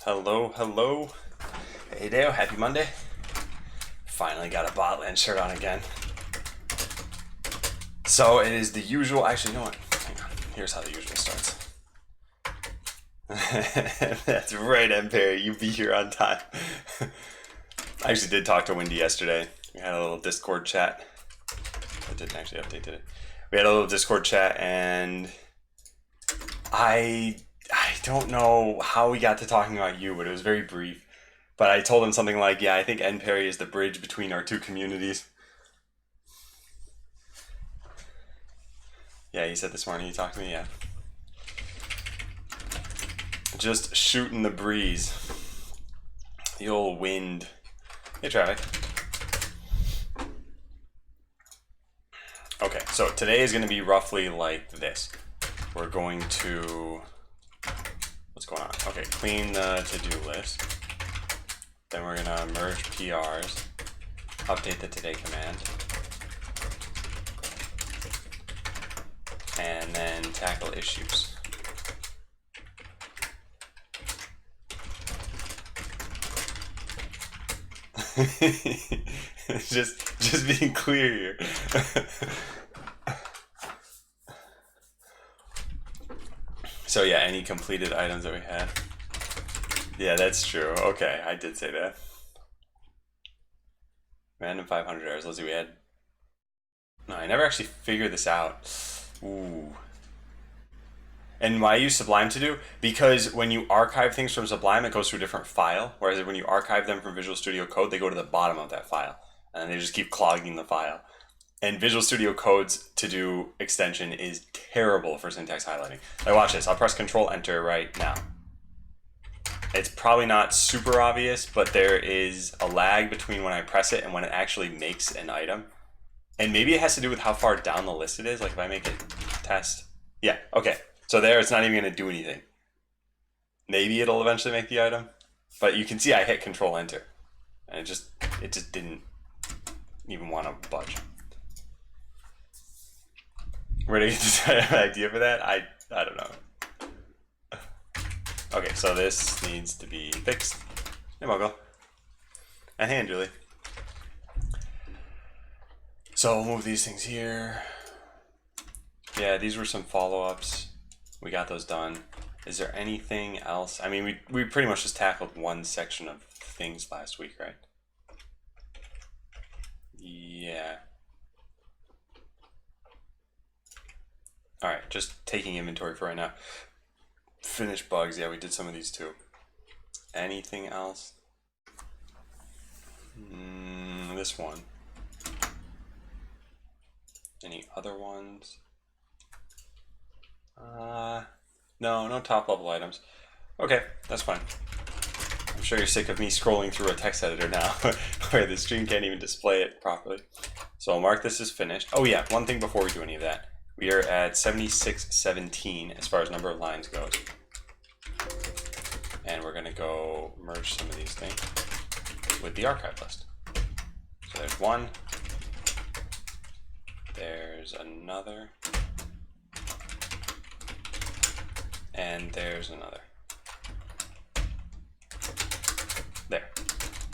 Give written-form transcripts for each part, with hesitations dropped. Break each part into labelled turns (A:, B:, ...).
A: Hello, hello. Hey Dale, happy Monday. Finally got a Botland shirt on again. So it is the usual, actually, you know what? Hang on, here's how the usual starts. That's right, M. Perry, you be here on time. I actually did talk to Wendy yesterday. We had a little Discord chat. I didn't actually update, did it? We had a little Discord chat, and I don't know how we got to talking about you, but it was very brief. But I told him something like, yeah, I think N. Perry is the bridge between our two communities. Yeah, he said this morning he talked to me, yeah. Just shooting the breeze. The old wind. Hey, traffic. Okay, so today is going to be roughly like this. We're going to... What's going on? Okay, clean the to-do list. Then we're going to merge PRs. Update the today command. And then tackle issues. just being clear here. So yeah, any completed items that we had. Yeah, that's true. Okay, I did say that. Random 500 errors. Let's see, we had... No, I never actually figured this out. Ooh. And why I use Sublime to do? Because when you archive things from Sublime, it goes to a different file. Whereas when you archive them from Visual Studio Code, they go to the bottom of that file. And they just keep clogging the file. And Visual Studio Code's to-do extension is terrible for syntax highlighting. Like, watch this. I'll press Control-Enter right now. It's probably not super obvious, but there is a lag between when I press it and when it actually makes an item. And maybe it has to do with how far down the list it is. Like if I make it test. Yeah, okay. So there, it's not even going to do anything. Maybe it'll eventually make the item. But you can see I hit Control-Enter. And it just didn't even want to budge. Ready to decide an idea for that? I don't know. Okay, so this needs to be fixed. Hey, Mogul. And hey, Julie. So we'll move these things here. Yeah, these were some follow-ups. We got those done. Is there anything else? I mean, we pretty much just tackled one section of things last week, right? Yeah. All right, just taking inventory for right now. Finish bugs. Yeah, we did some of these too. Anything else? This one. Any other ones? No top level items. Okay, that's fine. I'm sure you're sick of me scrolling through a text editor now where the stream can't even display it properly. So I'll mark this as finished. Oh yeah, one thing before we do any of that. We are at 7617 as far as number of lines goes. And we're going to go merge some of these things with the archive list. So there's one. There's another. And there's another. There.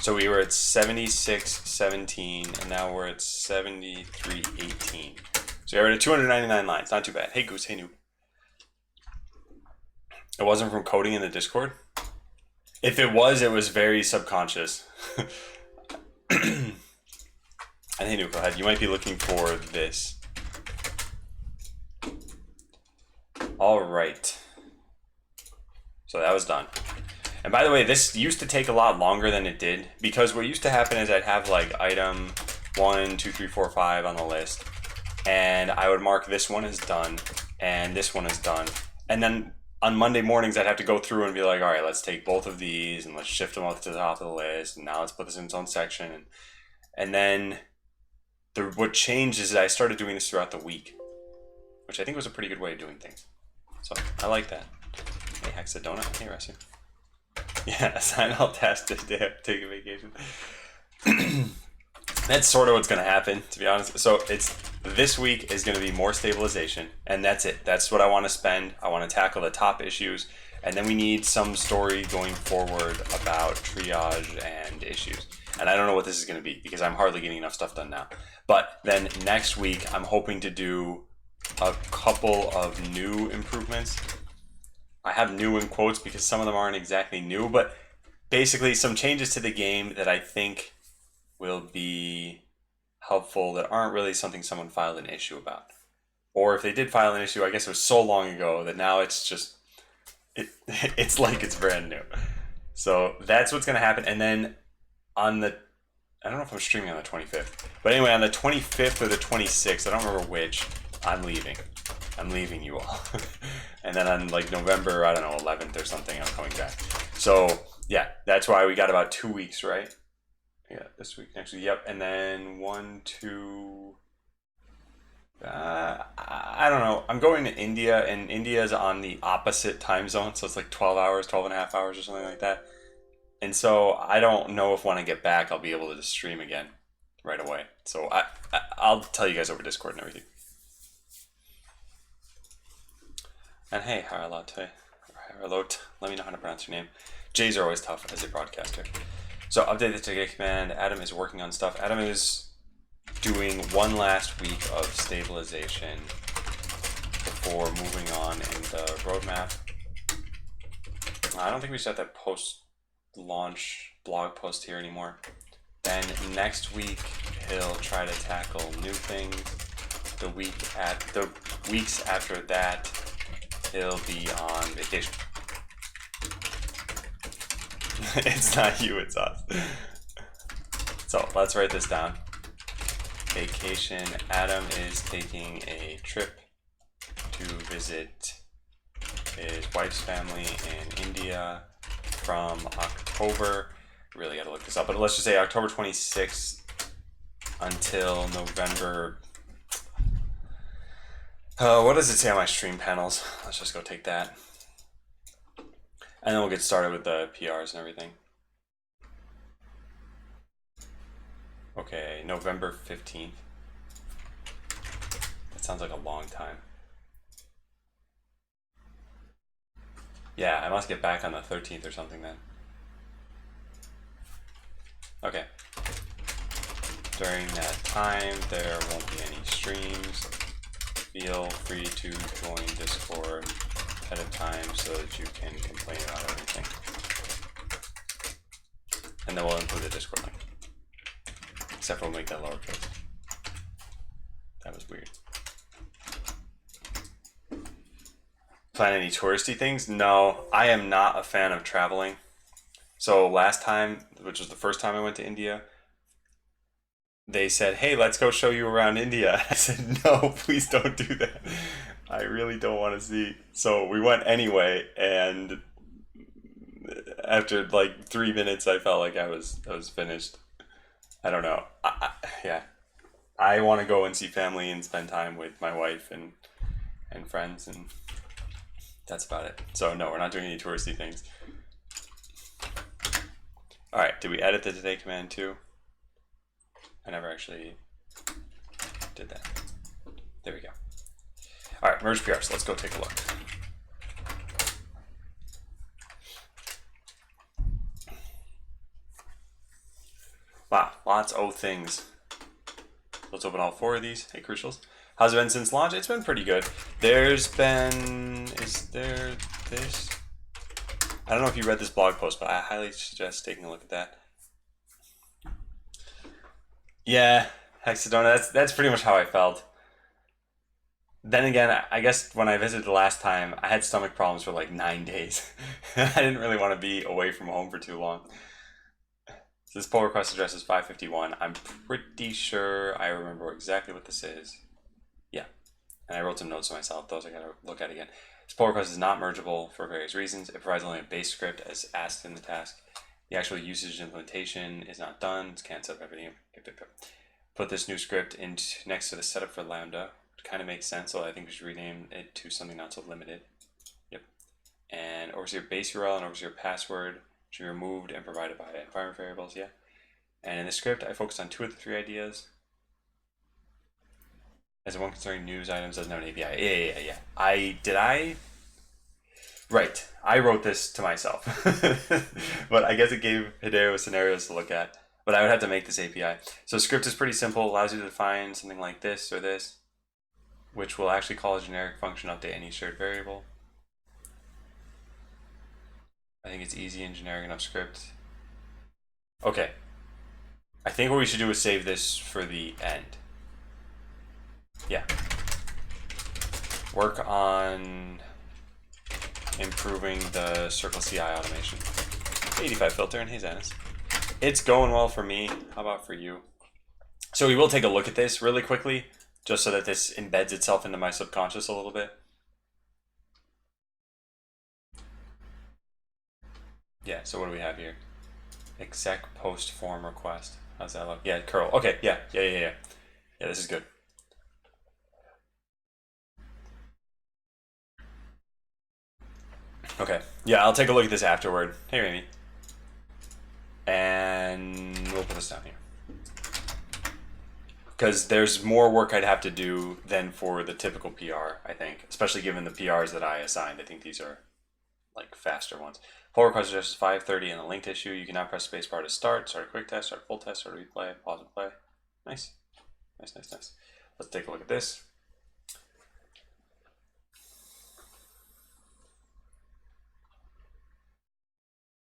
A: So we were at 7617 and now we're at 7318. So we're at 299 lines. Not too bad. Hey Goose, hey Noob. It wasn't from coding in the Discord? If it was very subconscious. And hey Noob, go ahead. You might be looking for this. All right. So that was done. And by the way, this used to take a lot longer than it did because what used to happen is I'd have like item 1, 2, 3, 4, 5 on the list. And I would mark this one as done and this one as done. And then on Monday mornings, I'd have to go through and be like, all right, let's take both of these and let's shift them up to the top of the list. And now let's put this in its own section. And then what changed is that I started doing this throughout the week, which I think was a pretty good way of doing things. So I like that. Hey, Hexadonut. Hey, Rescue. Yeah, assign all tasks to day after taking vacation. That's sort of what's going to happen, to be honest. So this week is going to be more stabilization, and that's it. That's what I want to spend. I want to tackle the top issues, And then we need some story going forward about triage and issues. And I don't know what this is going to be because I'm hardly getting enough stuff done now. But then next week, I'm hoping to do a couple of new improvements. I have new in quotes because some of them aren't exactly new, but basically some changes to the game that I think will be helpful that aren't really something someone filed an issue about. Or if they did file an issue, I guess it was so long ago that now it's just it's like it's brand new. So that's what's going to happen. And then on the, I don't know if I'm streaming on the 25th, but anyway, on the 25th or the 26th, I don't remember which, I'm leaving. I'm leaving you all. And then on like November, I don't know, 11th or something, I'm coming back. So yeah, that's why we got about 2 weeks, right? Yeah, this week, next week, yep. And then 1, 2, I don't know. I'm going to India, and India is on the opposite time zone, so it's like 12 hours, 12 and a half hours or something like that. And so I don't know if when I get back, I'll be able to just stream again right away. So I'll tell you guys over Discord and everything. And hey, Haralote, let me know how to pronounce your name. J's are always tough as a broadcaster. So update the ticket command. Adam is working on stuff. Adam is doing one last week of stabilization before moving on in the roadmap. I don't think we should have that post-launch blog post here anymore. Then next week he'll try to tackle new things. The weeks after that he'll be on vacation. It's not you, it's us. So let's write this down. Vacation. Adam is taking a trip to visit his wife's family in India from October, really gotta look this up, but let's just say October 26th until November. What does it say on my stream panels? Let's just go take that. And then we'll get started with the PRs and everything. Okay, November 15th. That sounds like a long time. Yeah, I must get back on the 13th or something then. Okay. During that time, there won't be any streams. Feel free to join Discord ahead of time so that you can complain about everything. And then we'll include the Discord link. Except for we'll make that lowercase. That was weird. Plan any touristy things? No, I am not a fan of traveling. So last time, which was the first time I went to India, they said, hey, let's go show you around India. I said, no, please don't do that. I really don't want to see. So we went anyway, and after like 3 minutes, I felt like I was finished. I don't know. Yeah, I want to go and see family and spend time with my wife and friends, and that's about it. So no, we're not doing any touristy things. All right, did we edit the today command too? I never actually did that. There we go. All right, merge PRs. Let's go take a look. Wow, lots of things. Let's open all 4 of these. Hey, Crucials. How's it been since launch? It's been pretty good. Is there this? I don't know if you read this blog post, but I highly suggest taking a look at that. Yeah, Hexadona, that's pretty much how I felt. Then again, I guess when I visited the last time, I had stomach problems for like 9 days. I didn't really want to be away from home for too long. This pull request address is 551. I'm pretty sure I remember exactly what this is. Yeah, and I wrote some notes to myself. Those I gotta look at again. This pull request is not mergeable for various reasons. It provides only a base script as asked in the task. The actual usage implementation is not done. It's can't set up everything. Put this new script next to the setup for Lambda, which kind of makes sense. So I think we should rename it to something not so limited. Yep. And overseer base URL and overseer password should be removed and provided by environment variables. Yeah. And in the script, I focused on 2 of the 3 ideas. As the one concerning news items doesn't have an API. Yeah. Right. I wrote this to myself. But I guess it gave Hideo scenarios to look at. But I would have to make this API. So script is pretty simple. Allows you to define something like this or this, which will actually call a generic function update any shared variable. I think it's easy and generic enough script. Okay. I think what we should do is save this for the end. Yeah. Work on improving the Circle CI automation. 85 filter and hey Zanis. It's going well for me. How about for you? So we will take a look at this really quickly, just so that this embeds itself into my subconscious a little bit. Yeah, so what do we have here? Exec post form request. How's that look? Yeah, curl. Okay, yeah. Yeah, this is good. Okay, yeah, I'll take a look at this afterward. Hey, Remy. And we'll put this down here. Because there's more work I'd have to do than for the typical PR, I think. Especially given the PRs that I assigned. I think these are like faster ones. Pull request address is 530 in the linked issue. You can now press spacebar to start a quick test, start a full test, start a replay, pause and play. Nice. Nice. Let's take a look at this.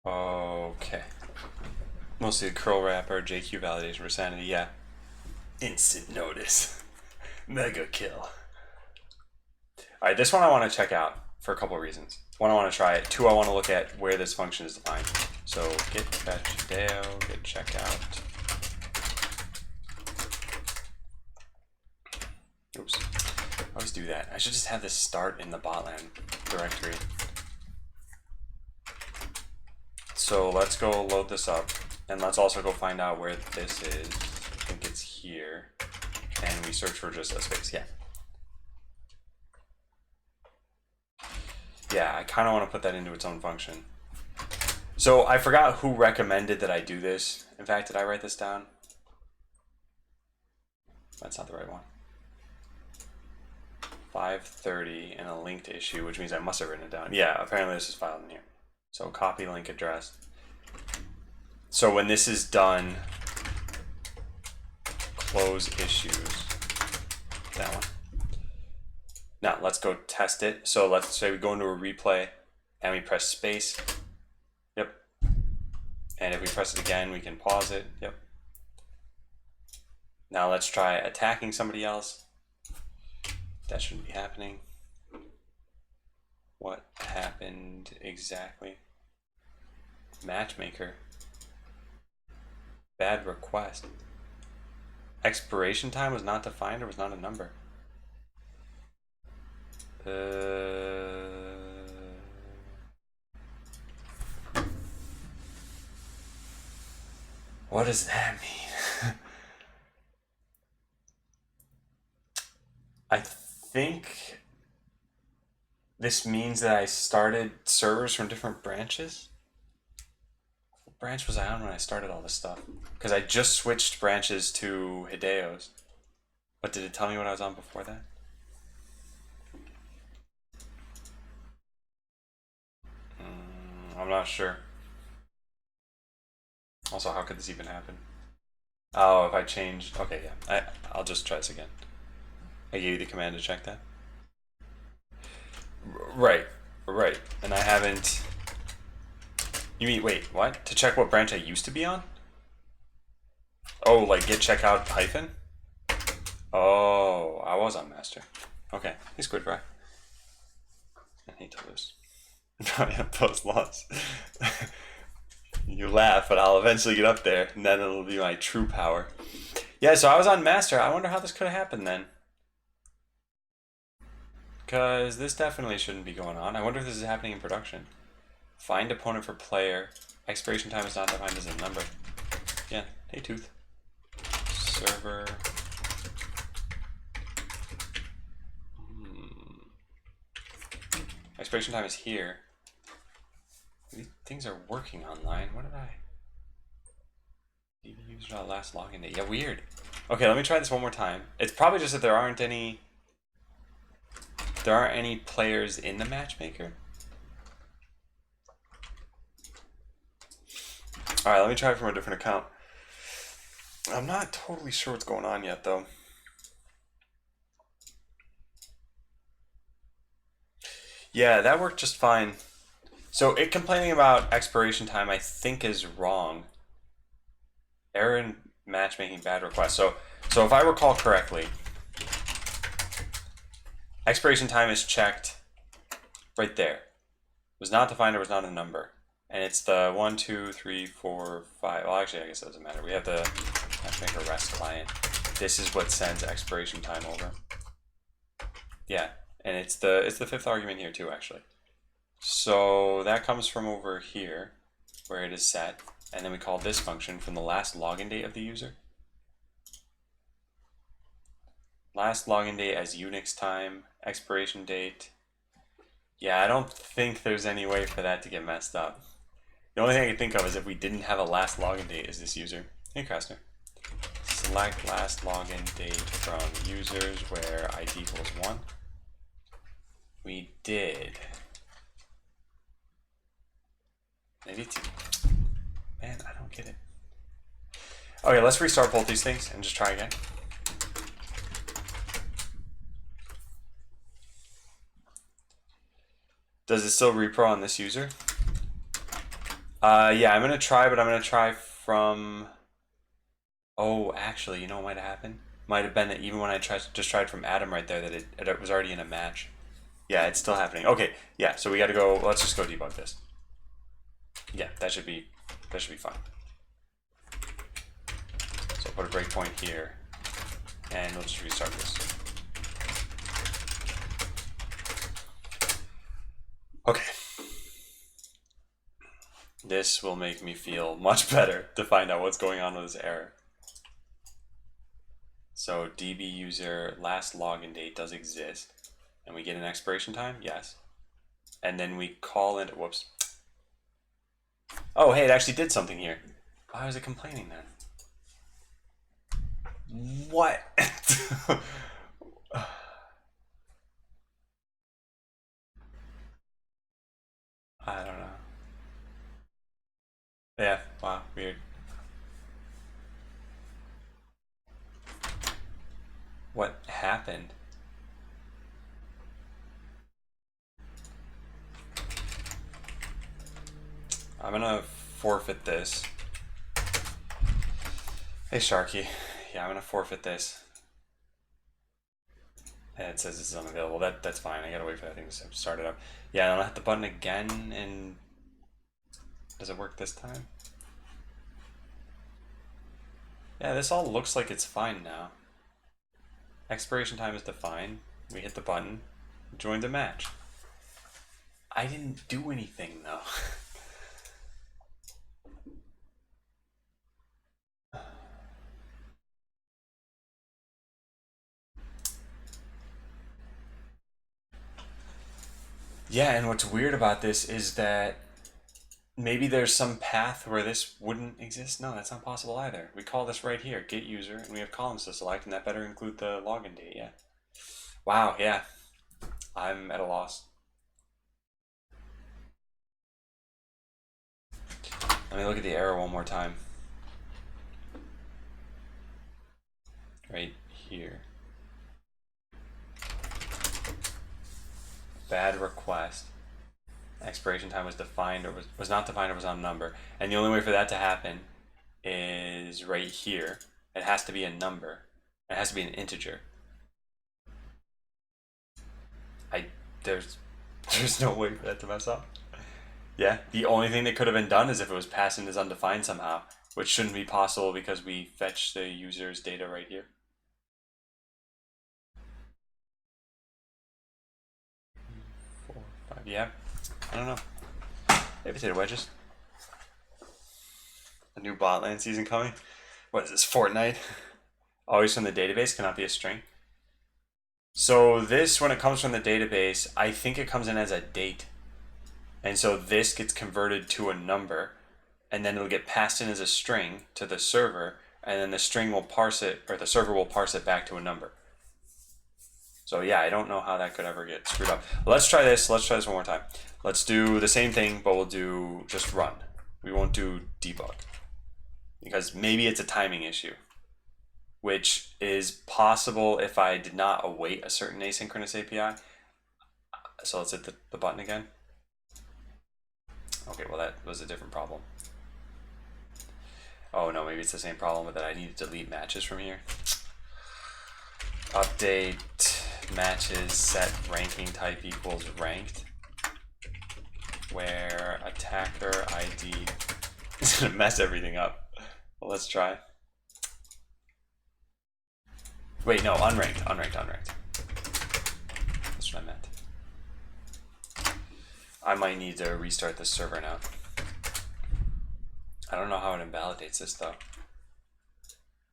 A: Okay. Mostly the curl wrapper, JQ validation for sanity, yeah. Instant notice. Mega kill. Alright, this one I want to check out for a couple of reasons. One, I want to try it. Two, I want to look at where this function is defined. So git fetch Hideo, git checkout. Oops. I always do that. I should just have this start in the botland directory. So let's go load this up. And let's also go find out where this is. I think it's here. And we search for just a space. Yeah. Yeah, I kind of want to put that into its own function. So I forgot who recommended that I do this. In fact, did I write this down? That's not the right one. 530 in a linked issue, which means I must have written it down. Yeah, apparently this is filed in here. So copy link address. So when this is done, close issues. That one. Now let's go test it. So let's say we go into a replay and we press space. Yep. And if we press it again, we can pause it. Yep. Now let's try attacking somebody else. That shouldn't be happening. What happened exactly? Matchmaker. Bad request. Expiration time was not defined or was not a number. What does that mean? I think this means that I started servers from different branches. What branch was I on when I started all this stuff? Because I just switched branches to Hideo's. But did it tell me what I was on before that? I'm not sure. Also, how could this even happen? Oh, if I changed... Okay, yeah. I'll just try this again. I gave you the command to check that. Right. And I haven't... You mean, wait, what? To check what branch I used to be on? Oh, like get checkout hyphen? Oh, I was on master. Okay, hey Squid Fry. I hate to lose. Probably have post loss. You laugh, but I'll eventually get up there, and then it'll be my true power. Yeah, so I was on master. I wonder how this could have happened then. Because this definitely shouldn't be going on. I wonder if this is happening in production. Find opponent for player. Expiration time is not defined as a number. Yeah, hey Tooth. Server. Expiration time is here. These things are working online. What did I? User.last login date. Yeah, weird. Okay, let me try this one more time. It's probably just that there aren't any players in the matchmaker. All right, let me try it from a different account. I'm not totally sure what's going on yet, though. Yeah, that worked just fine. So it complaining about expiration time, I think, is wrong. Error in matchmaking, bad request. So if I recall correctly, expiration time is checked right there. Was not defined or was not a number. And it's the 1, 2, 3, 4, 5. Well, actually, I guess it doesn't matter. We have the matchmaker REST client. This is what sends expiration time over. Yeah, and it's the fifth argument here too, actually. So that comes from over here, where it is set, and then we call this function from the last login date of the user. Last login date as Unix time, expiration date. Yeah, I don't think there's any way for that to get messed up. The only thing I can think of is if we didn't have a last login date as this user. Hey, Krasner. Select last login date from users where ID equals 1. We did. Maybe it's... Man, I don't get it. Okay, let's restart both these things and just try again. Does it still repro on this user? Yeah, I'm gonna try, but I'm gonna try from... Oh, actually, you know what might have happened? Might have been that even when I just tried from Adam right there, that it was already in a match. Yeah, it's still happening. Okay, yeah, so we gotta go, let's just go debug this. Yeah, that should be fine. So put a breakpoint here, and we'll just restart this. Okay. This will make me feel much better to find out what's going on with this error. So DB user last login date does exist, and we get an expiration time, yes. And then we call into, whoops. Oh, hey, it actually did something here. Why was it complaining then? What? I don't know. Yeah, wow, weird. What happened? I'm gonna forfeit this. Hey, Sharky. Yeah, I'm gonna forfeit this. And it says it's unavailable. That's fine. I gotta wait for that thing to start it up. Yeah, and I'll hit the button again, and does it work this time? Yeah, this all looks like it's fine now. Expiration time is defined. We hit the button, join the match. I didn't do anything though. Yeah, and what's weird about this is that maybe there's some path where this wouldn't exist. No, that's not possible either. We call this right here, get user, and we have columns to select, and that better include the login date, yeah. Wow, yeah. I'm at a loss. Let me look at the error one more time. Right here. Bad request. Expiration time was defined or was not defined or was on a number. And the only way for that to happen is right here. It has to be a number. It has to be an integer. There's no way for that to mess up. Yeah, the only thing that could have been done is if it was passed in as undefined somehow, which shouldn't be possible because we fetch the user's data right here. 4, 5, yeah. I don't know. Hey, potato wedges. A new botland season coming. What is this, Fortnite? Always from the database, cannot be a string. So this, when it comes from the database, I think it comes in as a date. And so this gets converted to a number, and then it'll get passed in as a string to the server, and then the string will parse it, or the server will parse it back to a number. So yeah, I don't know how that could ever get screwed up. Let's try this. Let's try this one more time. Let's do the same thing, but we'll do just run. We won't do debug. because maybe it's a timing issue, which is possible if I did not await a certain asynchronous API. So let's hit the button again. Okay, well that was a different problem. Oh no, maybe it's the same problem with that I need to delete matches from here. Update matches set ranking type equals ranked, where attacker ID is gonna mess everything up. Well, let's try. Wait, no, unranked. That's what I meant. I might need to restart this server now. I don't know how it invalidates this though,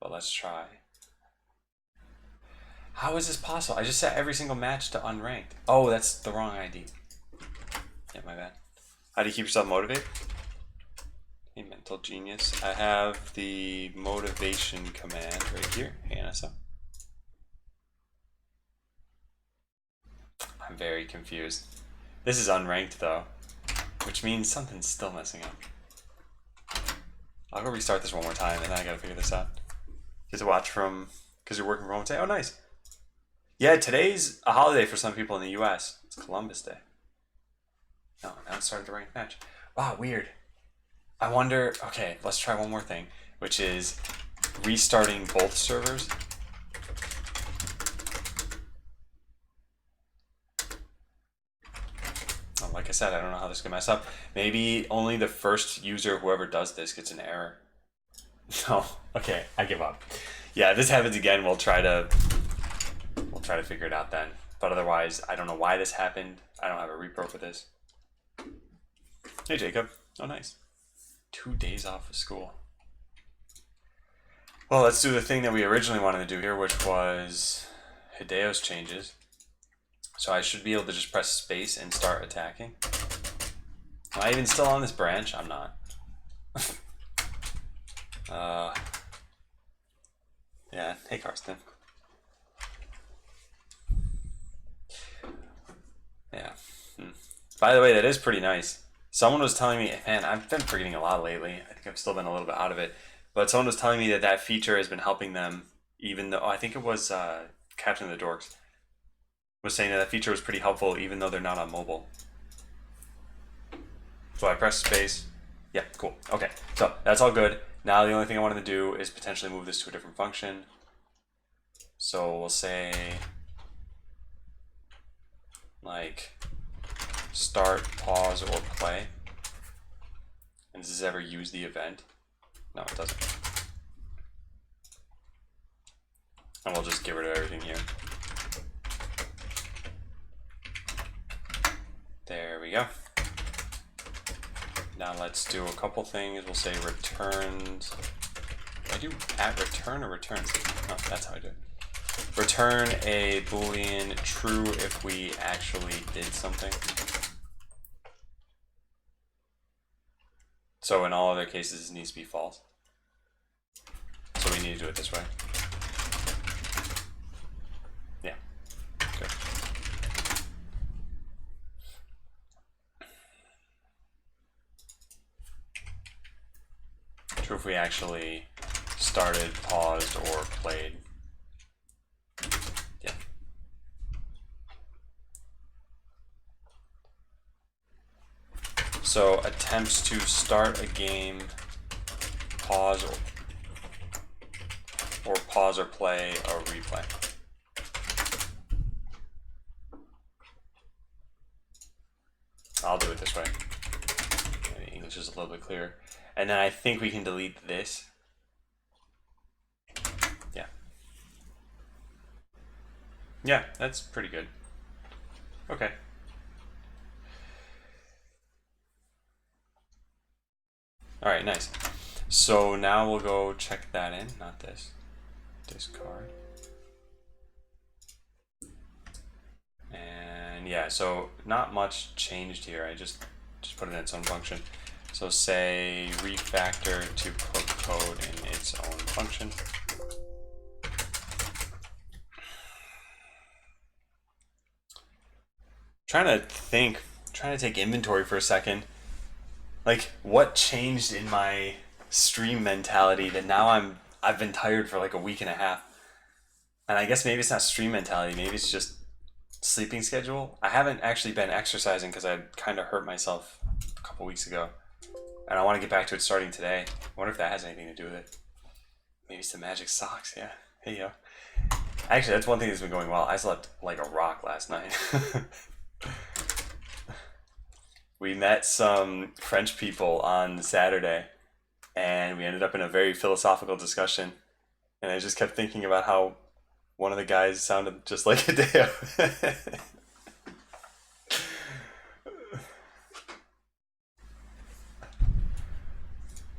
A: but let's try. How is this possible? I just set every single match to unranked. Oh, that's the wrong ID. Yeah, my bad. How do you keep yourself motivated? Hey, mental genius. I have the motivation command right here. Hang on a sec. I'm very confused. This is unranked though, which means something's still messing up. I'll go restart this one more time and then I gotta figure this out. You get to watch from, because you're working from home today. Oh, nice. Yeah, today's a holiday for some people in the US. It's Columbus Day. No, now it started the ranked match. Wow, weird. I wonder, okay, let's try one more thing, which is restarting both servers. Oh, like I said, I don't know how this is gonna mess up. Maybe only the first user, whoever does this, gets an error. No, okay, I give up. Yeah, if this happens again, we'll try to figure it out then. But otherwise, I don't know why this happened. I don't have a repro for this. Hey, Jacob. Oh, nice. 2 days off of school. Well, let's do the thing that we originally wanted to do here, which was Hideo's changes. So I should be able to just press space and start attacking. Am I even still on this branch? I'm not. Yeah, hey Karsten. Yeah. By the way, that is pretty nice. Someone was telling me, man, I've been forgetting a lot lately. I think I've still been a little bit out of it. But someone was telling me that that feature has been helping them, even though, I think it was Captain of the Dorks, was saying that that feature was pretty helpful even though they're not on mobile. So I press space. Yeah, cool. Okay, so that's all good. Now the only thing I wanted to do is potentially move this to a different function. So we'll say like start, pause, or play. And does this ever use the event? No, it doesn't. And we'll just get rid of everything here. There we go. Now let's do a couple things. We'll say returned. Do I do at return or returns? No, that's how I do it. Return a boolean true if we actually did something. So in all other cases, it needs to be false. So we need to do it this way. Yeah. Good. True if we actually started, paused, or played. Yeah. So attempts to start a game, pause, or pause or play or replay. I'll do it this way. Maybe English is a little bit clearer. And then I think we can delete this. Yeah. Yeah, that's pretty good. Okay. All right, nice. So now we'll go check that in, not this. Discard. And yeah, so not much changed here. I just put it in its own function. So say refactor to put code in its own function. Trying to take inventory for a second. Like, what changed in my stream mentality that now I've been tired for like a week and a half. And I guess maybe it's not stream mentality, maybe it's just sleeping schedule. I haven't actually been exercising because I kind of hurt myself a couple weeks ago. And I want to get back to it starting today. I wonder if that has anything to do with it. Maybe it's the magic socks, yeah. Hey, yo. Actually, that's one thing that's been going well. I slept like a rock last night. We met some French people on Saturday, and we ended up in a very philosophical discussion. And I just kept thinking about how one of the guys sounded just like Hideo.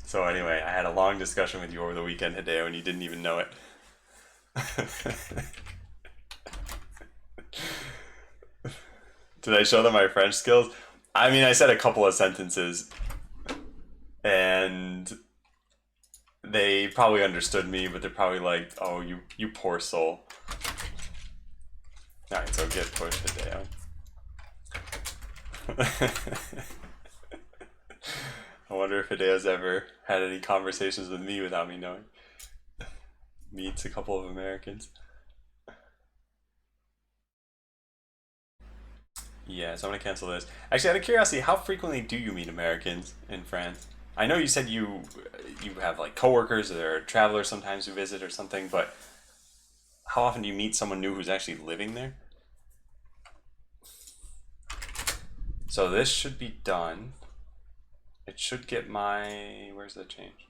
A: So anyway, I had a long discussion with you over the weekend, Hideo, and you didn't even know it. Did I show them my French skills? I mean, I said a couple of sentences, and they probably understood me, but they're probably like, "Oh, you poor soul." All right, so get pushed, Hideo. I wonder if Hideo's ever had any conversations with me without me knowing. Meets a couple of Americans. Yeah, so I'm gonna cancel this. Actually, out of curiosity, how frequently do you meet Americans in France? I know you said you have like coworkers or travelers sometimes who visit or something, but how often do you meet someone new who's actually living there? So this should be done. It should get my, where's the change?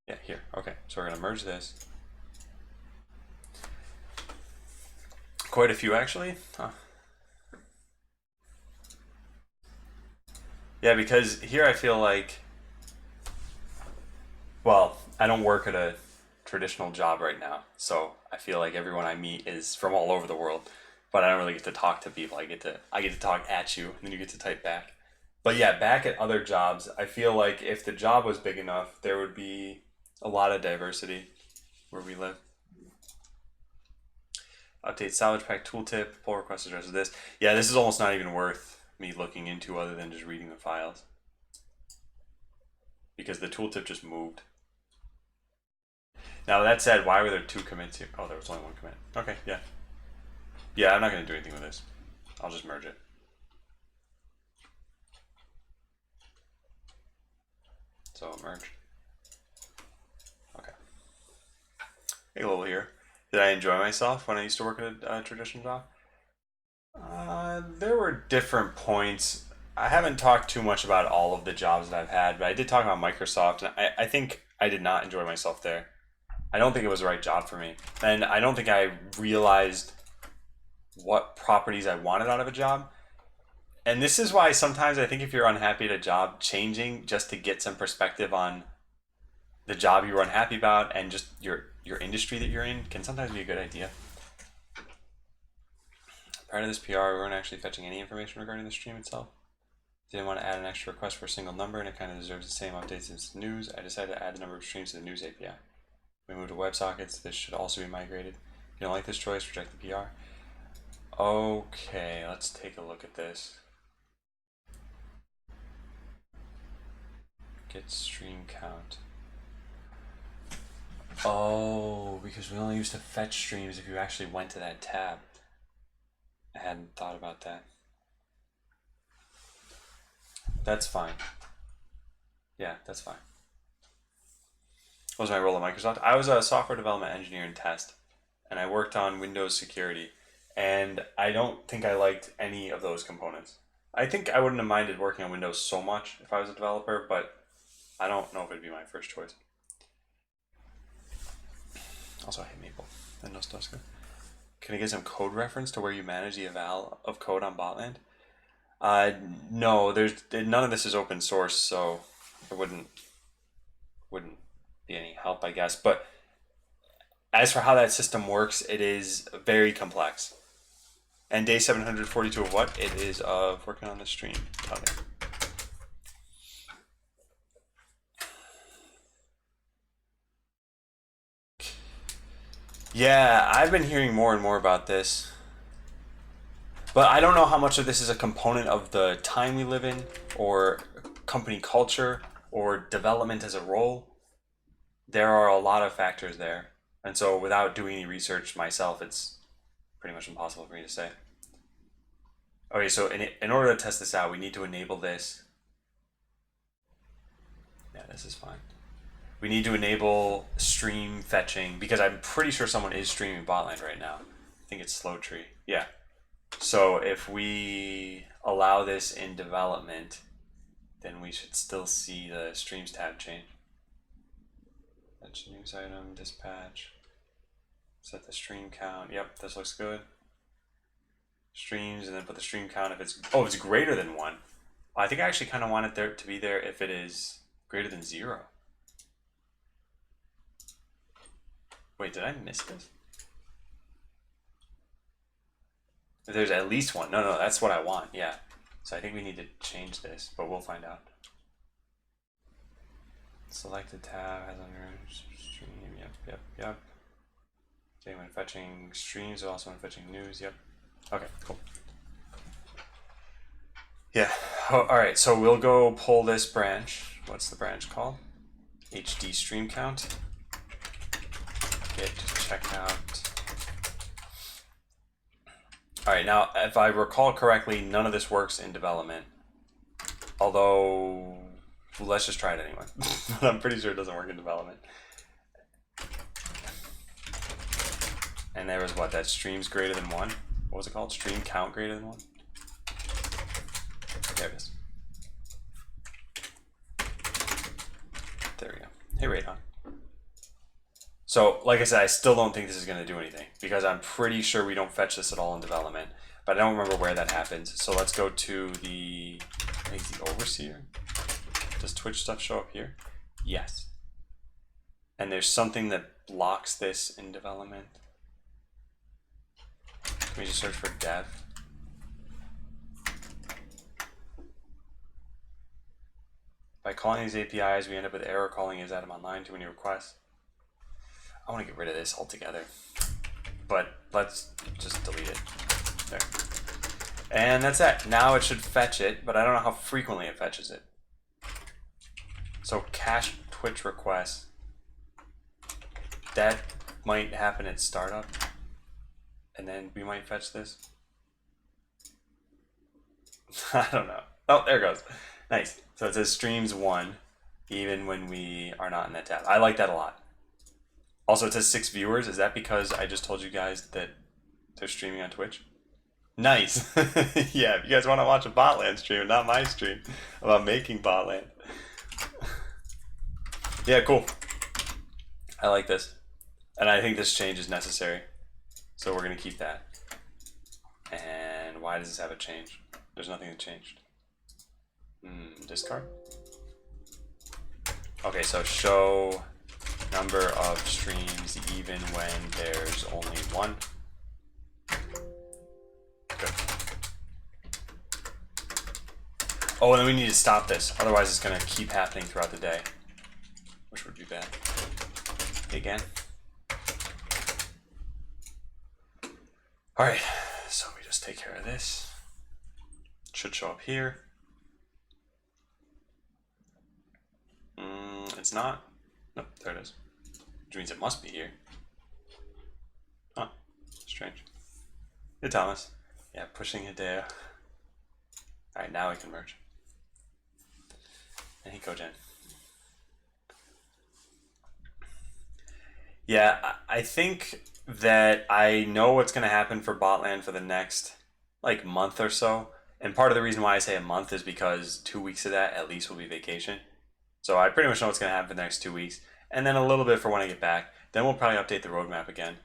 A: Yeah, here. Okay, so we're gonna merge this. Quite a few actually. Huh. Yeah, because here I feel like, well, I don't work at a traditional job right now, so I feel like everyone I meet is from all over the world, but I don't really get to talk to people. I get to talk at you, and then you get to type back. But yeah, back at other jobs, I feel like if the job was big enough, there would be a lot of diversity where we live. Update salvage pack tooltip, pull request address of this. Yeah, this is almost not even worth me looking into other than just reading the files. Because the tooltip just moved. Now that said, why were there two commits here? Oh, there was only one commit. Okay, yeah. Yeah, I'm not going to do anything with this. I'll just merge it. So merge. Okay. Hey, Lil here. Did I enjoy myself when I used to work at a traditional job? There were different points. I haven't talked too much about all of the jobs that I've had, but I did talk about Microsoft, and I think I did not enjoy myself there. I don't think it was the right job for me. And I don't think I realized what properties I wanted out of a job. And this is why sometimes I think if you're unhappy at a job, changing just to get some perspective on the job you were unhappy about and just your industry that you're in can sometimes be a good idea. Prior to this PR, we weren't actually fetching any information regarding the stream itself. Didn't want to add an extra request for a single number, and it kind of deserves the same updates as news. I decided to add the number of streams to the news API. We moved to WebSockets. This should also be migrated. If you don't like this choice, reject the PR. Okay, let's take a look at this. Get stream count. Oh, because we only used to fetch streams if you actually went to that tab. I hadn't thought about that. That's fine. Yeah, that's fine. What was my role at Microsoft? I was a software development engineer and test, and I worked on Windows security, and I don't think I liked any of those components. I think I wouldn't have minded working on Windows so much if I was a developer, but I don't know if it'd be my first choice. Also, I hate Maple and Nostosca. Can I get some code reference to where you manage the eval of code on Botland? No, there's none of this is open source, so it wouldn't be any help, I guess. But as for how that system works, it is very complex. And day 742 of what? It is of working on the stream. Yeah, I've been hearing more and more about this. But I don't know how much of this is a component of the time we live in, or company culture, or development as a role, there are a lot of factors there. And so without doing any research myself, it's pretty much impossible for me to say. Okay, so in order to test this out, we need to enable this. Yeah, this is fine. We need to enable stream fetching because I'm pretty sure someone is streaming botland right now. I think it's Slowtree. Yeah. So if we allow this in development, then we should still see the streams tab change. Fetch news item, dispatch. Set the stream count. Yep, this looks good. Streams, and then put the stream count if it's it's greater than 1. I think I actually kind of want it there to be there if it is greater than 0. Wait, did I miss this? If there's at least 1. No, that's what I want. Yeah. So I think we need to change this, but we'll find out. Select the tab has under stream. Yep. Okay, when fetching streams, also when fetching news. Yep. Okay, cool. Yeah. All right. So we'll go pull this branch. What's the branch called? HD stream count. Get checkout. All right. Now, if I recall correctly, none of this works in development. Although, well, let's just try it anyway. I'm pretty sure it doesn't work in development. And there was what? That streams greater than 1. What was it called? Stream count greater than 1. There it is. There we go. Hey, Radon. So, like I said, I still don't think this is going to do anything because I'm pretty sure we don't fetch this at all in development, but I don't remember where that happens. So let's go to the, I think the overseer. Does Twitch stuff show up here? Yes. And there's something that blocks this in development. Can we just search for dev? By calling these APIs, we end up with error calling is Atom Online, too many requests. I want to get rid of this altogether, but let's just delete it. There. And that's it. Now it should fetch it, but I don't know how frequently it fetches it. So cache Twitch requests. That might happen at startup, and then we might fetch this. I don't know. Oh, there it goes. Nice. So it says streams 1, even when we are not in that tab. I like that a lot. Also, it says 6 viewers. Is that because I just told you guys that they're streaming on Twitch? Nice. Yeah, if you guys want to watch a Botland stream, not my stream, about making Botland. Yeah, cool. I like this. And I think this change is necessary. So we're going to keep that. And why does this have a change? There's nothing that changed. Discard? Okay, so show number of streams even when there's only 1. Good. Oh, and then we need to stop this. Otherwise it's going to keep happening throughout the day. Which would be bad. Again. Alright, so we just take care of this. It should show up here. It's not. Nope, there it is. Which means it must be here. Huh, strange. Hey, Thomas. Yeah, pushing Hideo. Alright, now we can merge. And Hikogen. Yeah, I think that I know what's going to happen for Botland for the next, like, month or so. And part of the reason why I say a month is because 2 weeks of that at least will be vacation. So I pretty much know what's going to happen for the next 2 weeks. And then a little bit for when I get back. Then we'll probably update the roadmap again.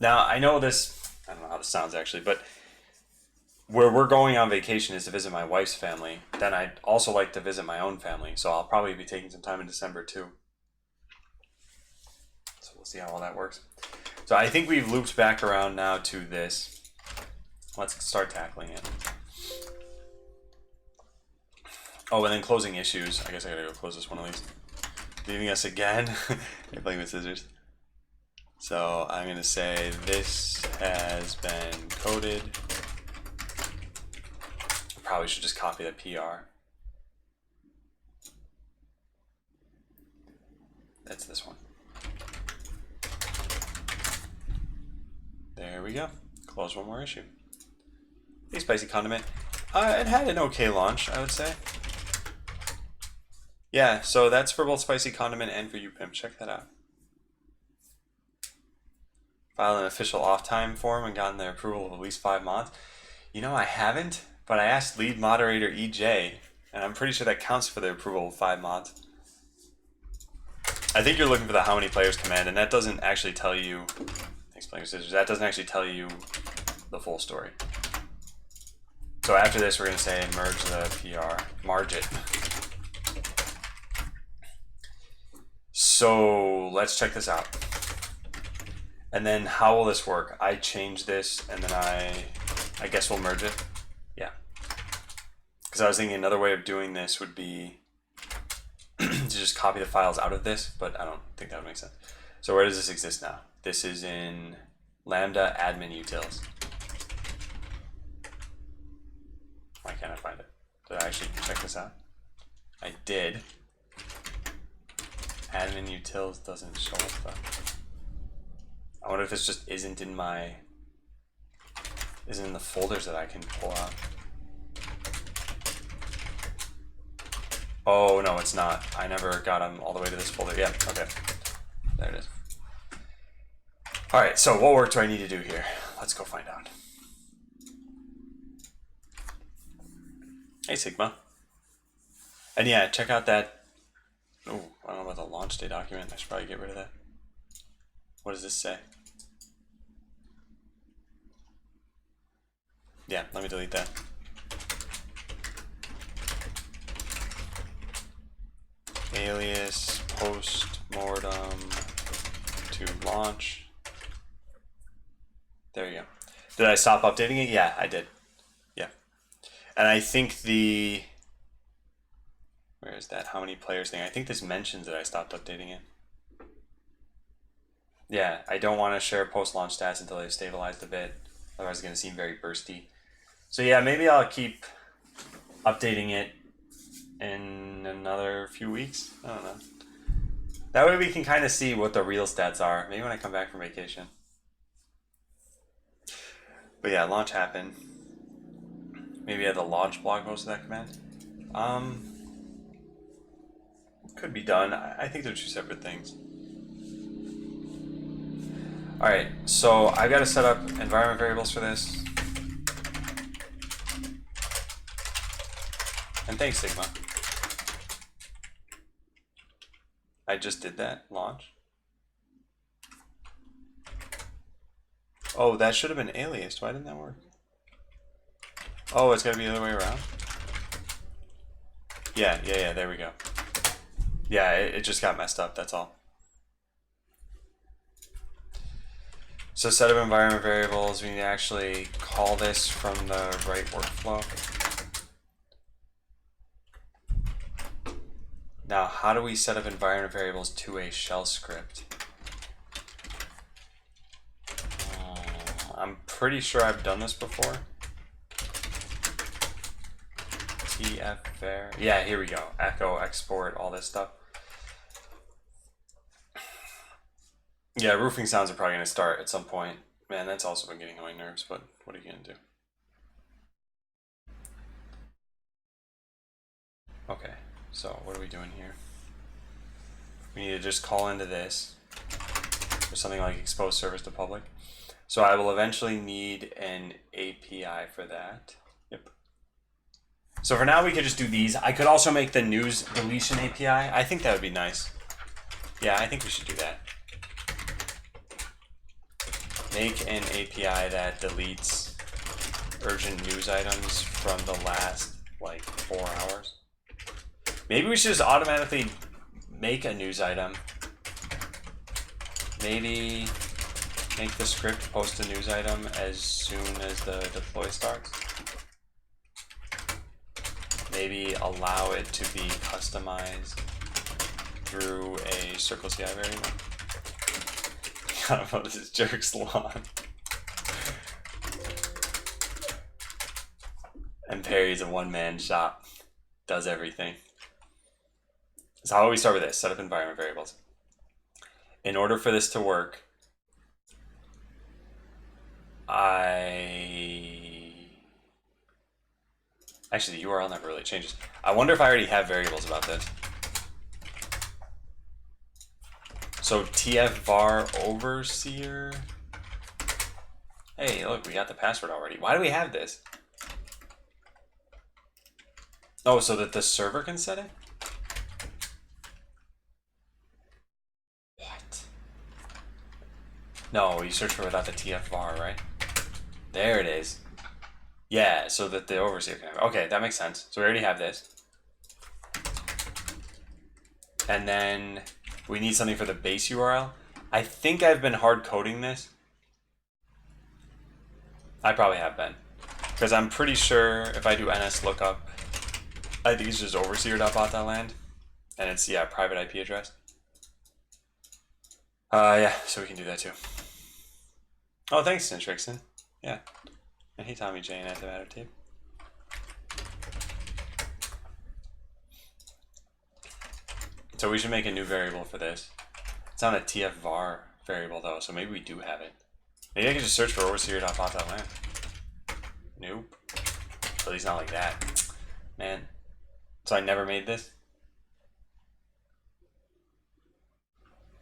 A: Now, I know this, I don't know how this sounds actually, but where we're going on vacation is to visit my wife's family. Then I'd also like to visit my own family. So I'll probably be taking some time in December too. So we'll see how all that works. So I think we've looped back around now to this. Let's start tackling it. Oh, and then closing issues. I guess I gotta go close this one at least. Leaving us again. You're playing with scissors. So I'm gonna say this has been coded. Probably should just copy the PR. it's this one. There we go. Close one more issue. Hey, Spicy Condiment. It had an okay launch, I would say. Yeah, so that's for both Spicy Condiment and for you, Pimp. Check that out. Filed an official off time form and gotten their approval of at least 5 mods. You know, I haven't, but I asked lead moderator EJ, and I'm pretty sure that counts for the approval of 5 mods. I think you're looking for the how many players command, and that doesn't actually tell you. Thanks, Playing Scissors. That doesn't actually tell you the full story. So after this, we're going to say merge the PR, marge it. So let's check this out. And then how will this work? I change this, and then I guess we'll merge it. Yeah. Because I was thinking another way of doing this would be to just copy the files out of this, but I don't think that would make sense. So where does this exist now? This is in Lambda admin utils. Why can't I find it? Did I actually check this out? I did. Admin utils doesn't show up though. I wonder if this just isn't in the folders that I can pull out. Oh, no, it's not. I never got them all the way to this folder. Yeah, okay. There it is. All right, so what work do I need to do here? Let's go find out. Hey, Sigma. And yeah, check out that. Oh, I don't know about the launch day document. I should probably get rid of that. What does this say? Yeah, let me delete that. Alias post-mortem to launch. There you go. Did I stop updating it? Yeah, I did. Yeah. And I think the... Where is that? How many players thing? I think this mentions that I stopped updating it. Yeah, I don't want to share post-launch stats until they've stabilized a bit. Otherwise it's going to seem very bursty. So yeah, maybe I'll keep updating it in another few weeks. I don't know. That way we can kind of see what the real stats are. Maybe when I come back from vacation. But yeah, launch happened. Maybe add the launch blog post to that command. Could be done. I think they're two separate things. Alright, so I've got to set up environment variables for this. And thanks, Sigma. I just did that. Launch. Oh, that should have been aliased. Why didn't that work? Oh, it's got to be the other way around? Yeah, there we go. Yeah, it just got messed up, that's all. So set up environment variables, we need to actually call this from the right workflow. Now, how do we set up environment variables to a shell script? I'm pretty sure I've done this before. tfvar. Yeah, here we go. Echo, export, all this stuff. Yeah, roofing sounds are probably going to start at some point. Man, that's also been getting on my nerves, but what are you going to do? Okay, so what are we doing here? We need to just call into this or something like expose service to public. So I will eventually need an API for that. Yep. So for now we could just do these. I could also make the news deletion API. I think that would be nice. Yeah, I think we should do that. Make an API that deletes urgent news items from the last like 4 hours. Maybe we should just automatically make a news item. Maybe make the script post a news item as soon as the deploy starts. Maybe allow it to be customized through a Circle CI variable. God, what is this jerk's lawn? And Perry's a one-man shop. Does everything. So how do we start with this? Set up environment variables. in order for this to work, actually, the URL never really changes. I wonder if I already have variables about this. So tf-var overseer. Hey, look, we got the password already. Why do we have this? Oh, so that the server can set it? What? No, you search for without the tf-var, right? There it is. Yeah, so that the overseer can have it. Okay, that makes sense. So we already have this. And then we need something for the base URL. I think I've been hard coding this. I probably have been. Because I'm pretty sure if I do ns lookup, I think it's just overseer.bot.land. And it's, yeah, private IP address. Yeah, so we can do that too. Oh, thanks, Cintrixon. Yeah. And hey, Tommy J and Antimatter Tape. So we should make a new variable for this. It's not a tf-var variable though, so maybe we do have it. Maybe I can just search for overseer.bot.land. Nope. At least not like that. Man. So I never made this?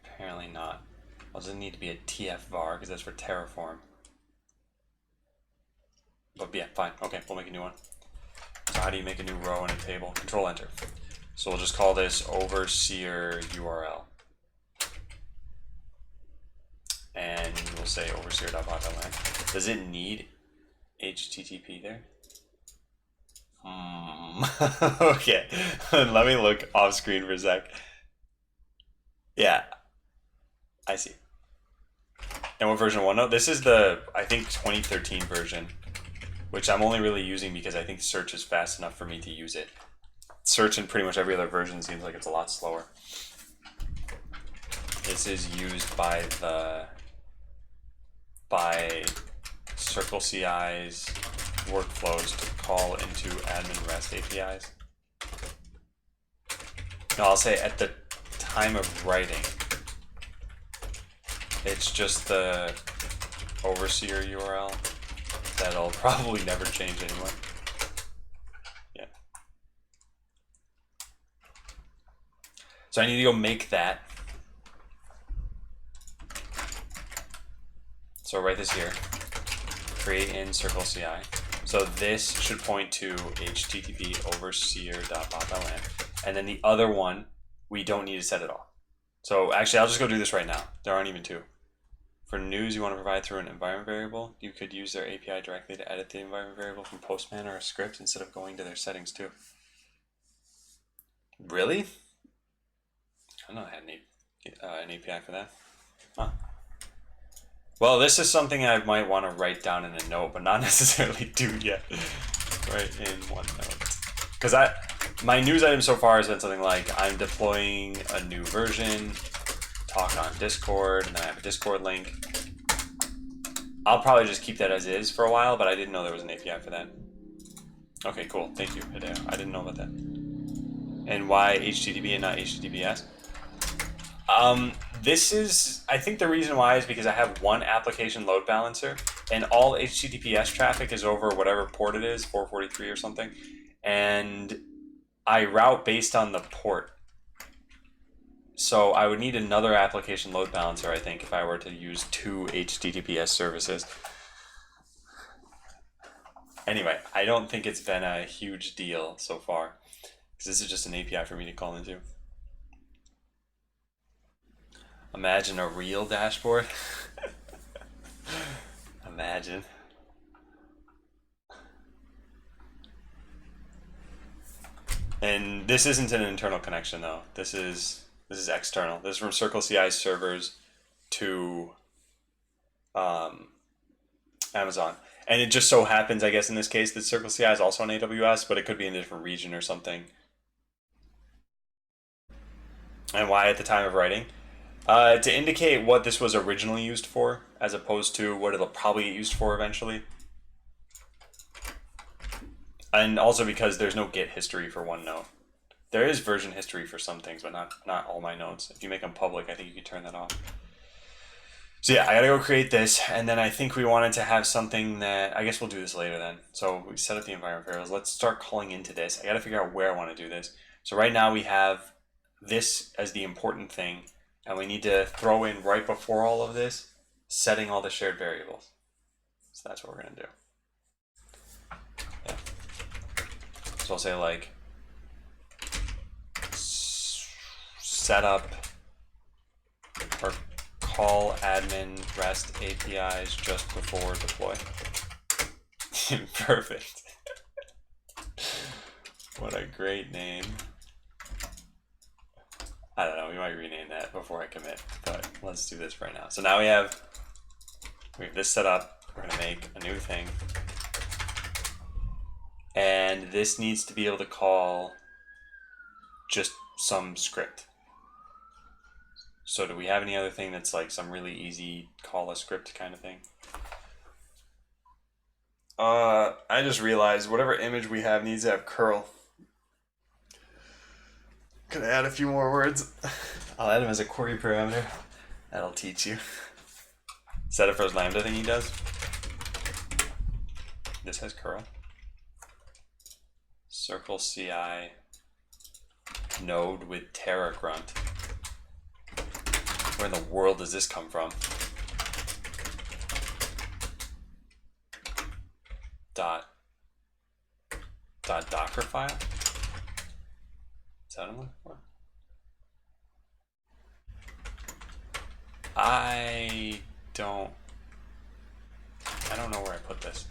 A: Apparently not. Well, does it need to be a tf-var because that's for Terraform? But yeah, fine. Okay, we'll make a new one. So how do you make a new row in a table? Control Enter. So we'll just call this overseer URL. And we'll say overseer.bot.land. Does it need HTTP there? Okay, let me look off screen for a sec. Yeah, I see. And what version 1? No, this is the, I think, 2013 version, which I'm only really using because I think search is fast enough for me to use it. Search in pretty much every other version seems like it's a lot slower. This is used by CircleCI's workflows to call into admin REST APIs. No, I'll say at the time of writing, it's just the overseer URL that'll probably never change anyway. Yeah. So I need to go make that. So I'll write this here. Create in CircleCI. So this should point to http overseer.bot.land. And then the other one, we don't need to set at all. So actually, I'll just go do this right now. There aren't even two. For news you want to provide through an environment variable, you could use their API directly to edit the environment variable from Postman or a script instead of going to their settings too. Really? I don't know I had an API for that. Huh. Well, this is something I might want to write down in a note, but not necessarily do yet. Right in OneNote. Because my news item so far has been something like, I'm deploying a new version, talk on Discord, and then I have a Discord link. I'll probably just keep that as is for a while, but I didn't know there was an API for that. Okay, cool. Thank you, Hideo. I didn't know about that. And why HTTP and not HTTPS? This is, I think the reason why is because I have one application load balancer and all HTTPS traffic is over whatever port it is, 443 or something. And I route based on the port. So I would need another application load balancer, I think, if I were to use two HTTPS services. Anyway, I don't think it's been a huge deal so far, because this is just an API for me to call into. Imagine a real dashboard. Imagine. And this isn't an internal connection though. This is external. This is from CircleCI servers to Amazon. And it just so happens, I guess in this case, that CircleCI is also on AWS, but it could be in a different region or something. And why at the time of writing? To indicate what this was originally used for, as opposed to what it'll probably get used for eventually. And also because there's no Git history for OneNote. There is version history for some things, but not all my nodes. If you make them public, I think you can turn that off. So yeah, I gotta go create this, and then I think we wanted to have something that, I guess we'll do this later then. So we set up the environment variables. Let's start calling into this. I gotta figure out where I want to do this. So right now we have this as the important thing, and we need to throw in right before all of this, setting all the shared variables. So that's what we're gonna do. Yeah. So I'll say like setup or call admin REST APIs just before deploy. Perfect. What a great name. I don't know, we might rename that before I commit, but let's do this right now. So now we have this set up. We're gonna make a new thing. And this needs to be able to call just some script. So do we have any other thing that's like some really easy call a script kind of thing? I just realized whatever image we have needs to have curl. Could I add a few more words? I'll add them as a query parameter. That'll teach you. Set it for his lambda thing he does. This has curl. Circle CI node with Terra grunt. Where in the world does this come from? Dot Docker file? Is that what I'm looking for? I don't know where I put this.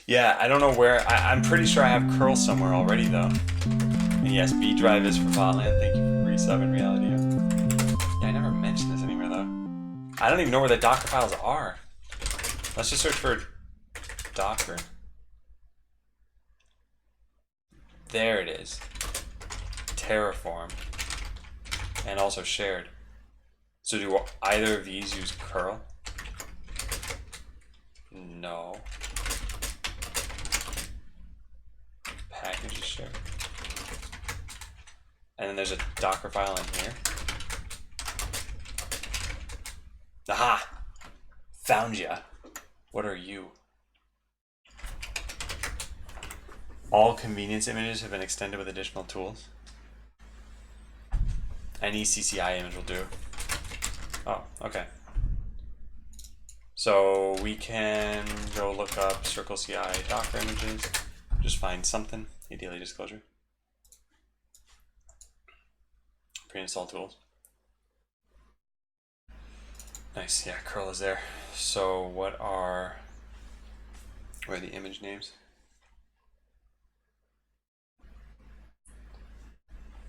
A: Yeah, I don't know where. I'm pretty sure I have curl somewhere already though. And yes, B drive is for Botland. Thank you for resub in reality. Yeah, I never mentioned this anywhere though. I don't even know where the Docker files are. Let's just search for Docker. There it is. Terraform. And also shared. So do either of these use curl? No. Packages shared. And then there's a Docker file in here. Aha! Found ya. What are you? All convenience images have been extended with additional tools. Any CCI image will do. Oh, okay. So we can go look up Circle CI Docker images. Just find something, ideally disclosure. Pre-install tools. Nice, yeah, curl is there. So where are the image names?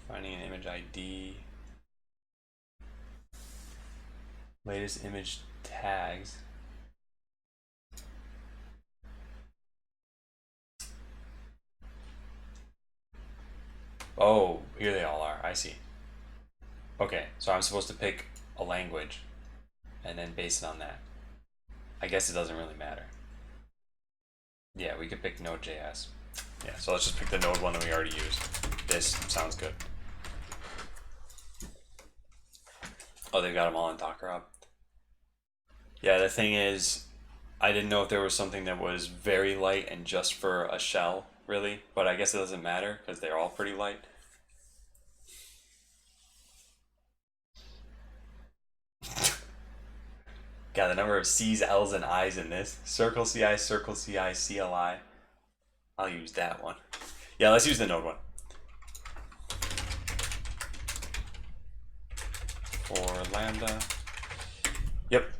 A: Finding an image ID. Latest image tags. Oh, here they all are. I see. Okay, so I'm supposed to pick a language and then base it on that. I guess it doesn't really matter. Yeah, we could pick Node.js. Yeah, so let's just pick the Node one that we already used. This sounds good. Oh, they've got them all in Docker Hub. Yeah, the thing is, I didn't know if there was something that was very light and just for a shell, really, but I guess it doesn't matter because they're all pretty light. Got the number of C's, L's, and I's in this. Circle CI, CLI. I'll use that one. Yeah, let's use the Node one. For Lambda. Yep.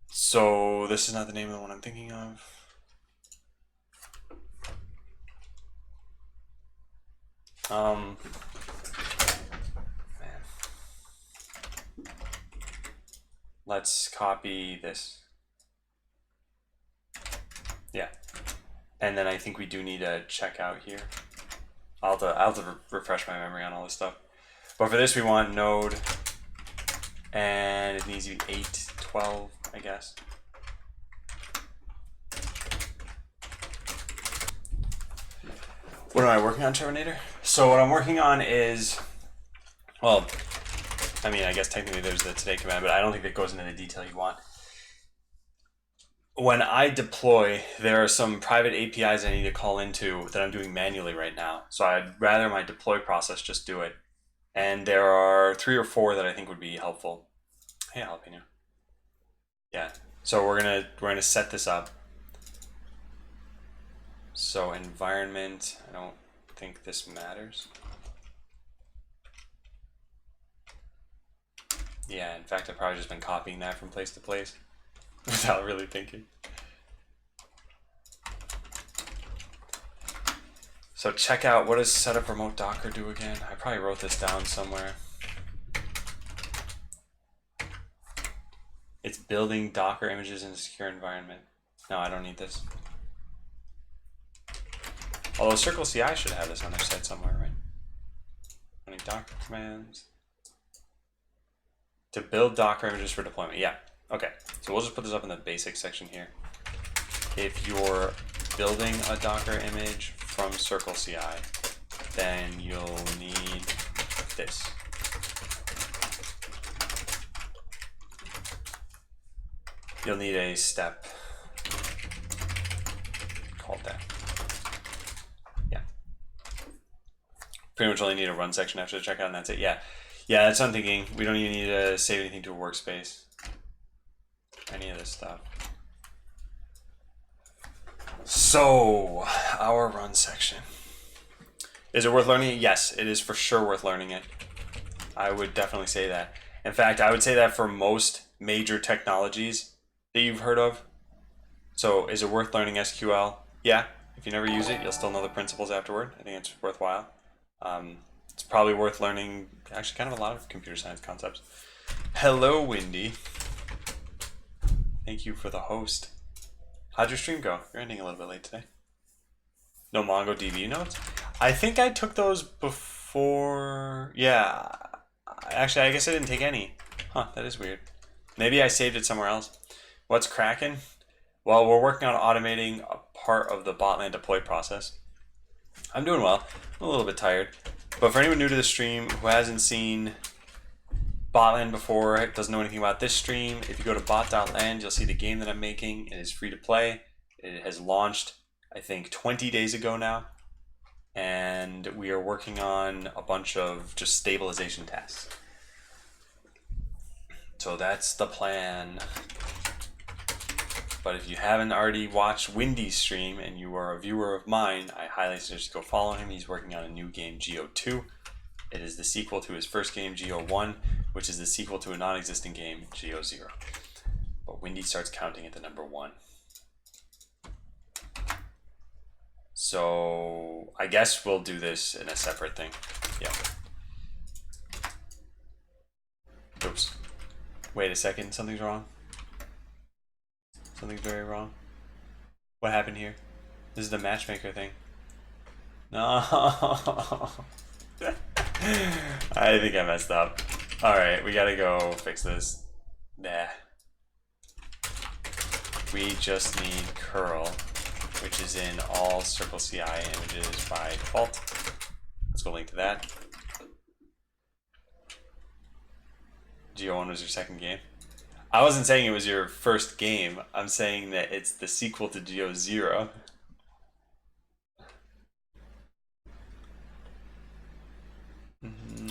A: So this is not the name of the one I'm thinking of. Man. Let's copy this. Yeah. And then I think we do need a checkout here. I'll have to refresh my memory on all this stuff. But for this we want node, and it needs to be 812, I guess. What am I working on, Terminator? So what I'm working on is, well, I mean, I guess technically there's the today command, but I don't think it goes into the detail you want. When I deploy, there are some private APIs I need to call into that I'm doing manually right now. So I'd rather my deploy process just do it. And there are 3 or 4 that I think would be helpful. Hey, jalapeno. Yeah. So we're gonna set this up. So environment, I don't think this matters. Yeah, in fact, I've probably just been copying that from place to place without really thinking. So check out, what does setup remote Docker do again? I probably wrote this down somewhere. It's building Docker images in a secure environment. No, I don't need this. Although Circle CI should have this on their site somewhere, right? Running Docker commands. To build Docker images for deployment. Yeah, okay. So we'll just put this up in the basics section here. If you're building a Docker image from Circle CI, then you'll need this. You'll need a step called that. Yeah. Pretty much only need a run section after the checkout, and that's it. Yeah. Yeah, that's what I'm thinking. We don't even need to save anything to a workspace. Any of this stuff. So, our run section. Is it worth learning it? Yes, it is for sure worth learning it. I would definitely say that. In fact, I would say that for most major technologies that you've heard of. So, is it worth learning SQL? Yeah. If you never use it, you'll still know the principles afterward. I think it's worthwhile. It's probably worth learning, actually, kind of a lot of computer science concepts. Hello, Windy. Thank you for the host. How'd your stream go? You're ending a little bit late today. No MongoDB notes? I think I took those before. Yeah. Actually, I guess I didn't take any. Huh, that is weird. Maybe I saved it somewhere else. What's cracking? Well, we're working on automating a part of the Botland deploy process. I'm doing well. I'm a little bit tired. But for anyone new to the stream who hasn't seen Botland before, doesn't know anything about this stream, if you go to bot.land, you'll see the game that I'm making. It is free to play. It has launched, I think, 20 days ago now. And we are working on a bunch of just stabilization tests. So that's the plan. But if you haven't already watched Windy's stream and you are a viewer of mine, I highly suggest you go follow him. He's working on a new game, Geo 2. It is the sequel to his first game, Geo 1, which is the sequel to a non-existent game, Geo 0. But Windy starts counting at the number 1. So I guess we'll do this in a separate thing. Yeah. Oops. Wait a second, something's wrong. Something's very wrong. What happened here? This is the matchmaker thing. No. I think I messed up. Alright, we gotta go fix this. Nah. We just need curl, which is in all Circle CI images by default. Let's go link to that. Geo 1 was your second game. I wasn't saying it was your first game. I'm saying that it's the sequel to Geo 0.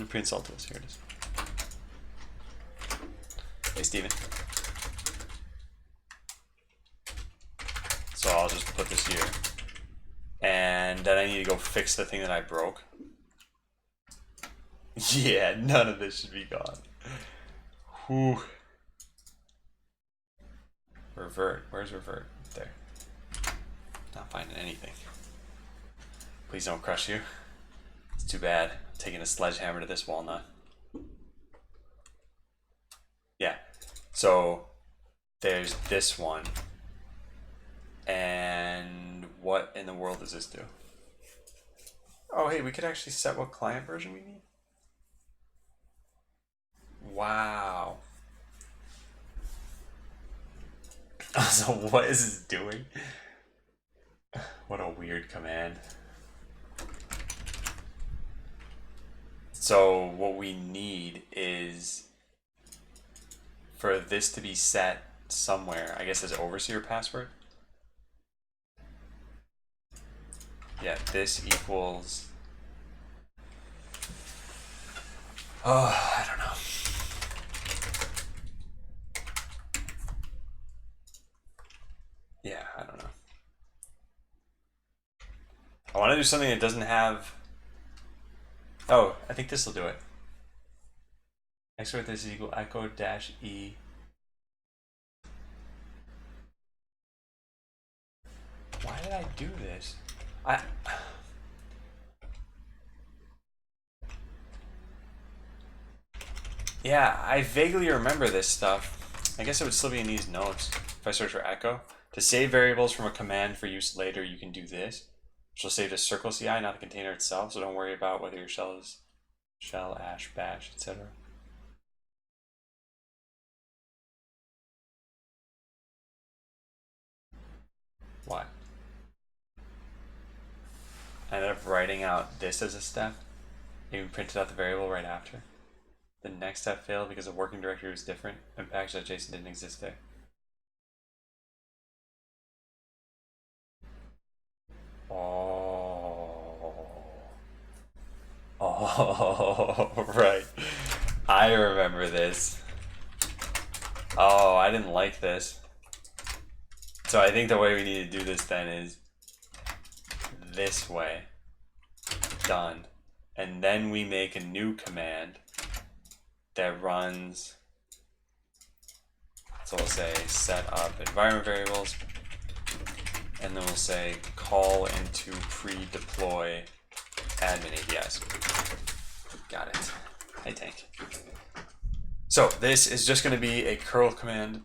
A: Pre-insulted us. Here it is. Hey, Steven. So I'll just put this here. And then I need to go fix the thing that I broke. Yeah, none of this should be gone. Whew. Revert. Where's revert? There. Not finding anything. Please don't crush you. It's too bad. I'm taking a sledgehammer to this walnut. Yeah. So there's this one. And what in the world does this do? Oh, hey, we could actually set what client version we need. Wow. So what is this doing? What a weird command. So what we need is for this to be set somewhere, I guess as overseer password. Yeah, this equals, oh, I don't know. Yeah, I don't know. I want to do something that doesn't have, oh, I think this will do it. XOR this is equal echo dash E. Why did I do this? Yeah, I vaguely remember this stuff. I guess it would still be in these notes if I search for echo. To save variables from a command for use later, you can do this, which will save to circle CI, not the container itself, so don't worry about whether your shell is shell, ash, bash, etc. What? I ended up writing out this as a step, even printed out the variable right after. The next step failed because the working directory was different and package.json didn't exist there. Oh, right. I remember this. Oh, I didn't like this. So I think the way we need to do this then is this way. Done. And then we make a new command that runs, so we'll say set up environment variables, and then we'll say call into pre-deploy admin APIs. Got it. Hey, Tank. So this is just going to be a curl command,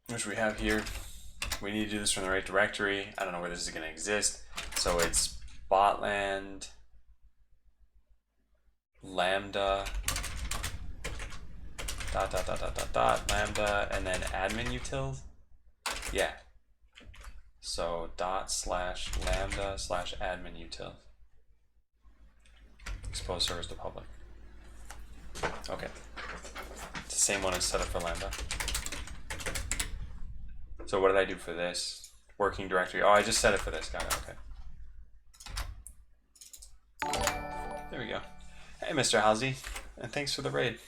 A: which we have here. We need to do this from the right directory. I don't know where this is going to exist. So it's botland lambda lambda and then admin utils. Yeah. So dot/lambda/admin utils. Expose servers to public. Okay. It's the same one as set up for lambda. So what did I do for this? Working directory. Oh, I just set it for this. Got it. Okay. There we go. Hey, Mr. Halsey, and thanks for the raid.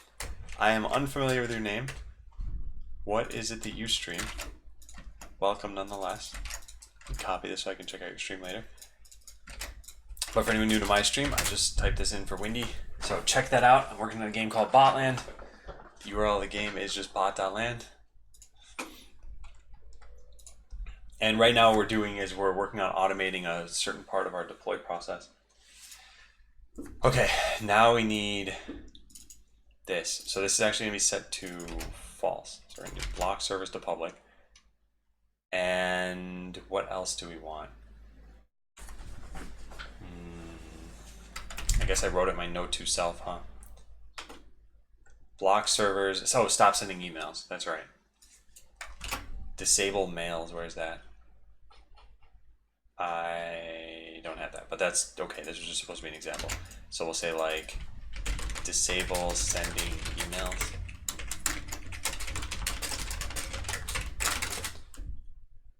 A: I am unfamiliar with your name. What is it that you stream? Welcome nonetheless. Copy this so I can check out your stream later. But for anyone new to my stream, I just typed this in for Windy. So check that out. I'm working on a game called Botland. The URL of the game is just bot.land. And right now what we're doing is we're working on automating a certain part of our deploy process. Okay, now we need this. So this is actually going to be set to false. So we're going to do block service to public. And what else do we want? I guess I wrote it in my note to self, huh? Block servers. So stop sending emails. That's right. Disable mails. Where's that? I don't have that, but that's okay. This is just supposed to be an example. So we'll say like disable sending emails.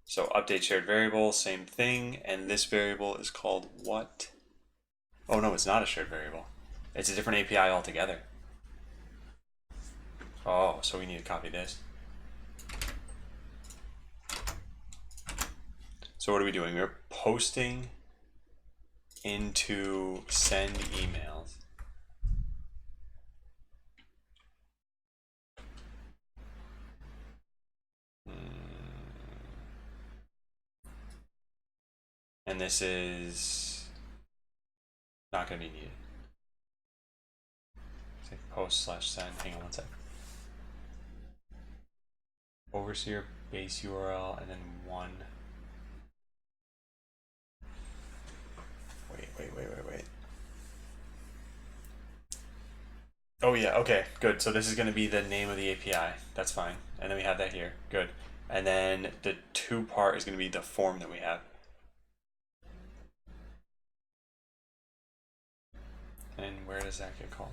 A: So update shared variable, same thing, and this variable is called what? Oh no, it's not a shared variable. It's a different API altogether. Oh, so we need to copy this. So what are we doing? We're posting into send emails. And this is not going to be needed. Say post/send. Hang on one sec. Overseer base URL and then one. Wait. Oh yeah, okay, good. So this is going to be the name of the API. That's fine. And then we have that here. Good. And then the to part is going to be the form that we have. And where does that get called?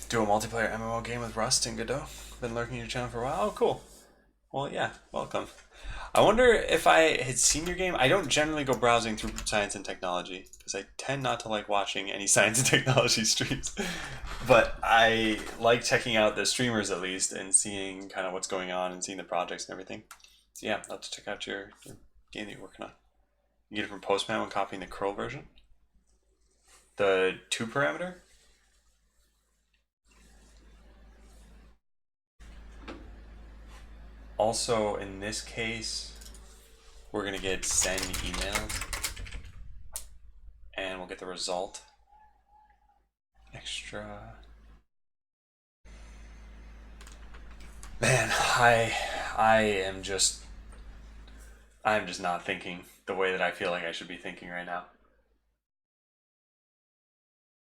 A: Do a multiplayer MMO game with Rust and Godot. Been lurking your channel for a while. Oh, cool. Well, yeah, welcome. I wonder if I had seen your game. I don't generally go browsing through science and technology because I tend not to like watching any science and technology streams. But I like checking out the streamers at least and seeing kind of what's going on and seeing the projects and everything. So yeah, let's check out your game that you're working on. You get it from Postman when copying the curl version. The 2 parameter. Also, in this case, we're going to get send emails, and we'll get the result. Extra. Man, I'm just not thinking the way that I feel like I should be thinking right now.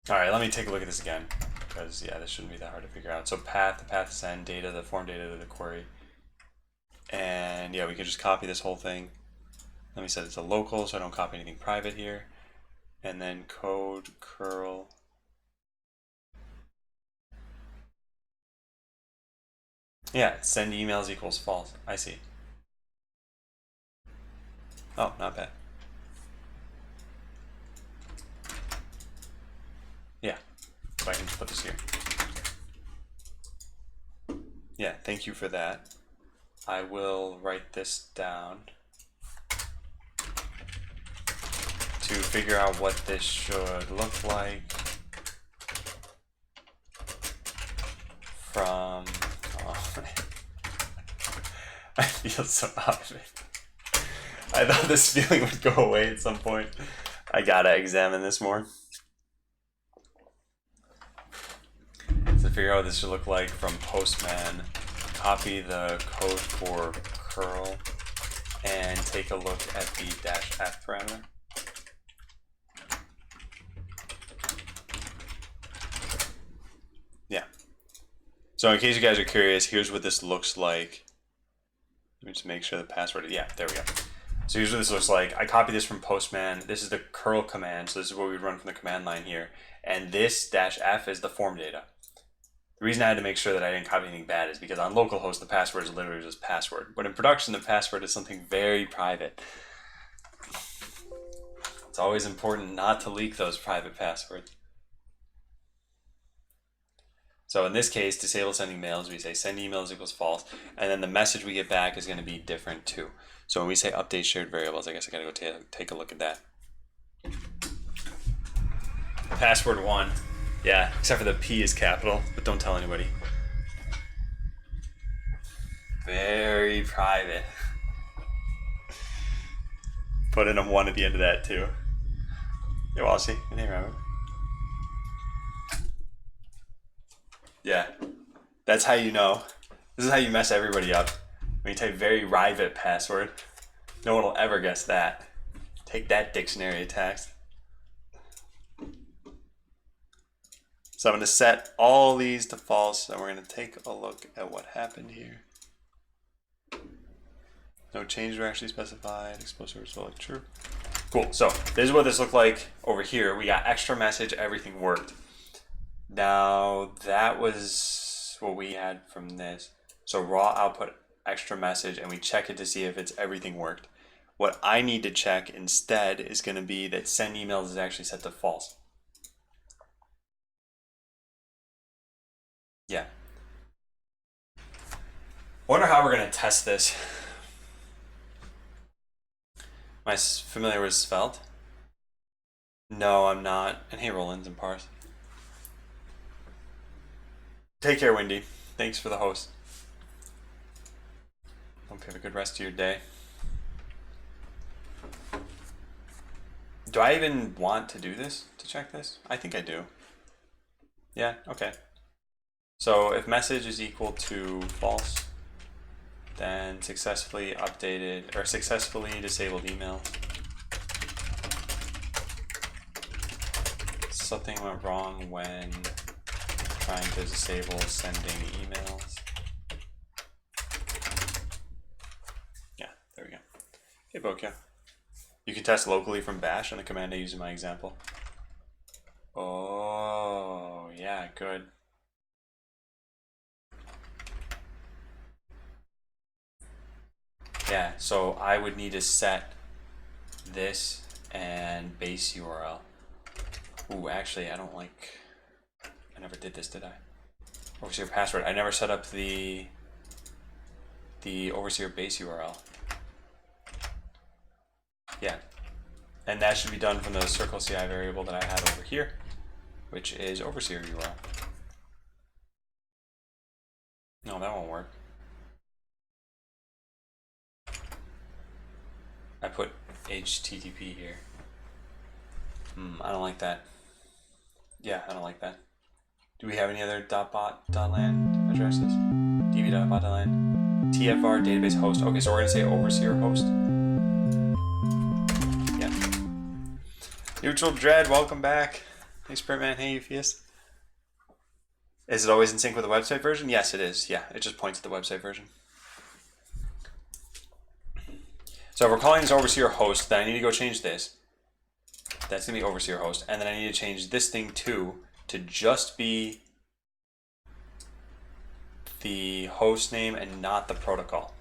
A: All right, let me take a look at this again, because yeah, this shouldn't be that hard to figure out. So path, the path send data, the form data to the query. And yeah, we can just copy this whole thing. Let me set it to local so I don't copy anything private here. And then code curl. Yeah, send emails equals false. I see. Oh, not bad. Yeah, so I can just put this here. Yeah, thank you for that. I will write this down to figure out what this should look like from, oh, I feel so out of it. I thought this feeling would go away at some point. I gotta examine this more. To figure out what this should look like from Postman, copy the code for curl and take a look at the -f parameter. Yeah. So in case you guys are curious, here's what this looks like. Let me just make sure the password, yeah, there we go. So here's what this looks like. I copied this from Postman. This is the curl command, so this is what we would run from the command line here. And this -f is the form data. The reason I had to make sure that I didn't copy anything bad is because on localhost, the password is literally just password. But in production, the password is something very private. It's always important not to leak those private passwords. So in this case, disable sending mails, we say send emails equals false, and then the message we get back is going to be different too. So when we say update shared variables, I guess I gotta go take a look at that. Password 1. Yeah, except for the P is capital, but don't tell anybody. Very private. Put in a 1 at the end of that too. Yeah, well, see, I didn't remember. Yeah, that's how you know. This is how you mess everybody up. When you type very private password, no one will ever guess that. Take that, dictionary attacks. So I'm going to set all these to false, and we're going to take a look at what happened here. No changes were actually specified. Explosive result true. Cool. So this is what this looked like over here. We got extra message. Everything worked. Now that was what we had from this. So raw output extra message, and we check it to see if it's everything worked. What I need to check instead is going to be that send emails is actually set to false. Yeah. Wonder how we're going to test this. Am I familiar with Svelte? No, I'm not. And hey, Rollins and Pars. Take care, Wendy. Thanks for the host. Hope you have a good rest of your day. Do I even want to do this to check this? I think I do. Yeah, okay. So if message is equal to false, then successfully updated or successfully disabled email. Something went wrong when trying to disable sending emails. Yeah, there we go. Hey, Bokya. You can test locally from bash on the command I use in my example. Oh, yeah, good. Yeah, so I would need to set this and base URL. Ooh, actually, I don't like... I never did this, did I? Overseer password. I never set up the overseer base URL. Yeah. And that should be done from the circle CI variable that I had over here, which is overseer URL. No, that won't work. I put HTTP here. I don't like that. Yeah, I don't like that. Do we have any other .bot.land addresses? db.bot.land. TFR database host. Okay, so we're gonna say overseer host. Yeah. Neutral Dread, welcome back. Hey Sprintman, hey Eupheus. Is it always in sync with the website version? Yes, it is. Yeah, it just points at the website version. So if we're calling this overseer host, then I need to go change this. That's gonna be overseer host, and then I need to change this thing too to just be the host name and not the protocol.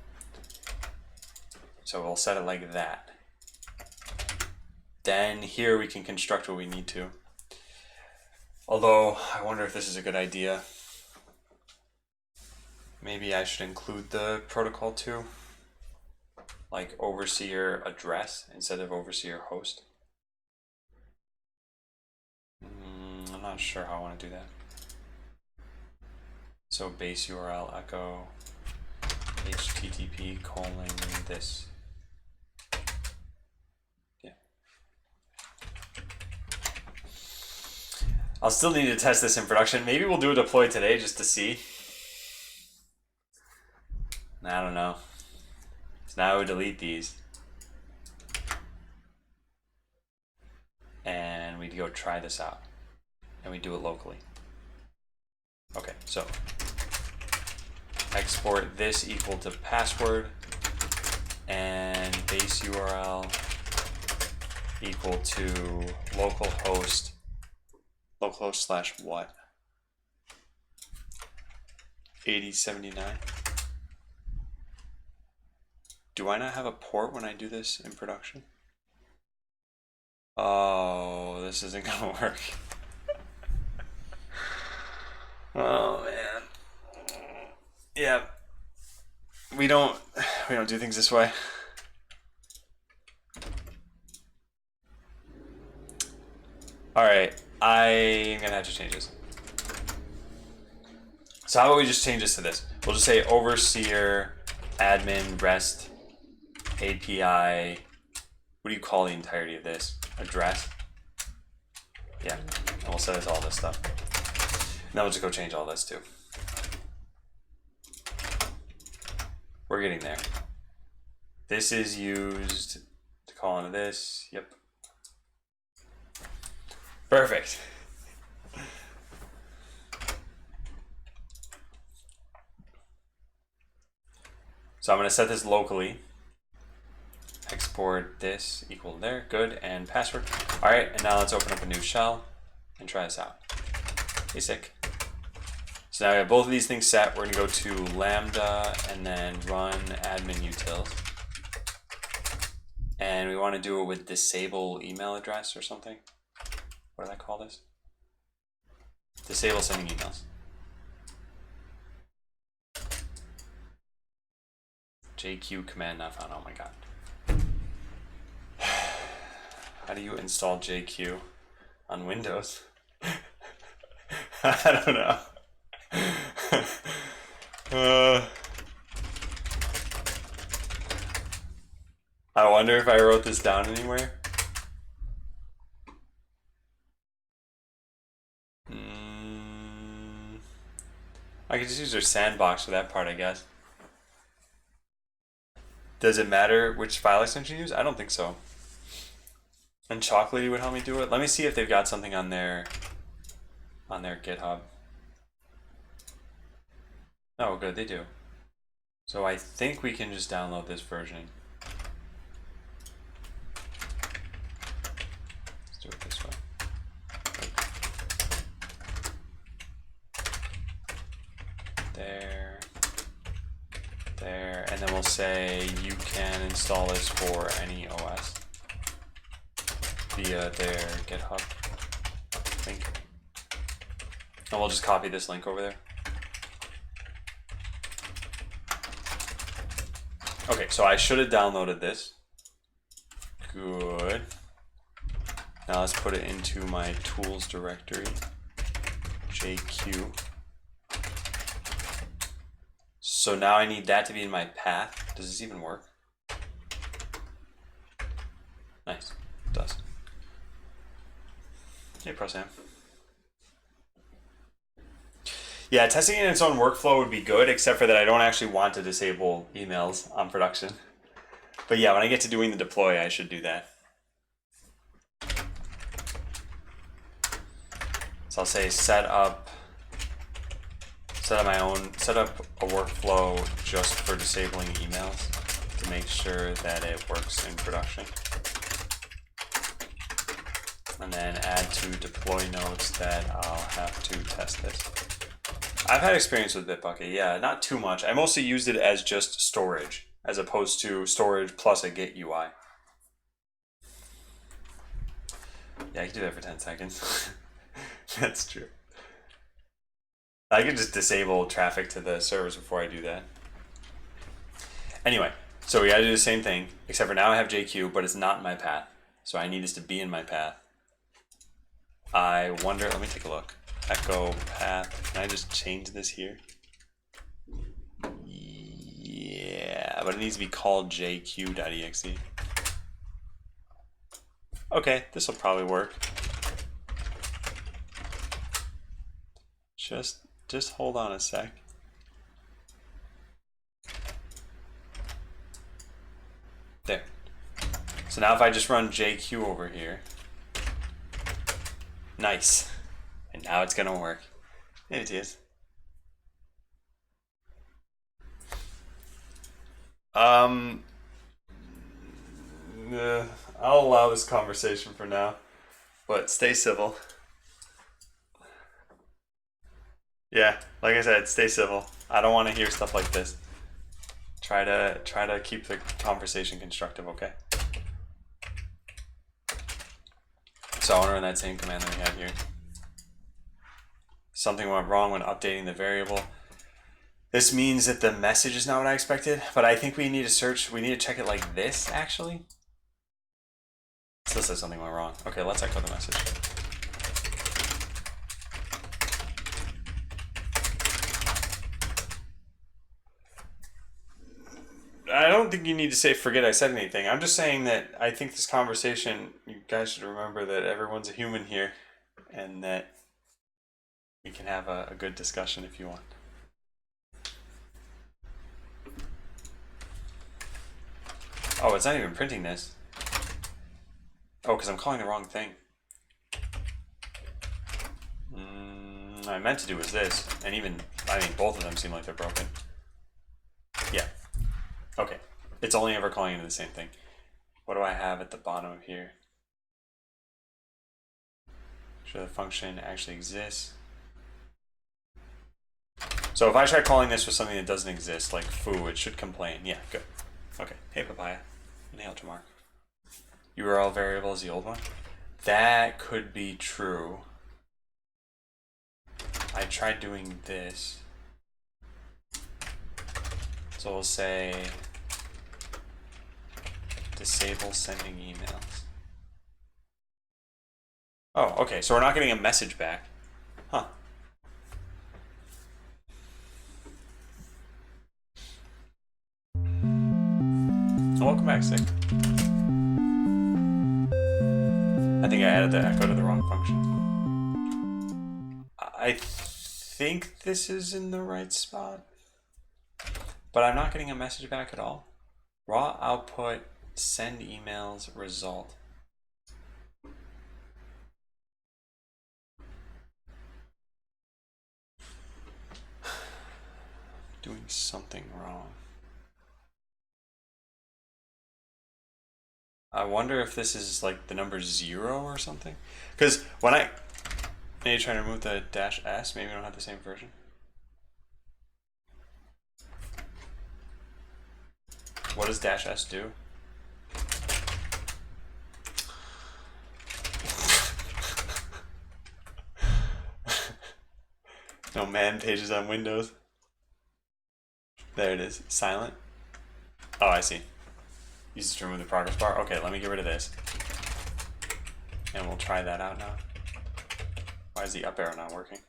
A: So we'll set it like that. Then here we can construct what we need to. Although I wonder if this is a good idea. Maybe I should include the protocol too, like overseer address instead of overseer host. I'm not sure how I want to do that. So base URL echo HTTP : this. Yeah. I'll still need to test this in production. Maybe we'll do a deploy today just to see. I don't know. So now we delete these. And we go try this out. And we do it locally. Okay, so export this equal to password and base URL equal to localhost slash what? 8079. Do I not have a port when I do this in production? Oh, this isn't gonna work. Oh man. Yeah. We don't do things this way. Alright, I'm gonna have to change this. So how about we just change this to this? We'll just say overseer admin rest API. What do you call the entirety of this? Address? Yeah, and we'll set it to all this stuff. Now we'll just go change all this too. We're getting there. This is used to call into this. Yep. Perfect. So I'm going to set this locally. Export this equal there. Good. And password. All right. And now let's open up a new shell and try this out. Basic. So now we have both of these things set. We're going to go to Lambda and then run admin utils. And we want to do it with disable email address or something. What did I call this? Disable sending emails. JQ command not found. Oh my god. How do you install JQ on Windows? I don't know. I wonder if I wrote this down anywhere. I could just use their sandbox for that part, I guess. Does it matter which file extension you use? I don't think so. And Chocolatey would help me do it. Let me see if they've got something on their GitHub. Oh, good, they do. So I think we can just download this version. And then we'll say you can install this for any OS via their GitHub link. And we'll just copy this link over there. Okay, so I should have downloaded this. Good. Now let's put it into my tools directory, JQ. So now I need that to be in my path. Does this even work? Nice, it does. Hey, ProSam. Yeah, testing in its own workflow would be good, except for that I don't actually want to disable emails on production. But yeah, when I get to doing the deploy, I should do that. So I'll say set up a workflow just for disabling emails to make sure that it works in production. And then add to deploy notes that I'll have to test this. I've had experience with Bitbucket, yeah, not too much. I mostly used it as just storage, as opposed to storage plus a Git UI. Yeah, I can do that for 10 seconds. That's true. I could just disable traffic to the servers before I do that. Anyway, so we gotta do the same thing, except for now I have JQ, but it's not in my path. So I need this to be in my path. I wonder, let me take a look. Echo path, can I just change this here? Yeah, but it needs to be called jq.exe. Okay, this will probably work. Just hold on a sec. There. So now if I just run JQ over here, nice. And now it's gonna work. It is. I'll allow this conversation for now, but stay civil. Yeah, like I said, stay civil. I don't want to hear stuff like this. Try to keep the conversation constructive, okay? So I want to run that same command that we have here. Something went wrong when updating the variable. This means that the message is not what I expected, but I think we need to search, we need to check it like this, actually. Still says something went wrong. Okay, let's echo the message. I don't think you need to say forget I said anything. I'm just saying that I think this conversation, you guys should remember that everyone's a human here and that we can have a good discussion if you want. Oh, it's not even printing this. Oh, because I'm calling the wrong thing. What I meant to do was this, and even, I mean, both of them seem like they're broken. Yeah. Okay. It's only ever calling into the same thing. What do I have at the bottom of here? Make sure the function actually exists. So if I try calling this with something that doesn't exist, like foo, it should complain. Yeah, good. Okay. Hey, Papaya. Nail to mark. URL variable is the old one. That could be true. I tried doing this. So we'll say disable sending emails. Oh, okay. So we're not getting a message back. Huh. Welcome back, Sick. I think I added the echo to the wrong function. I think this is in the right spot, but I'm not getting a message back at all. Raw output, send emails, result. Doing something wrong. I wonder if this is like the number 0 or something. Because when I maybe trying to remove the -s, maybe we don't have the same version. What does dash S do? No man pages on Windows. There it is. Silent. Oh, I see. Uses to remove the progress bar. Okay, let me get rid of this. And we'll try that out now. Why is the up arrow not working?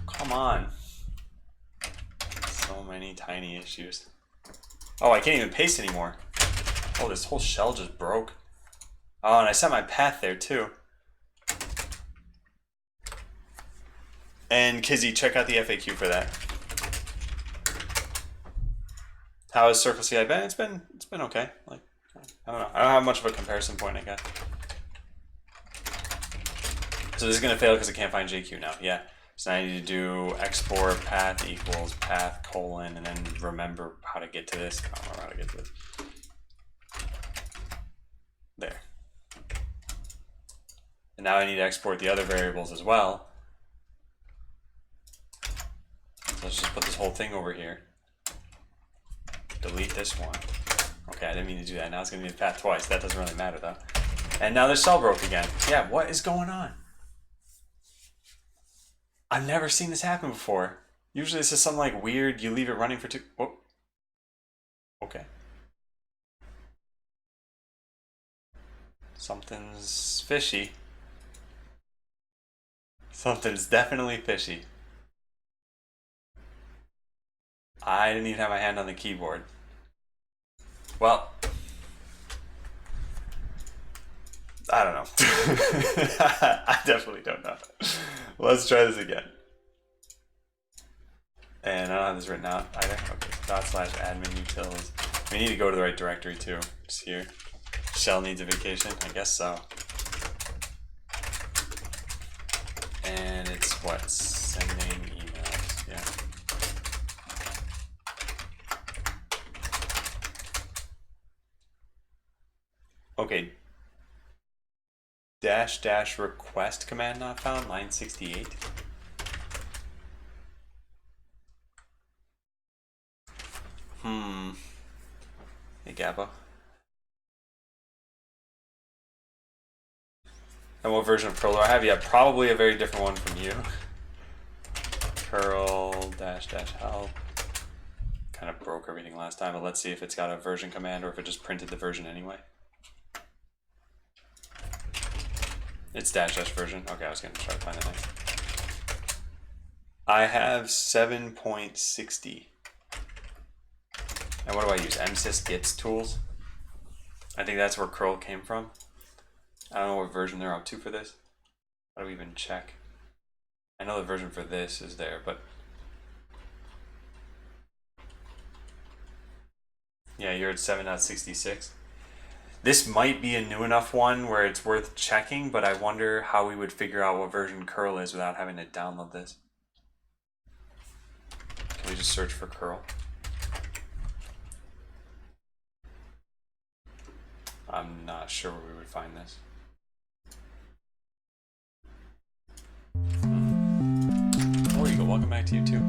A: Come on. So many tiny issues. Oh, I can't even paste anymore. Oh, this whole shell just broke. Oh, and I set my path there too. And Kizzy, check out the FAQ for that. How has Circle CI been? It's been okay. Like, I don't know. I don't have much of a comparison point, I guess. So this is gonna fail because I can't find JQ now. Yeah. So now I need to do export path equals path colon and then remember how to get to this. I don't remember how to get to this. There. And now I need to export the other variables as well. So let's just put this whole thing over here. Delete this one. Okay, I didn't mean to do that. Now it's going to be the path twice. That doesn't really matter though. And now the cell broke again. Yeah, what is going on? I've never seen this happen before. Usually this is something like weird. You leave it running for two. Oh. Okay. Something's fishy. Something's definitely fishy. I didn't even have my hand on the keyboard. Well, I don't know. I definitely don't know. Let's try this again. And I don't have this written out either. Okay, /admin utils. We need to go to the right directory too. It's here. Shell needs a vacation? I guess so. And it's what? Sending emails. Yeah. Okay. -- request command not found, line 68. Hey, Gabba. And what version of curl do I have? Yeah, probably a very different one from you. Curl -- help. Kind of broke everything last time, but let's see if it's got a version command or if it just printed the version anyway. It's -- version. Okay, I was going to try to find it next. I have 7.60. And what do I use? MSys Gits tools? I think that's where curl came from. I don't know what version they're up to for this. How do we even check? I know the version for this is there, but yeah, you're at 7.66. This might be a new enough one where it's worth checking, but I wonder how we would figure out what version curl is without having to download this. Can we just search for curl? I'm not sure where we would find this. Oh, you go. Welcome back to you too.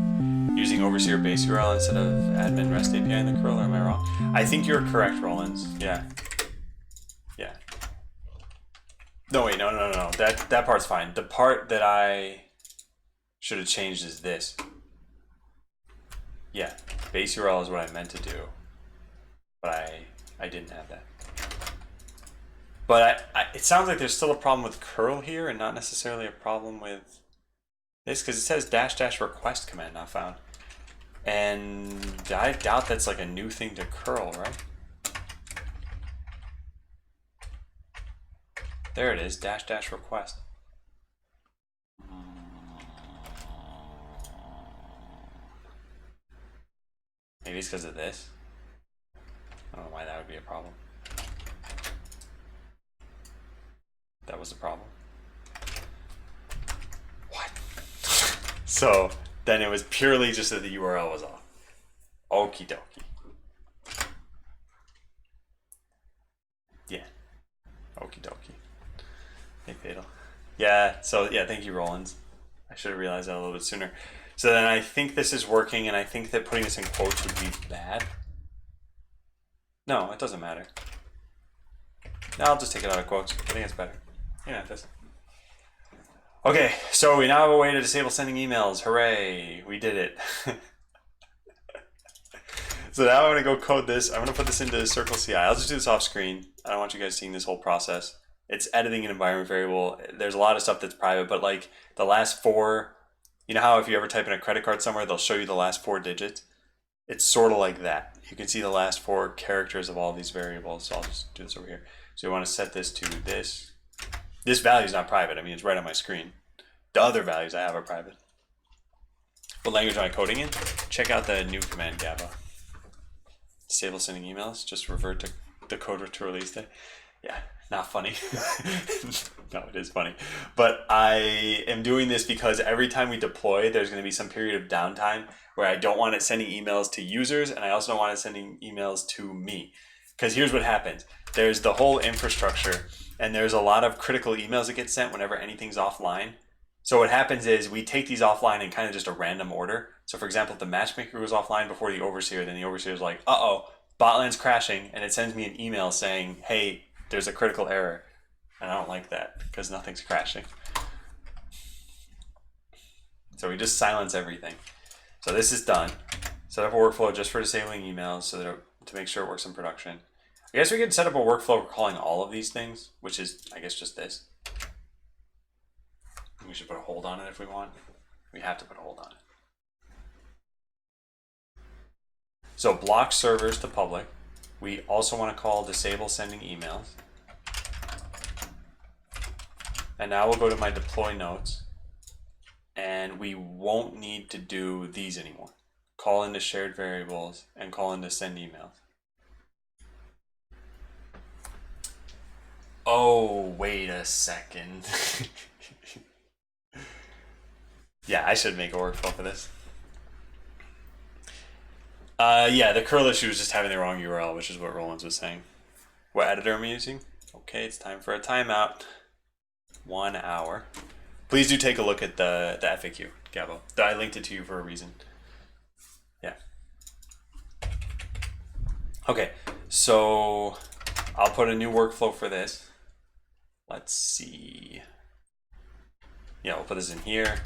A: Using Overseer base URL instead of admin REST API in the curl, or am I wrong? I think you're correct, Rollins. Yeah. Yeah. No, wait, no. That part's fine. The part that I should have changed is this. Yeah, base URL is what I meant to do, but I didn't have that. But it sounds like there's still a problem with curl here and not necessarily a problem with this, because it says -- request command not found. And I doubt that's like a new thing to curl, right? There it is, -- request. Maybe it's because of this. I don't know why that would be a problem. That was a problem. What? So then it was purely just that the URL was off. Okie dokie. Yeah. Okie dokie. Hey, Fatal. Yeah, so yeah, thank you, Rollins. I should have realized that a little bit sooner. So then I think this is working, and I think that putting this in quotes would be bad. No, it doesn't matter. No, I'll just take it out of quotes. I think it's better. Yeah, it does. Okay, so we now have a way to disable sending emails. Hooray, we did it. So now I'm gonna go code this. I'm gonna put this into Circle CI. I'll just do this off screen. I don't want you guys seeing this whole process. It's editing an environment variable. There's a lot of stuff that's private, but like the last four, you know how if you ever type in a credit card somewhere, they'll show you the last 4 digits? It's sort of like that. You can see the last 4 characters of all these variables. So I'll just do this over here. So we want to set this to this. This value is not private. I mean, it's right on my screen. The other values I have are private. What language am I coding in? Check out the new command, Gabo. Disable sending emails. Just revert to the code to release day. Yeah, not funny. No, it is funny. But I am doing this because every time we deploy, there's going to be some period of downtime where I don't want it sending emails to users, and I also don't want it sending emails to me. Because here's what happens. There's the whole infrastructure, and there's a lot of critical emails that get sent whenever anything's offline. So what happens is we take these offline in kind of just a random order. So for example, if the matchmaker goes offline before the overseer, then the overseer is like, uh-oh, botland's crashing, and it sends me an email saying, hey, there's a critical error. And I don't like that because nothing's crashing. So we just silence everything. So this is done. Set up a workflow just for disabling emails so that to make sure it works in production. I guess we could set up a workflow for calling all of these things, which is, I guess, just this. We should put a hold on it if we want. We have to put a hold on it. So block servers to public. We also want to call disable sending emails. And now we'll go to my deploy notes. And we won't need to do these anymore. Call into shared variables and call into send emails. Oh, wait a second. Yeah, I should make a workflow for this. Yeah, the curl issue is just having the wrong URL, which is what Rollins was saying. What editor am I using? Okay, it's time for a timeout. 1 hour. Please do take a look at the FAQ, Gabo. I linked it to you for a reason. Yeah. Okay, so I'll put a new workflow for this. Let's see. Yeah, we'll put this in here.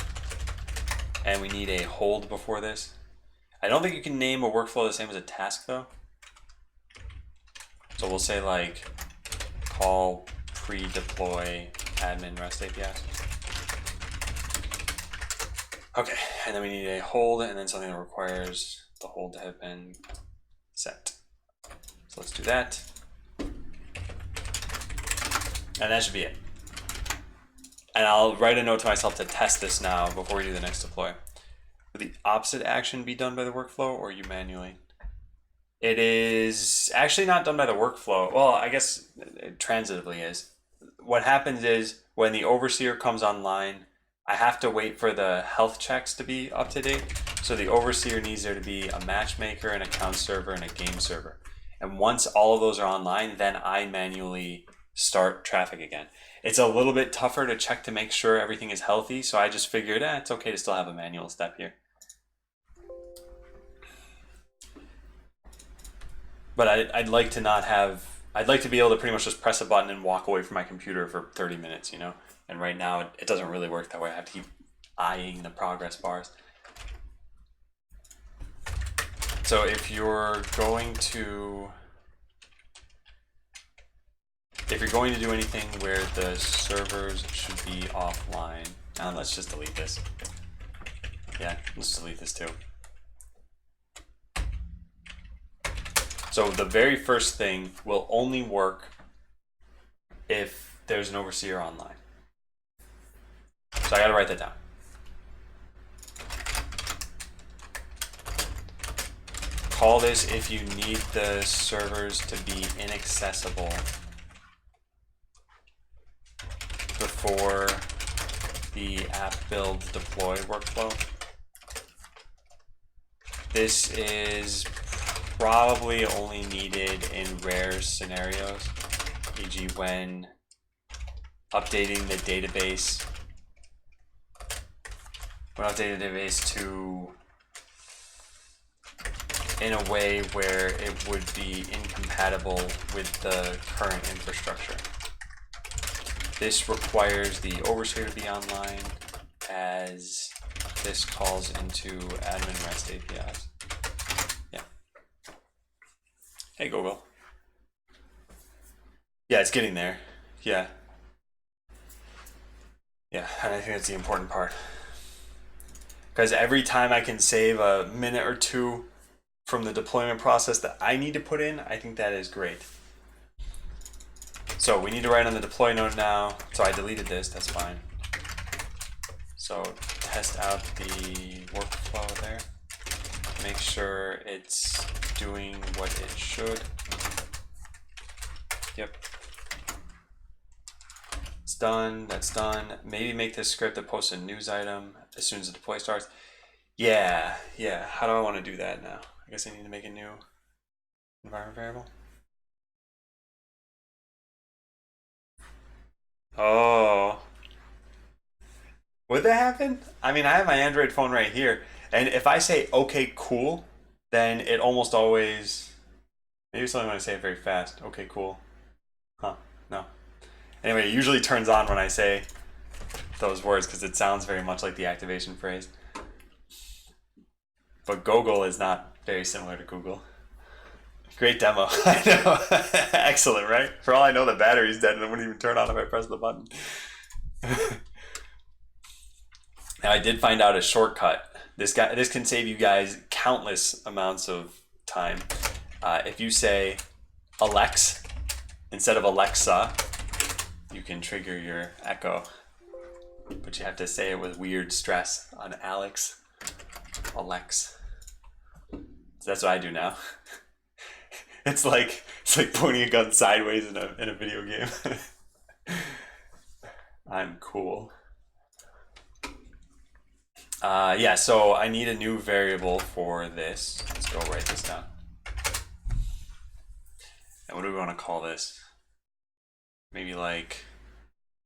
A: And we need a hold before this. I don't think you can name a workflow the same as a task though. So we'll say like call pre-deploy admin REST APIs. Okay, and then we need a hold and then something that requires the hold to have been set. So let's do that. And that should be it. And I'll write a note to myself to test this now before we do the next deploy. Would the opposite action be done by the workflow or you manually? It is actually not done by the workflow. Well, I guess it transitively is. What happens is when the overseer comes online, I have to wait for the health checks to be up to date. So the overseer needs there to be a matchmaker, an account server, and a game server. And once all of those are online, then I manually start traffic again. It's a little bit tougher to check to make sure everything is healthy, so I just figured it's okay to still have a manual step here. But I'd like to not have, I'd like to be able to pretty much just press a button and walk away from my computer for 30 minutes, you know? And right now it doesn't really work that way. I have to keep eyeing the progress bars. So if you're going to do anything where the servers should be offline, let's just delete this. Yeah, let's delete this too. So the very first thing will only work if there's an overseer online. So I gotta write that down. Call this if you need the servers to be inaccessible before the app build deploy workflow. This is probably only needed in rare scenarios, e.g. when updating the database We'll update the database to in a way where it would be incompatible with the current infrastructure. This requires the overstay to be online, as this calls into admin REST APIs. Yeah. Hey, Google. Yeah, it's getting there. Yeah. Yeah, and I think that's the important part. Because every time I can save a minute or two from the deployment process that I need to put in, I think that is great. So we need to write on the deploy node now. So I deleted this, that's fine. So test out the workflow there. Make sure it's doing what it should. Yep. It's done, that's done. Maybe make this script that posts a news item as soon as the deploy starts. Yeah. How do I want to do that now? I guess I need to make a new environment variable. Oh. Would that happen? I mean, I have my Android phone right here, and if I say okay, cool, then it almost always, maybe it's only when I say it very fast. Okay, cool. Huh, no. Anyway, it usually turns on when I say those words because it sounds very much like the activation phrase. But Google is not very similar to Google. Great demo. I know. Excellent, right? For all I know, the battery's dead and it wouldn't even turn on if I press the button. Now, I did find out a shortcut. This can save you guys countless amounts of time. If you say Alex instead of Alexa, you can trigger your Echo. But you have to say it with weird stress on Alex. Alex. So that's what I do now. It's like pointing a gun sideways in a video game. I'm cool. Yeah, so I need a new variable for this. Let's go write this down. And what do we want to call this? Maybe like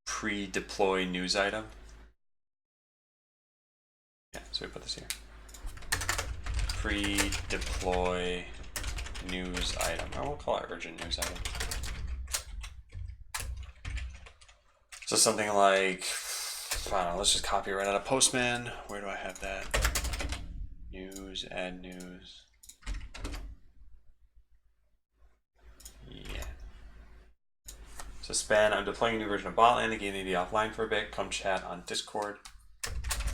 A: pre-deploy news item. Yeah, so we put this here. Pre-deploy news item. I won't call it urgent news item. So something like, I don't know, let's just copy it right out of Postman. Where do I have that? News, add news. Yeah. So span, I'm deploying a new version of Botland. Again, need to be offline for a bit. Come chat on Discord.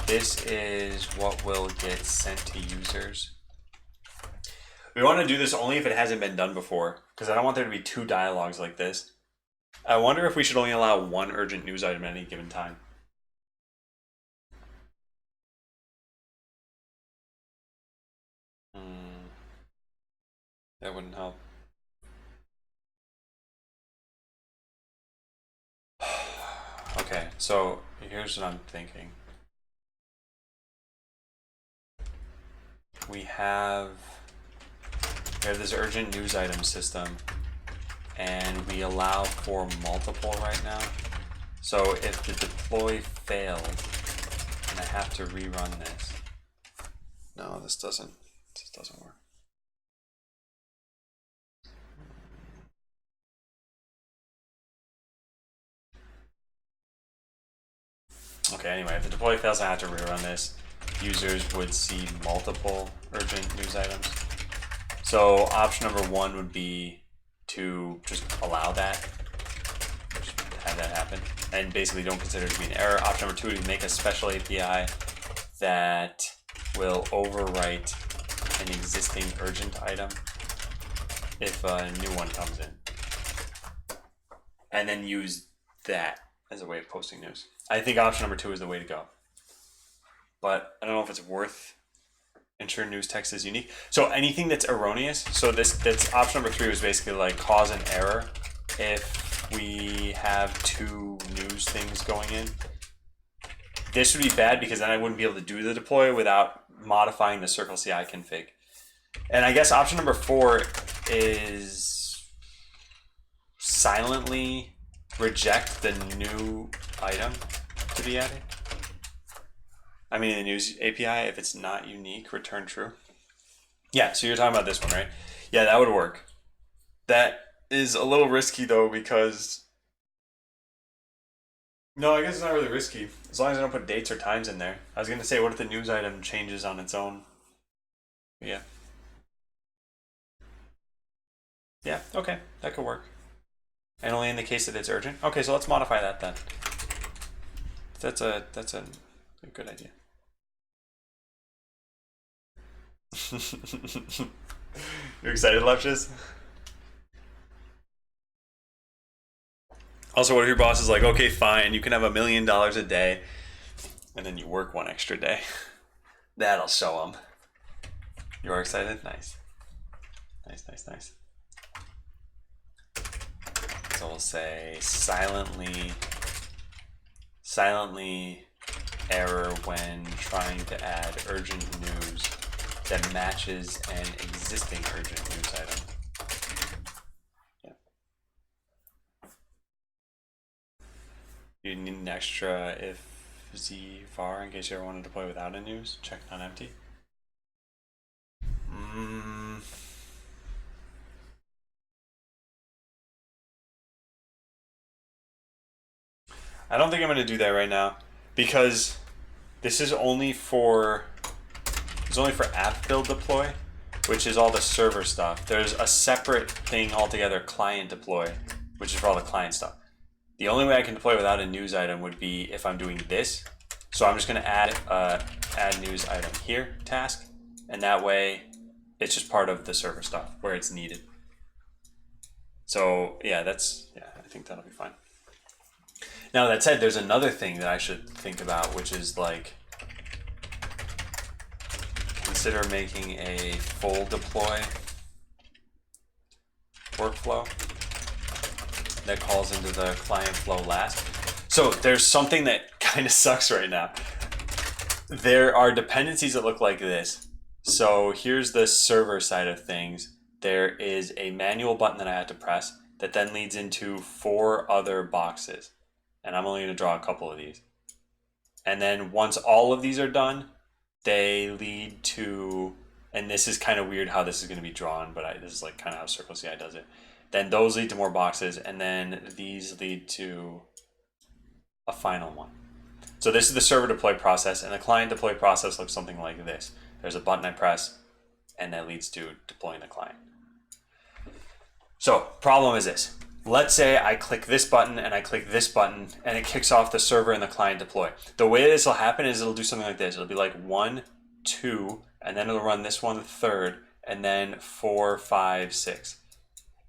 A: This is what will get sent to users. We want to do this only if it hasn't been done before, because I don't want there to be two dialogues like this. I wonder if we should only allow one urgent news item at any given time. That wouldn't help. Okay, so here's what I'm thinking. We have this urgent news item system, and we allow for multiple right now. So if the deploy failed, and I have to rerun this. No, this doesn't work. Okay, anyway, if the deploy fails, I have to rerun this. Users would see multiple urgent news items. So option number one would be to just allow that, just have that happen, and basically don't consider it to be an error. Option number two would be make a special API that will overwrite an existing urgent item if a new one comes in, and then use that as a way of posting news. I think option number two is the way to go, but I don't know if it's worth ensure news text is unique. So anything that's erroneous, so that's option number three was basically like cause an error if we have two news things going in. This would be bad because then I wouldn't be able to do the deploy without modifying the Circle CI config. And I guess option number four is silently reject the new item to be added. I mean, in the news API, if it's not unique, return true. Yeah, so you're talking about this one, right? Yeah, that would work. That is a little risky though because no, I guess it's not really risky as long as I don't put dates or times in there. I was gonna say, what if the news item changes on its own? Yeah, yeah, okay, that could work. And only in the case that it's urgent. Okay, so let's modify that then. That's a good idea. You're excited, Leptius? Also, what if your boss is like, okay, fine, you can have $1 million a day, and then you work one extra day? That'll show them. You are excited? Nice. Nice, nice, nice. So we'll say silently error when trying to add urgent news that matches an existing urgent news item. Yeah. You need an extra if z var in case you ever want to deploy without a news. Check on empty. I don't think I'm going to do that right now because this is only for app build deploy, which is all the server stuff. There's a separate thing altogether, client deploy, which is for all the client stuff. The only way I can deploy without a news item would be if I'm doing this. So I'm just going to add news item here task, and that way it's just part of the server stuff where it's needed. So yeah, I think that'll be fine. Now that said, there's another thing that I should think about, which is like consider making a full deploy workflow that calls into the client flow last. So there's something that kind of sucks right now. There are dependencies that look like this. So here's the server side of things. There is a manual button that I had to press that then leads into 4 other boxes. And I'm only going to draw a couple of these. And then once all of these are done, they lead to, and this is kind of weird how this is going to be drawn, but this is like kind of how CircleCI does it. Then those lead to more boxes, and then these lead to a final one. So this is the server deploy process, and the client deploy process looks something like this. There's a button I press, and that leads to deploying the client. So problem is this. Let's say I click this button and I click this button and it kicks off the server and the client deploy. The way this will happen is it'll do something like this. It'll be like 1, 2, and then it'll run this one third, and then 4, 5, 6.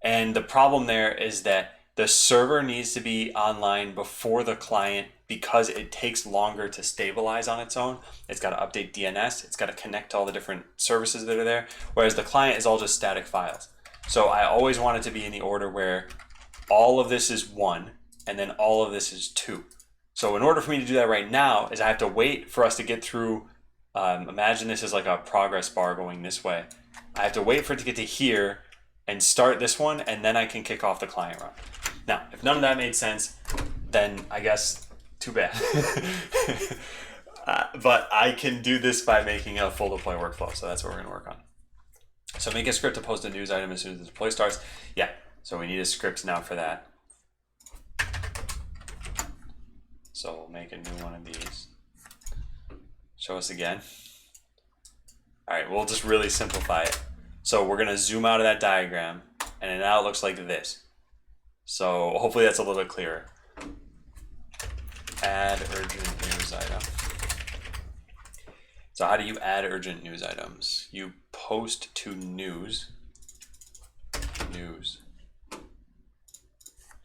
A: And the problem there is that the server needs to be online before the client because it takes longer to stabilize on its own. It's got to update DNS. It's got to connect to all the different services that are there, whereas the client is all just static files. So I always want it to be in the order where all of this is 1, and then all of this is 2. So in order for me to do that right now is I have to wait for us to get through, imagine this is like a progress bar going this way. I have to wait for it to get to here and start this one, and then I can kick off the client run. Now, if none of that made sense, then I guess too bad. But I can do this by making a full deploy workflow, so that's what we're going to work on. So make a script to post a news item as soon as the deploy starts. Yeah. So we need a script now for that. So we'll make a new one of these. Show us again. All right, we'll just really simplify it. So we're gonna zoom out of that diagram, and now it looks like this. So hopefully that's a little bit clearer. Add urgent news item. So how do you add urgent news items? You post to news.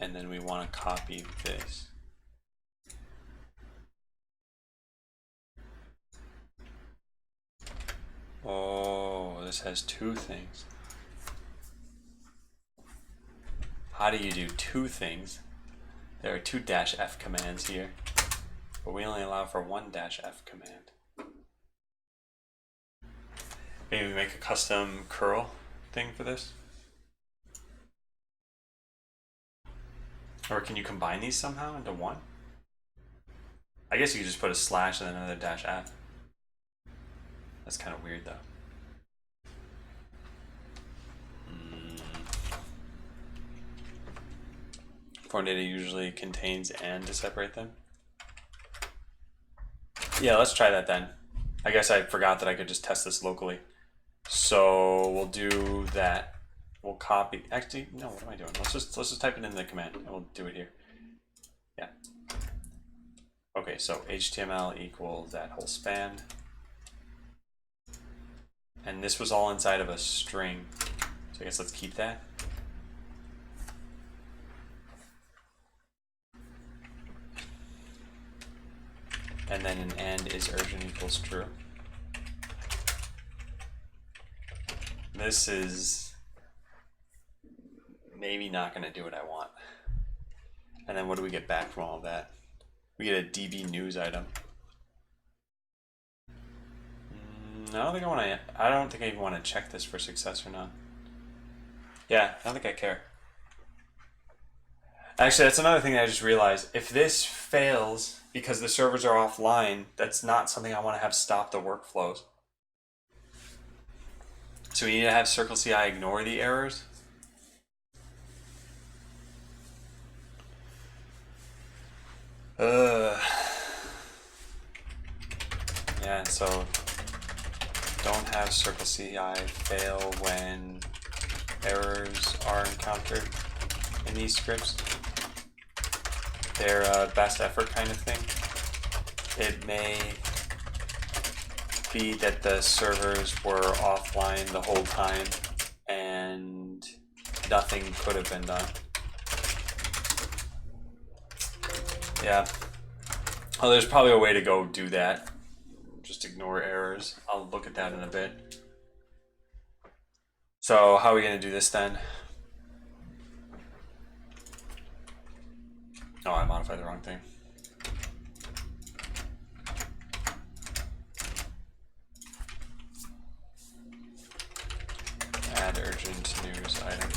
A: And then we want to copy this. Oh, this has 2 things. How do you do 2 things? There are 2 -f commands here, but we only allow for 1 -f command. Maybe make a custom curl thing for this? Or can you combine these somehow into one? I guess you could just put a slash and then another -f. That's kind of weird though. Foreign data usually contains and to separate them. Yeah, let's try that then. I guess I forgot that I could just test this locally. So we'll do that. We'll copy. Actually, no. What am I doing? Let's just type it in the command, and we'll do it here. Yeah. Okay. So HTML equals that whole span, and this was all inside of a string. So I guess let's keep that. And then an and is urgent equals true. This is maybe not going to do what I want. And then what do we get back from all of that? We get a DB news item. I don't think I even want to check this for success or not. Yeah, I don't think I care. Actually, that's another thing that I just realized. If this fails because the servers are offline, that's not something I want to have stop the workflows. So we need to have CircleCI ignore the errors. Yeah, so don't have CircleCI fail when errors are encountered in these scripts. They're a best effort kind of thing. It may be that the servers were offline the whole time and nothing could have been done. Yeah. Oh, there's probably a way to go do that. Just ignore errors. I'll look at that in a bit. So how are we going to do this then? Oh, I modified the wrong thing. Add urgent news item.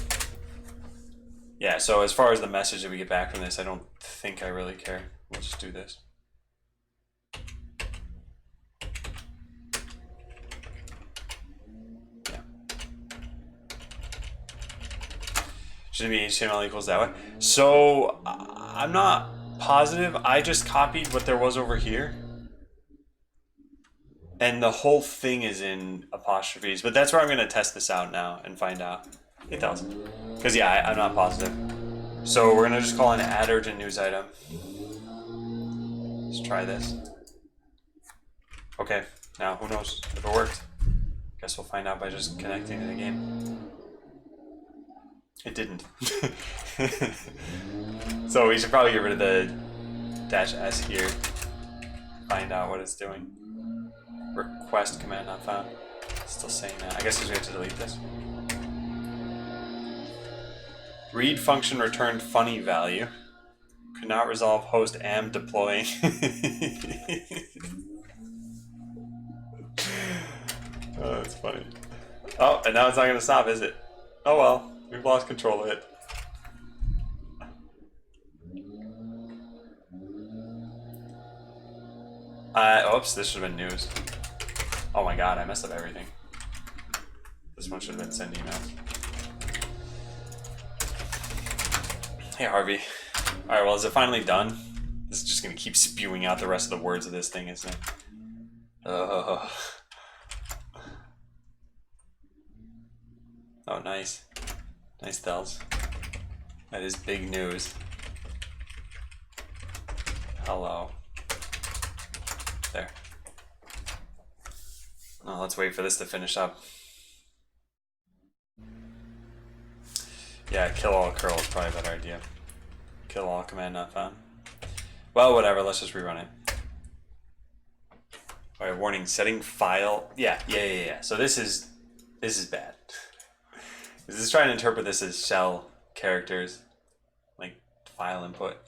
A: Yeah, so as far as the message that we get back from this, I don't think I really care. We'll just do this. Yeah. Should it be HTML equals that way? So I'm not positive. I just copied what there was over here. And the whole thing is in apostrophes, but that's where I'm going to test this out now and find out. 8,000. Because yeah, I'm not positive. So we're going to just call an add urgent news item. Let's try this. Okay, now who knows if it worked. Guess we'll find out by just connecting to the game. It didn't. So we should probably get rid of the -s here. Find out what it's doing. Request command not found. Still saying that. I guess we have to delete this. Read function returned funny value. Could not resolve host am deploying. Oh, that's funny. Oh, and now it's not going to stop, is it? Oh well, we've lost control of it. Oops, this should have been news. Oh my god, I messed up everything. This one should have been send emails. Hey Harvey. Alright, well, is it finally done? This is just going to keep spewing out the rest of the words of this thing, isn't it? Oh, nice. Nice tells. That is big news. Hello. There. Oh, let's wait for this to finish up. Yeah, kill all curl is probably a better idea. Kill all command not found. Well, whatever, let's just rerun it. Alright, warning, setting file. Yeah. So this is bad. This is trying to interpret this as shell characters, like file input.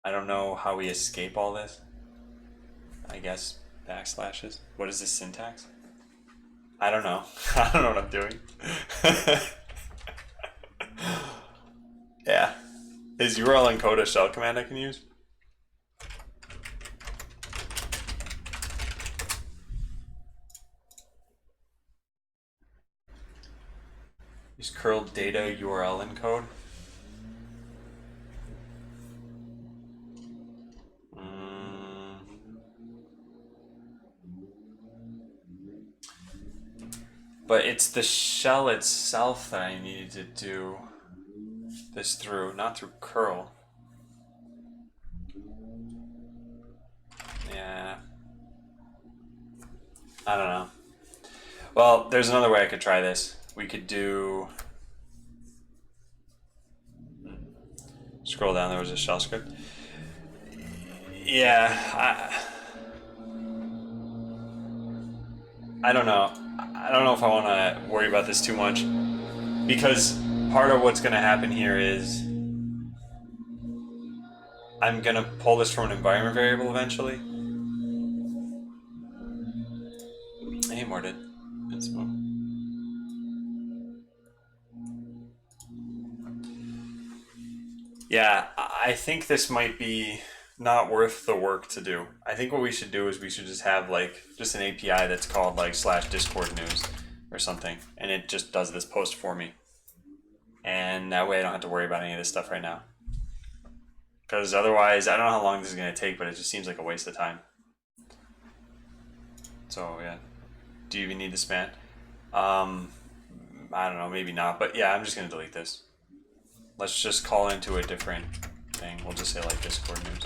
A: I don't know how we escape all this. I guess backslashes. What is this syntax? I don't know. I don't know what I'm doing. Yeah. Is URL encode a shell command I can use? Use curl data URL encode. But it's the shell itself that I needed to do this through, not through curl. Yeah. I don't know. Well, there's another way I could try this. We could do... Scroll down, there was a shell script. Yeah, I don't know. I don't know if I want to worry about this too much, because part of what's going to happen here is I'm going to pull this from an environment variable eventually. Hey, Mordid. It's yeah, I think this might be not worth the work to do. I think what we should do is we should just have like just an API that's called like /Discord news or something, and it just does this post for me. And that way I don't have to worry about any of this stuff right now. Because otherwise, I don't know how long this is going to take, but it just seems like a waste of time. So yeah, do you even need the span? I don't know, maybe not, but yeah, I'm just going to delete this. Let's just call into a different thing. We'll just say like Discord news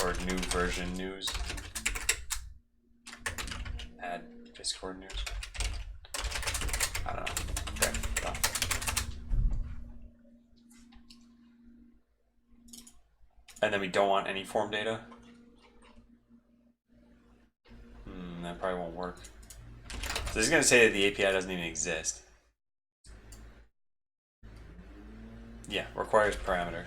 A: or new version news. Add Discord news. I don't know. Okay, done. And then we don't want any form data. That probably won't work. So this is going to say that the API doesn't even exist. Yeah, requires parameter.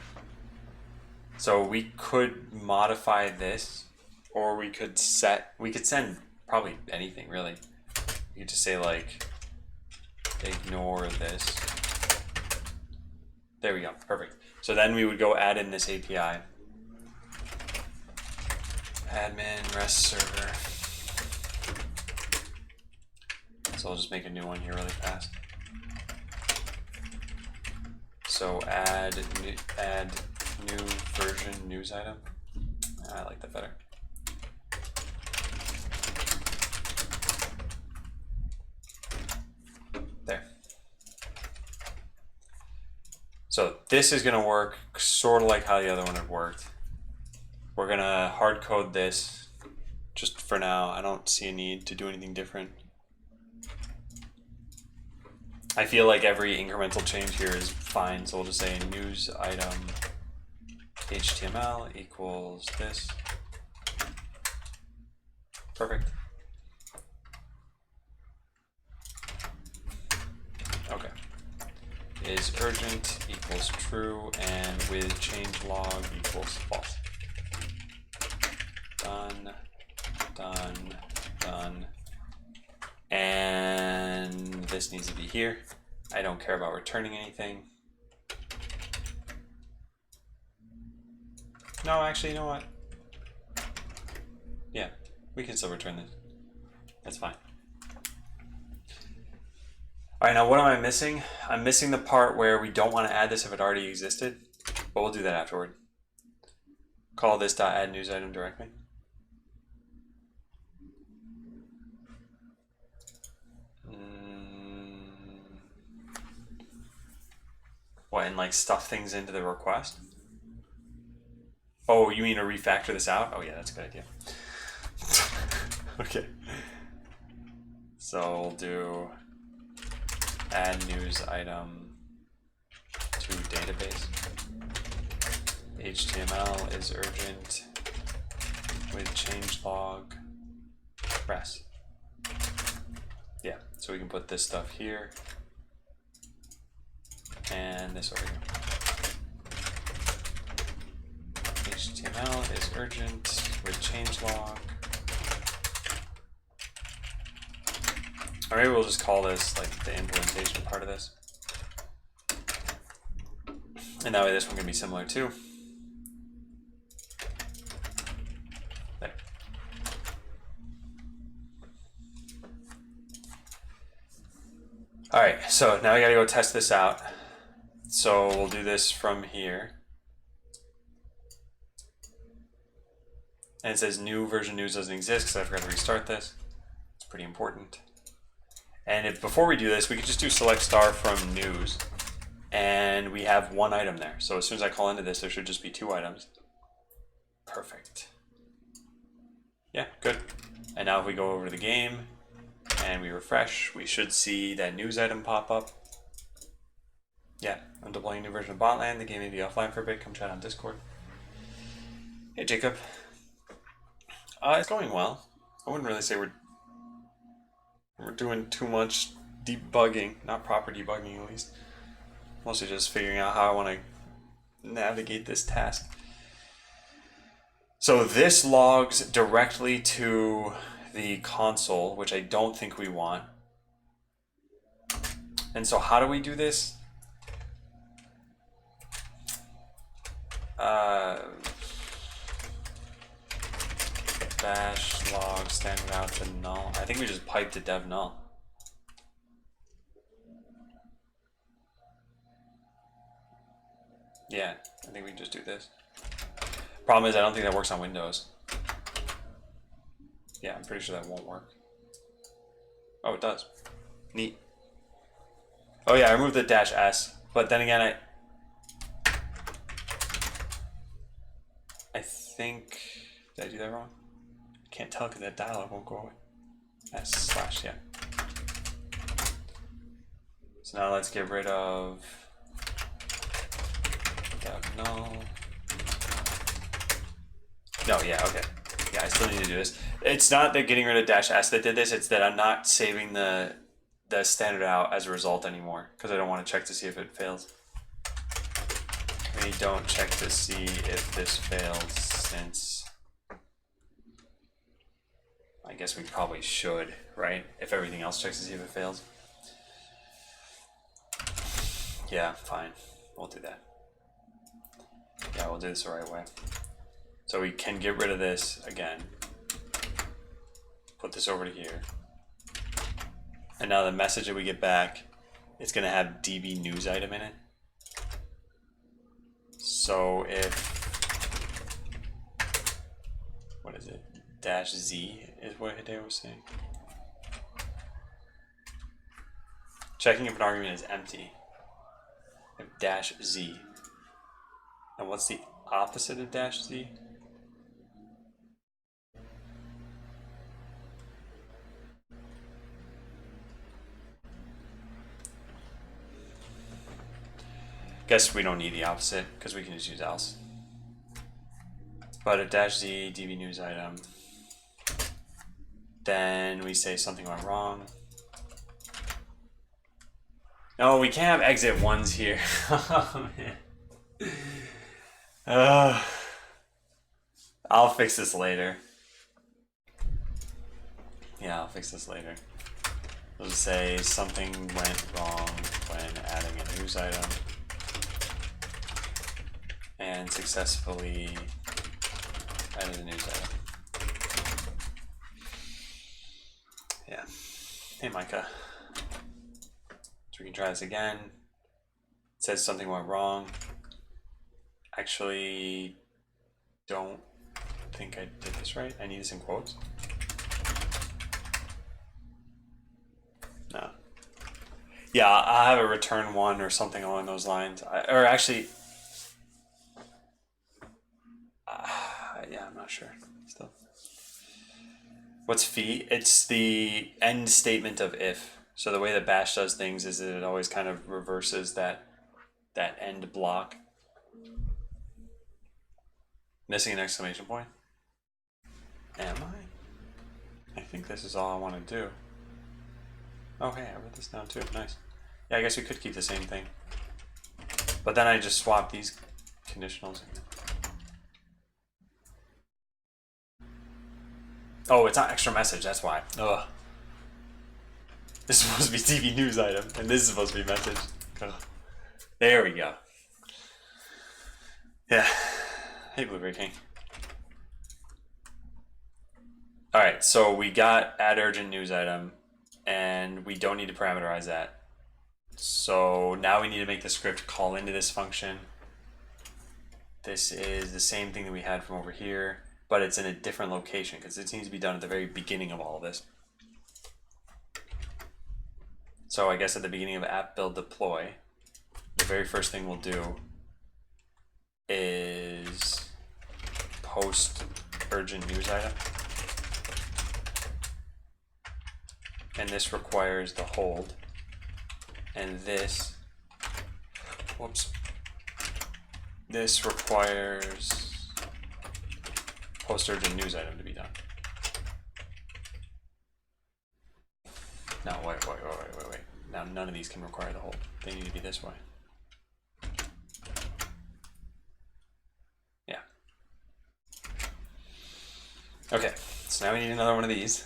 A: So we could modify this, or we could send probably anything really. You could just say like, ignore this. There we go, perfect. So then we would go add in this API. Admin REST server. So I'll just make a new one here really fast. So add new version news item. I like that better. There. So this is going to work sort of like how the other one had worked. We're going to hard code this just for now. I don't see a need to do anything different. I feel like every incremental change here is fine, so we'll just say news item HTML equals this. Perfect. Okay. Is urgent equals true, and with change log equals false. Done, done, done. And this needs to be here. I don't care about returning anything. No, actually, you know what? Yeah, we can still return this. That's fine. All right, now what am I missing? I'm missing the part where we don't want to add this if it already existed, but we'll do that afterward. Call this .add news item directly. What, and like stuff things into the request? Oh, you mean to refactor this out? Oh yeah, that's a good idea. Okay. So we'll do add news item to database. HTML is urgent with changelog REST. Yeah, so we can put this stuff here and this over here. HTML is urgent with changelog. Or maybe we'll just call this like the implementation part of this. And that way this one can be similar too. There. All right, so now I gotta go test this out. So we'll do this from here. And it says new version news doesn't exist because I forgot to restart this. It's pretty important. And if before we do this, we could just do select star from news. And we have one item there. So as soon as I call into this, there should just be 2 items. Perfect. Yeah, good. And now if we go over to the game and we refresh, we should see that news item pop up. Yeah, I'm deploying a new version of Botland. The game may be offline for a bit. Come chat on Discord. Hey, Jacob. It's going well. I wouldn't really say we're doing too much debugging, not proper debugging at least. Mostly just figuring out how I want to navigate this task. So this logs directly to the console, which I don't think we want. And so how do we do this? Bash log standard out to null. I think we just pipe to dev null. Yeah, I think we can just do this. Problem is I don't think that works on Windows. Yeah, I'm pretty sure that won't work. Oh, it does. Neat. Oh yeah, I removed the -s, but then again I think, did I do that wrong? I can't tell because that dialog won't go away. S/, yeah. So now let's get rid of dev null. No, yeah, okay. Yeah, I still need to do this. It's not that getting rid of -s that did this, it's that I'm not saving the standard out as a result anymore because I don't want to check to see if it fails. We don't check to see if this fails since I guess we probably should, right? If everything else checks to see if it fails. Yeah, fine. We'll do that. Yeah, we'll do this the right way. So we can get rid of this again. Put this over to here. And now the message that we get back, it's going to have DB news item in it. So if, what is it? -z is what Hideo was saying. Checking if an argument is empty. If -z. And what's the opposite of -z? Guess we don't need the opposite because we can just use else. But a -z DB news item. Then we say something went wrong. No, we can't have exit ones here. Oh man. I'll fix this later. Yeah, I'll fix this later. We'll just say something went wrong when adding a news item. And successfully added a news item. Yeah. Hey, Micah. So we can try this again. It says something went wrong. Actually, don't think I did this right. I need this in quotes. No. Yeah, I'll have a return 1 or something along those lines. Or actually, yeah, I'm not sure still. What's fee? It's the end statement of if. So the way that Bash does things is that it always kind of reverses that end block. Missing an exclamation point? Am I? I think this is all I want to do. Oh hey, I wrote this down too. Nice. Yeah, I guess we could keep the same thing. But then I just swap these conditionals in. Oh, it's not extra message, that's why. Ugh. This is supposed to be TV news item, and this is supposed to be message. Ugh. There we go. Yeah. Hey, Blueberry King. Alright, so we got add urgent news item, and we don't need to parameterize that. So now we need to make the script call into this function. This is the same thing that we had from over here, but it's in a different location because it needs to be done at the very beginning of all of this. So I guess at the beginning of app build deploy, the very first thing we'll do is post urgent news item. And this requires the hold. And this, whoops, this requires post urgent news item to be done. No, wait. Now none of these can require the hold. They need to be this way. Yeah. Okay, so now we need another one of these.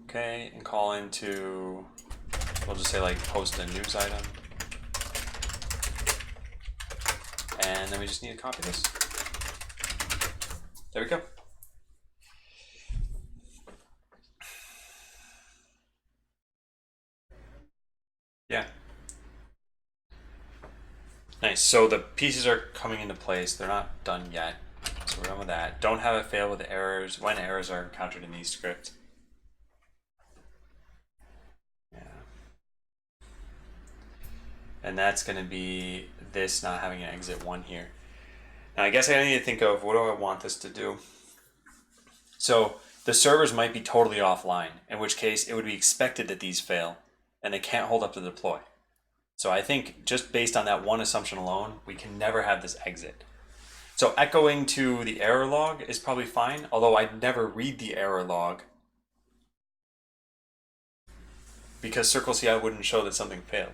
A: Okay, and call into, we'll just say like post a news item. And then we just need to copy this. There we go. Yeah. Nice, so the pieces are coming into place. They're not done yet. So we're done with that. Don't have it fail with errors when errors are encountered in these scripts. And that's going to be this not having an exit 1 here. Now I guess I need to think of what do I want this to do. So the servers might be totally offline, in which case it would be expected that these fail and they can't hold up to deploy. So I think just based on that one assumption alone, we can never have this exit. So echoing to the error log is probably fine, although I'd never read the error log because CircleCI wouldn't show that something failed.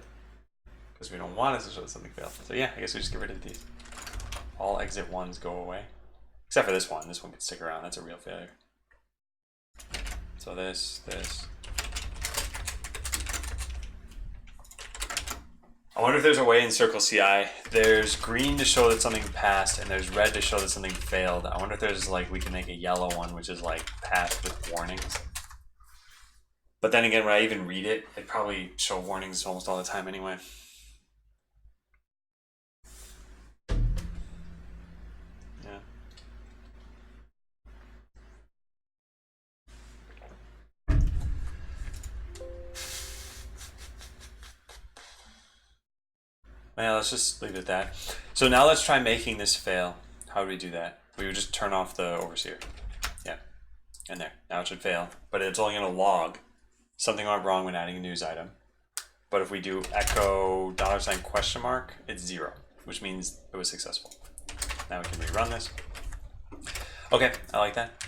A: Because we don't want it to show that something failed. So yeah, I guess we just get rid of these. All exit 1s go away. Except for this one. This one can stick around. That's a real failure. So this. I wonder if there's a way in CircleCI. There's green to show that something passed, and there's red to show that something failed. I wonder if there's like, we can make a yellow one, which is like passed with warnings. But then again, when I even read it, it'd probably show warnings almost all the time anyway. Yeah, let's just leave it at that. So now let's try making this fail. How do we do that? We would just turn off the overseer. Yeah, and there. Now it should fail, but it's only going to log something went wrong when adding a news item. But if we do echo $? It's 0, which means it was successful. Now we can rerun this. Okay, I like that.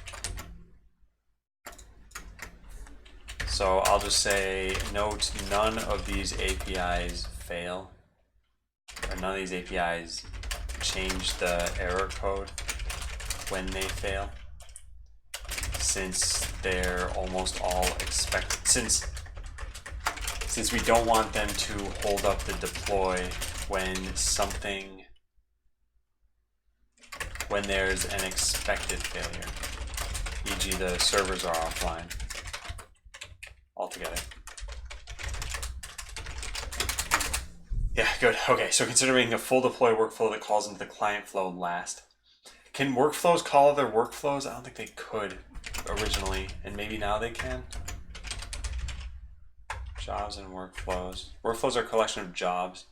A: So I'll just say note none of these APIs fail. Or none of these APIs change the error code when they fail, since they're almost all expected. Since we don't want them to hold up the deploy when there's an expected failure, e.g. the servers are offline altogether. Yeah, good. Okay, so considering a full deploy workflow that calls into the client flow last. Can workflows call other workflows? I don't think they could originally, and maybe now they can. Jobs and workflows. Workflows are a collection of jobs.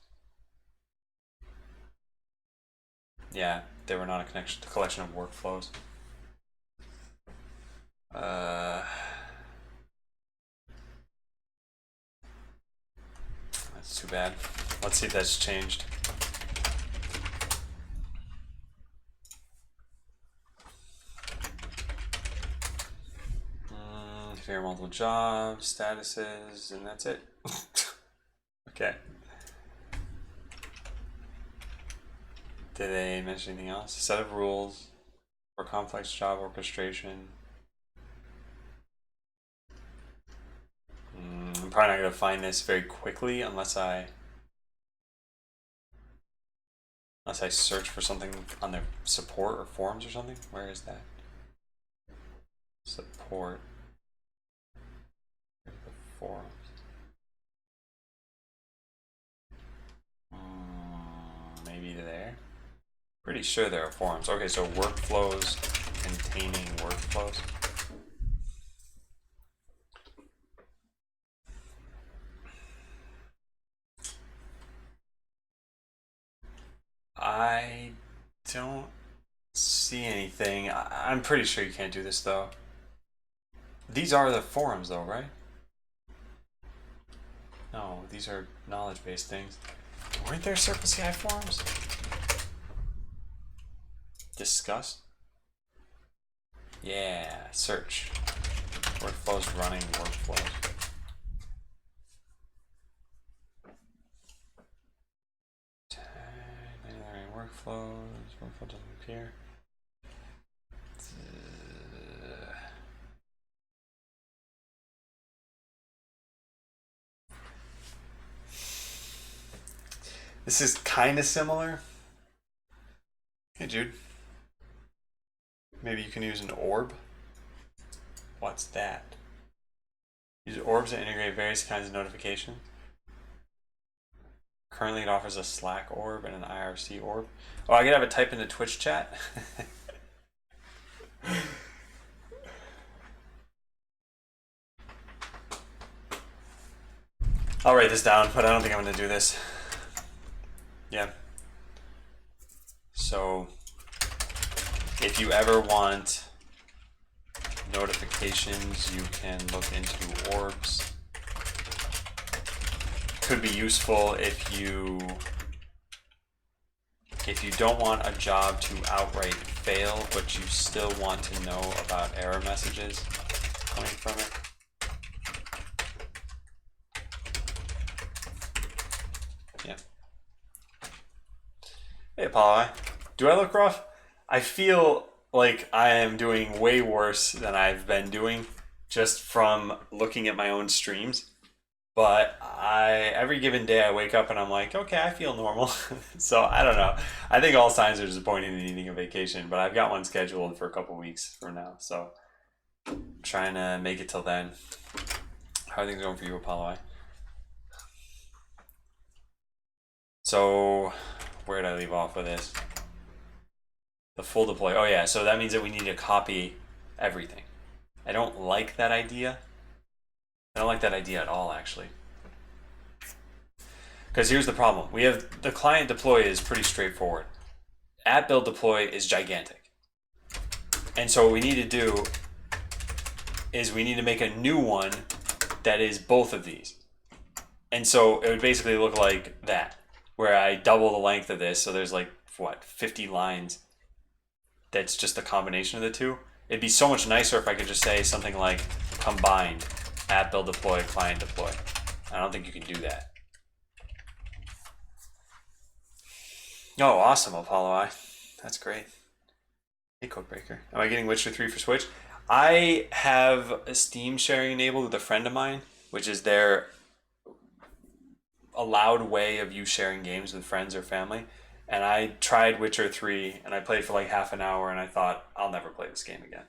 A: Yeah, they were not a collection of workflows. That's too bad. Let's see if that's changed. Here are multiple jobs, statuses, and that's it. Okay. Did they mention anything else? A set of rules for complex job orchestration. I'm probably not going to find this very quickly unless I search for something on their support or forums or something. Where is that? support the forums. Maybe there. Pretty sure there are forums. Okay, so workflows containing workflows. I don't see anything. I'm pretty sure you can't do this though. These are the forums though, right? No, these are knowledge-based things. Weren't there CircleCI forums? Discuss? Yeah, search. Workflows running workflows. Workflows, workflow doesn't appear. This is kind of similar. Hey, Jude. Maybe you can use an orb. What's that? Use orbs to integrate various kinds of notifications. Currently, it offers a Slack orb and an IRC orb. Oh, I could have it type into Twitch chat. I'll write this down, but I don't think I'm going to do this. Yeah. So, if you ever want notifications, you can look into orbs. Could be useful if you don't want a job to outright fail, but you still want to know about error messages coming from it. Yeah. Hey, Apollo. Do I look rough? I feel like I am doing way worse than I've been doing just from looking at my own streams. But every given day I wake up and I'm like, okay, I feel normal. So I don't know. I think all signs are disappointing and needing a vacation, but I've got one scheduled for a couple weeks from now. So I'm trying to make it till then. How are things going for you, Apollo? So where did I leave off with this? The full deploy. Oh yeah, so that means that we need to copy everything. I don't like that idea. I don't like that idea at all, actually. Because here's the problem. We have the client deploy is pretty straightforward. App build deploy is gigantic. And so what we need to do is we need to make a new one that is both of these. And so it would basically look like that, where I double the length of this. So there's like, what, 50 lines. That's just a combination of the two. It'd be so much nicer if I could just say something like combined app build deploy, client deploy. I don't think you can do that. Oh, awesome, Apollo. That's great. Hey, Codebreaker. Am I getting Witcher 3 for Switch? I have a Steam sharing enabled with a friend of mine, which is their allowed way of you sharing games with friends or family. And I tried Witcher 3 and I played for like half an hour and I thought, I'll never play this game again.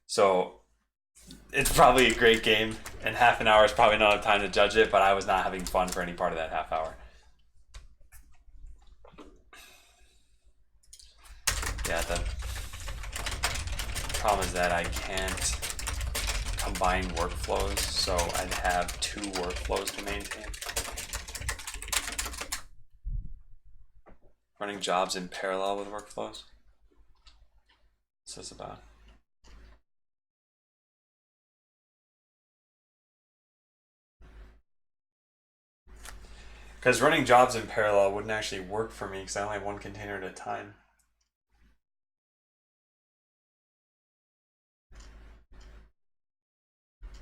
A: So it's probably a great game, and half an hour is probably not enough time to judge it, but I was not having fun for any part of that half hour. Yeah, the problem is that I can't combine workflows, so I'd have two workflows to maintain. Running jobs in parallel with workflows. What's this about? Because running jobs in parallel wouldn't actually work for me because I only have one container at a time.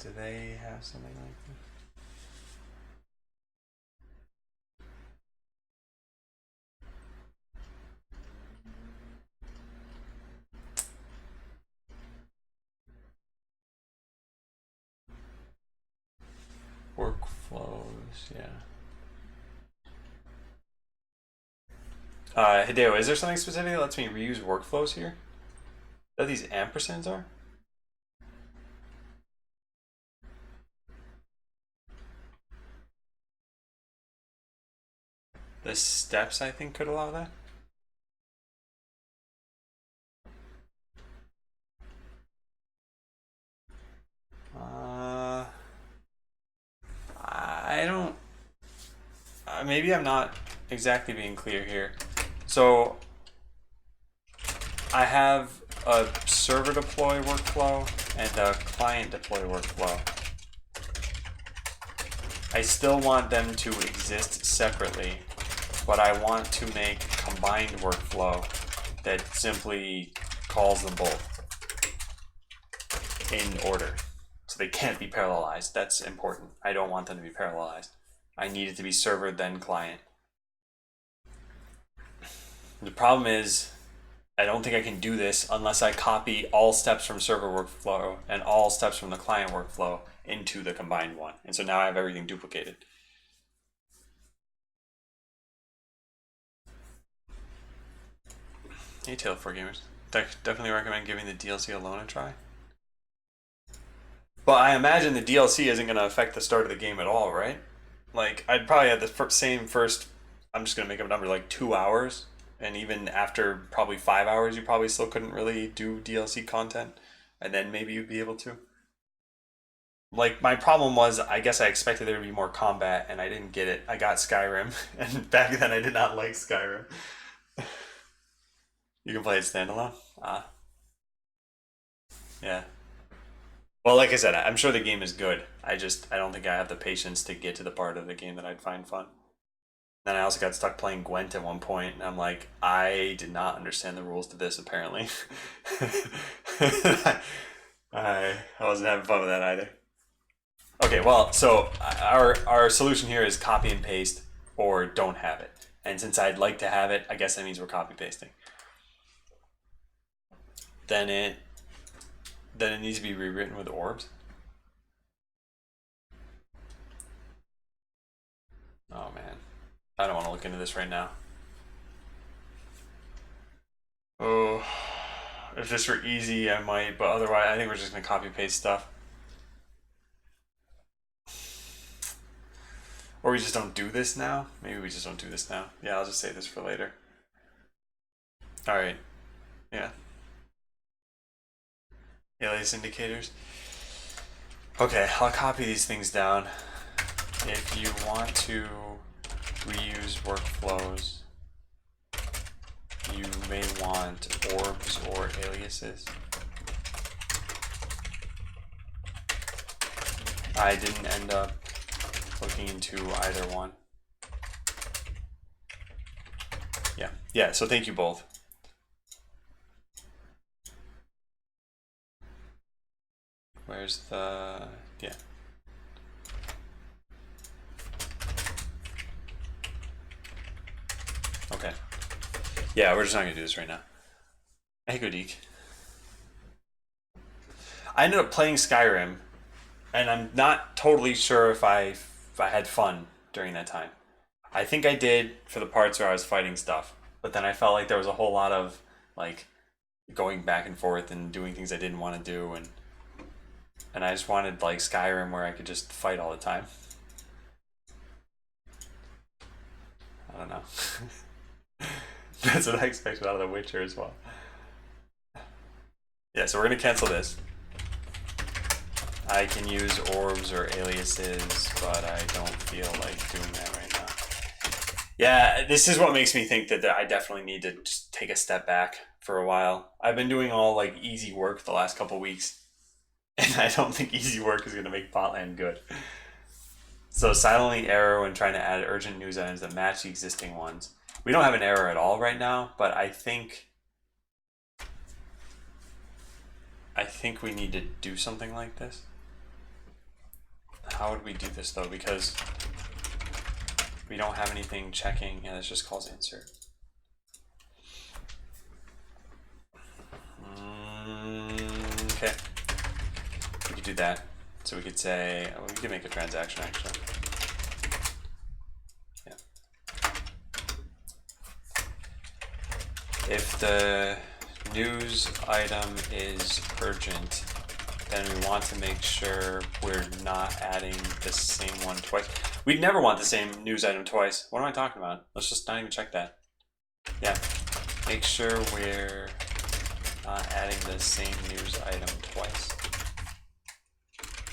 A: Do they have something like this? Workflows, yeah. Hideo, is there something specific that lets me reuse workflows here? That these ampersands are? The steps, I think, could allow that. I don't... maybe I'm not exactly being clear here. So I have a server deploy workflow and a client deploy workflow. I still want them to exist separately, but I want to make a combined workflow that simply calls them both in order. So they can't be parallelized. That's important. I don't want them to be parallelized. I need it to be server then client. The problem is, I don't think I can do this unless I copy all steps from server workflow and all steps from the client workflow into the combined one. And so now I have everything duplicated. Hey, Tale4Gamers. Definitely recommend giving the DLC alone a try. But I imagine the DLC isn't going to affect the start of the game at all, right? Like, I'd probably have the same first, I'm just going to make up a number, like 2 hours. And even after probably 5 hours, you probably still couldn't really do DLC content. And then maybe you'd be able to. Like, my problem was, I guess I expected there to be more combat, and I didn't get it. I got Skyrim, and back then I did not like Skyrim. You can play it standalone? Yeah. Well, like I said, I'm sure the game is good. I don't think I have the patience to get to the part of the game that I'd find fun. Then I also got stuck playing Gwent at one point, and I'm like, I did not understand the rules to this, apparently. I wasn't having fun with that either. Okay, well, so our solution here is copy and paste or don't have it. And since I'd like to have it, I guess that means we're copy pasting. Then it needs to be rewritten with orbs. Oh man, I don't want to look into this right now. Oh, if this were easy, I might, but otherwise, I think we're just gonna copy paste stuff. Or we just don't do this now? Maybe we just don't do this now. Yeah, I'll just save this for later. Alright. Yeah. Alias indicators. Okay, I'll copy these things down. If you want to reuse workflows, you may want orbs or aliases. I didn't end up looking into either one. Yeah, so thank you both. Where's the, yeah. Okay. Yeah, we're just not gonna do this right now. Hey, Godik. I ended up playing Skyrim, and I'm not totally sure if I had fun during that time. I think I did for the parts where I was fighting stuff, but then I felt like there was a whole lot of like going back and forth and doing things I didn't want to do, and I just wanted like Skyrim where I could just fight all the time. I don't know. That's what I expected out of The Witcher as well. Yeah, so we're gonna cancel this. I can use orbs or aliases, but I don't feel like doing that right now. Yeah, this is what makes me think that I definitely need to just take a step back for a while. I've been doing all like easy work the last couple weeks, and I don't think easy work is gonna make Botland good. So silently error when trying to add urgent news items that match the existing ones. We don't have an error at all right now, but I think we need to do something like this. How would we do this though? Because we don't have anything checking. Yeah, this just calls insert. Okay. We could do that. So we could say, we could make a transaction actually. Yeah. If the news item is urgent, then we want to make sure we're not adding the same one twice. We'd never want the same news item twice. What am I talking about? Let's just not even check that. Yeah. Make sure we're not adding the same news item twice.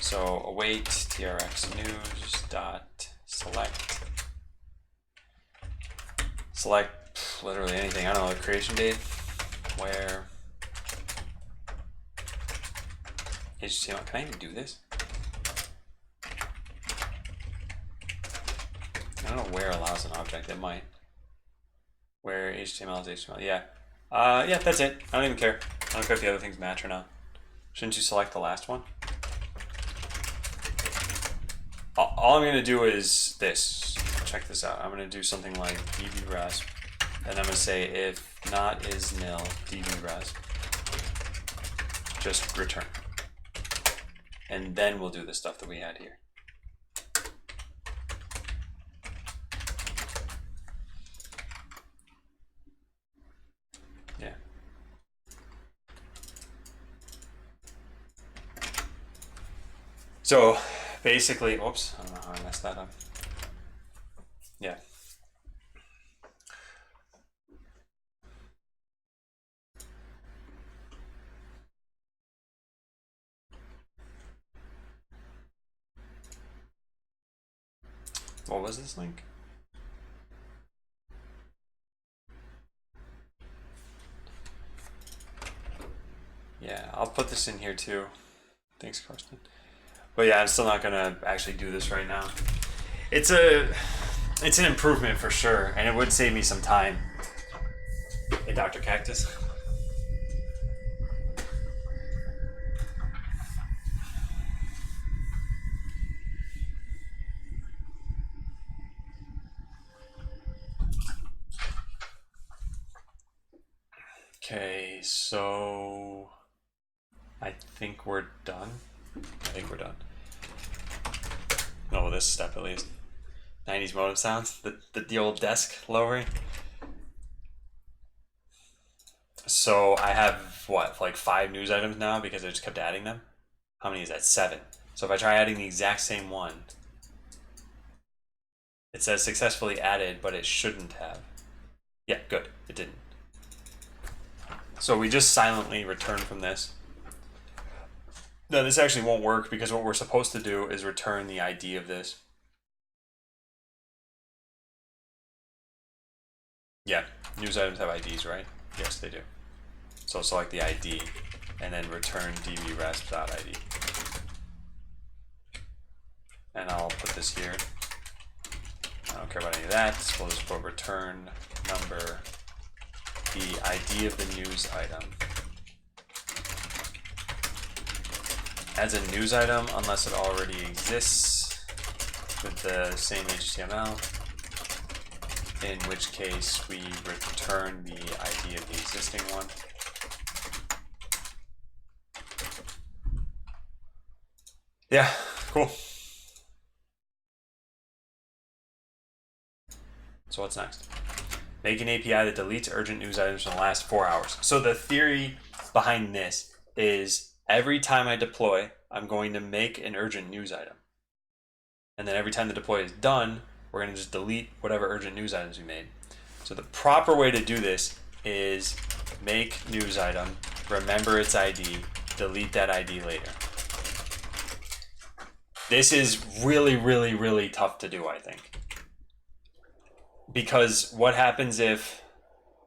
A: So await trx news dot select. Select literally anything. I don't know, the creation date, where HTML. Can I even do this? I don't know where allows an object. It might. Where HTML is HTML. Yeah. Yeah, that's it. I don't even care. I don't care if the other things match or not. Shouldn't you select the last one? All I'm going to do is this. Check this out. I'm going to do something like dbresp, and I'm going to say if not is nil dbresp, just return. And then we'll do the stuff that we had here. Yeah. So basically, oops, I don't know how I messed that up. Yeah. What was this link? Yeah, I'll put this in here too. Thanks, Karsten. But yeah, I'm still not gonna actually do this right now. It's an improvement for sure, and it would save me some time. Hey, Dr. Cactus. Okay, so I think we're done. I think we're done. No, this step at least. 90s modem sounds, the old desk lowering. So I have what, like 5 news items now because I just kept adding them. How many is that? 7. So if I try adding the exact same one, it says successfully added, but it shouldn't have. Yeah, good. It didn't. So we just silently return from this. No, this actually won't work because what we're supposed to do is return the ID of this. Yeah, news items have IDs, right? Yes, they do. So select the ID and then return dbresp.id. And I'll put this here. I don't care about any of that. So we'll just put return number, the ID of the news item. As a news item unless it already exists with the same HTML, in which case we return the ID of the existing one. Yeah, cool. So what's next? Make an API that deletes urgent news items from the last 4 hours. So the theory behind this is every time I deploy, I'm going to make an urgent news item. And then every time the deploy is done, we're going to just delete whatever urgent news items we made. So the proper way to do this is make news item, remember its ID, delete that ID later. This is really, really, really tough to do, I think. Because what happens if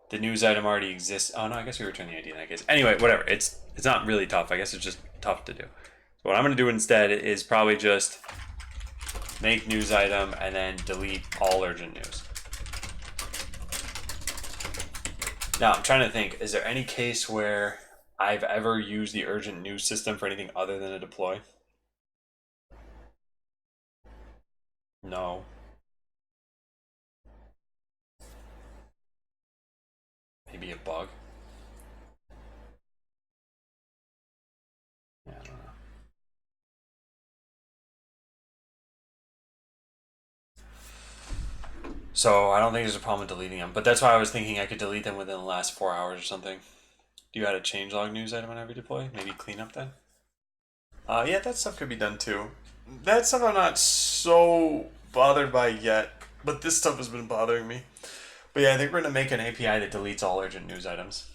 A: the news item already exists? Oh no, I guess we return the ID in that case. Anyway, whatever. It's not really tough. I guess it's just tough to do. So what I'm going to do instead is probably just make news item and then delete all urgent news. Now I'm trying to think, is there any case where I've ever used the urgent news system for anything other than a deploy? No. Maybe a bug? Yeah, I don't know. So I don't think there's a problem with deleting them, but that's why I was thinking I could delete them within the last 4 hours or something. Do you add a changelog news item on every deploy? Maybe clean up then? Yeah, that stuff could be done too. That stuff I'm not so bothered by yet, but this stuff has been bothering me. But yeah, I think we're gonna make an API that deletes all urgent news items.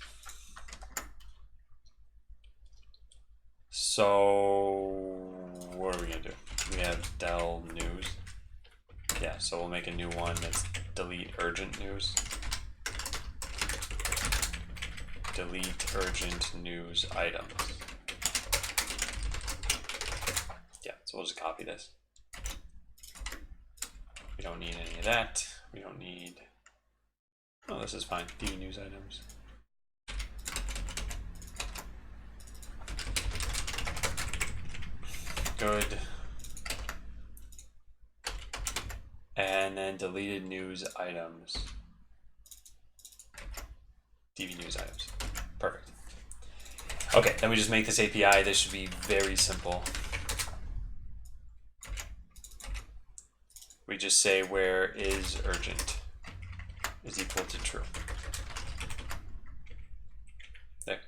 A: So what are we gonna do? We have del news. Yeah, so we'll make a new one that's delete urgent news. Delete urgent news items. Yeah, so we'll just copy this. We don't need any of that. We don't need. Oh, this is fine. DB news items. Good. And then deleted news items. DB news items. Perfect. Okay, then we just make this API. This should be very simple. We just say where is urgent is equal to true. There.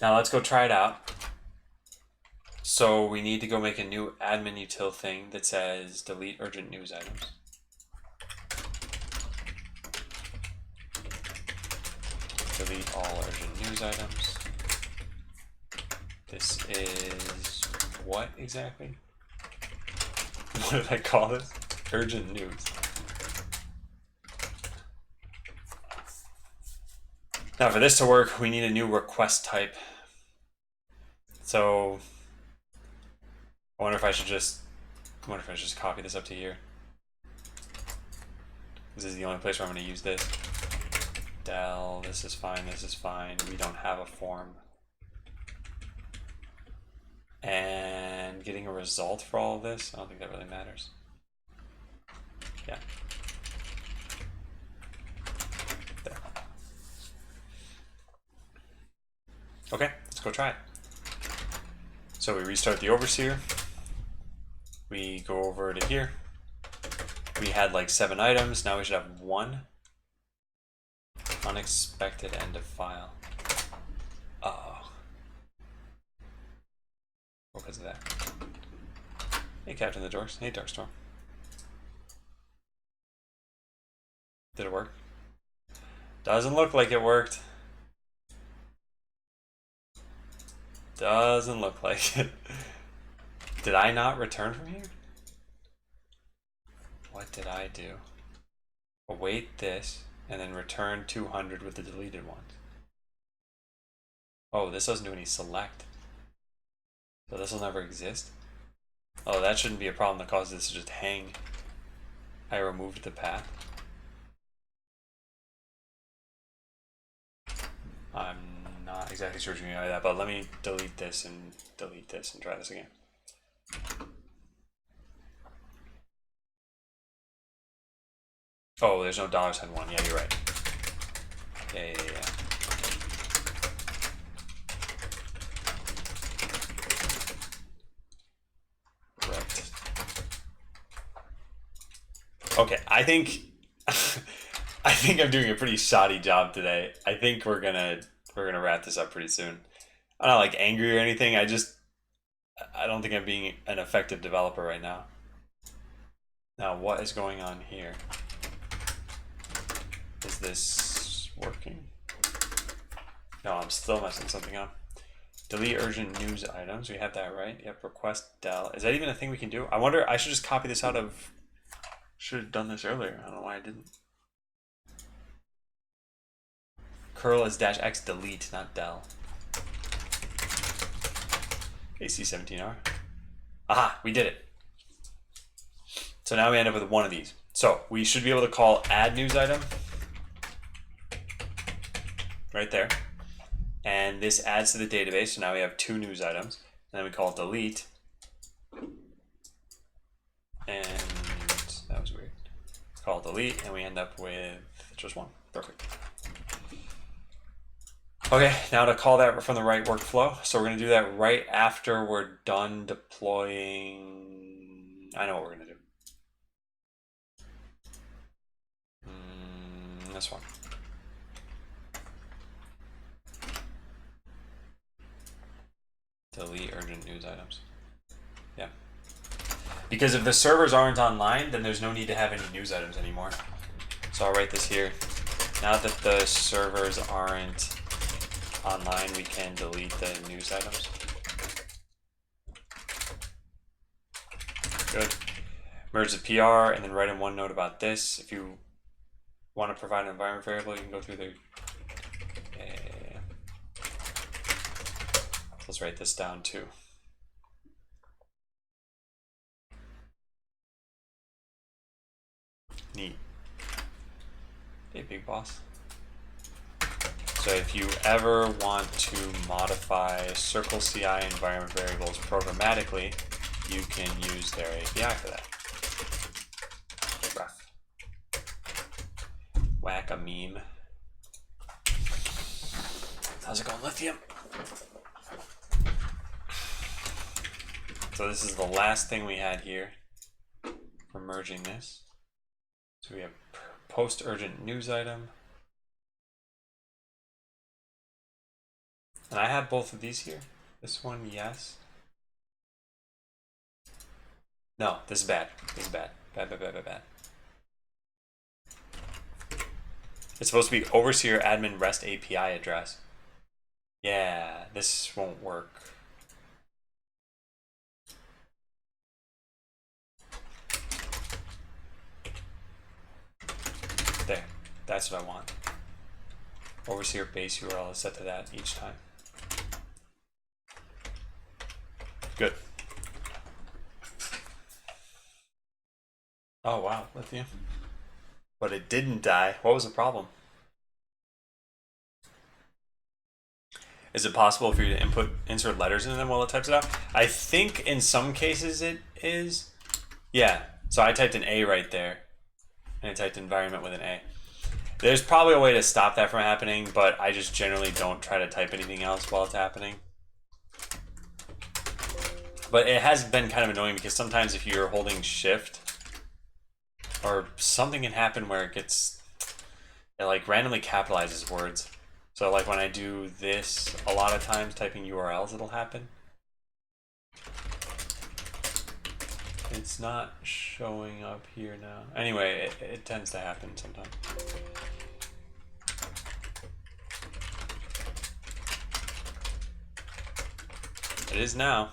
A: Now let's go try it out. So we need to go make a new admin util thing that says delete urgent news items. Delete all urgent news items. This is what exactly? What did I call this? Urgent news. Now for this to work, we need a new request type. So I wonder if I should just copy this up to here. This is the only place where I'm going to use this. Del, this is fine, this is fine. We don't have a form. And getting a result for all of this, I don't think that really matters. Yeah. There. Okay, let's go try it. So we restart the overseer. We go over to here. We had like 7 items, now we should have 1. Unexpected end of file. Uh-oh. Because of that. Hey, Captain the Dorks. Hey, Darkstorm. Did it work? Doesn't look like it worked. Doesn't look like it. Did I not return from here? What did I do? Await this, and then return 200 with the deleted ones. Oh, this doesn't do any select. So this will never exist? Oh, that shouldn't be a problem that causes this to just hang. I removed the path. I'm not exactly sure what you mean by that, but let me delete this and try this again. Oh, there's no $1. Yeah, you're right. Yeah. Right. Okay, I think I'm doing a pretty shoddy job today. I think we're gonna wrap this up pretty soon. I'm not like angry or anything. I don't think I'm being an effective developer right now. Now, what is going on here? Is this working? No, I'm still messing something up. Delete urgent news items. We have that, right? Yep, request del. Is that even a thing we can do? I wonder, I should just copy this out of... Should have done this earlier. I don't know why I didn't. Curl is -x delete, not del. AC17R. Aha, we did it. So now we end up with one of these. So we should be able to call add news item. Right there. And this adds to the database. So now we have 2 news items. And then we call delete. And that was weird. Call delete, and we end up with just 1. Perfect. Okay, now to call that from the right workflow. So we're going to do that right after we're done deploying. I know what we're going to do. This one. Delete urgent news items. Yeah. Because if the servers aren't online, then there's no need to have any news items anymore. So I'll write this here. Now that the servers aren't online, we can delete the news items. Good. Merge the PR and then write in one note about this. If you want to provide an environment variable, you can go through the... Let's write this down too. Neat. Hey, big boss. So if you ever want to modify Circle CI environment variables programmatically, you can use their API for that. Rough. Whack a meme. How's it going, Lithium? So this is the last thing we had here for merging this. So we have post urgent news item. And I have both of these here. This one, yes. No, this is bad. This is bad. Bad, bad, bad, bad, bad. It's supposed to be overseer admin REST API address. Yeah, this won't work. There, that's what I want. Overseer base URL is set to that each time. Good. Oh wow, Lithium. But it didn't die. What was the problem? Is it possible for you to insert letters into them while it types it out? I think in some cases it is. Yeah, so I typed an A right there. And I typed environment with an A. There's probably a way to stop that from happening, but I just generally don't try to type anything else while it's happening. But it has been kind of annoying because sometimes if you're holding shift or something can happen where it like randomly capitalizes words. So like when I do this, a lot of times typing URLs, it'll happen. It's not showing up here now. Anyway, it tends to happen sometimes. It is now.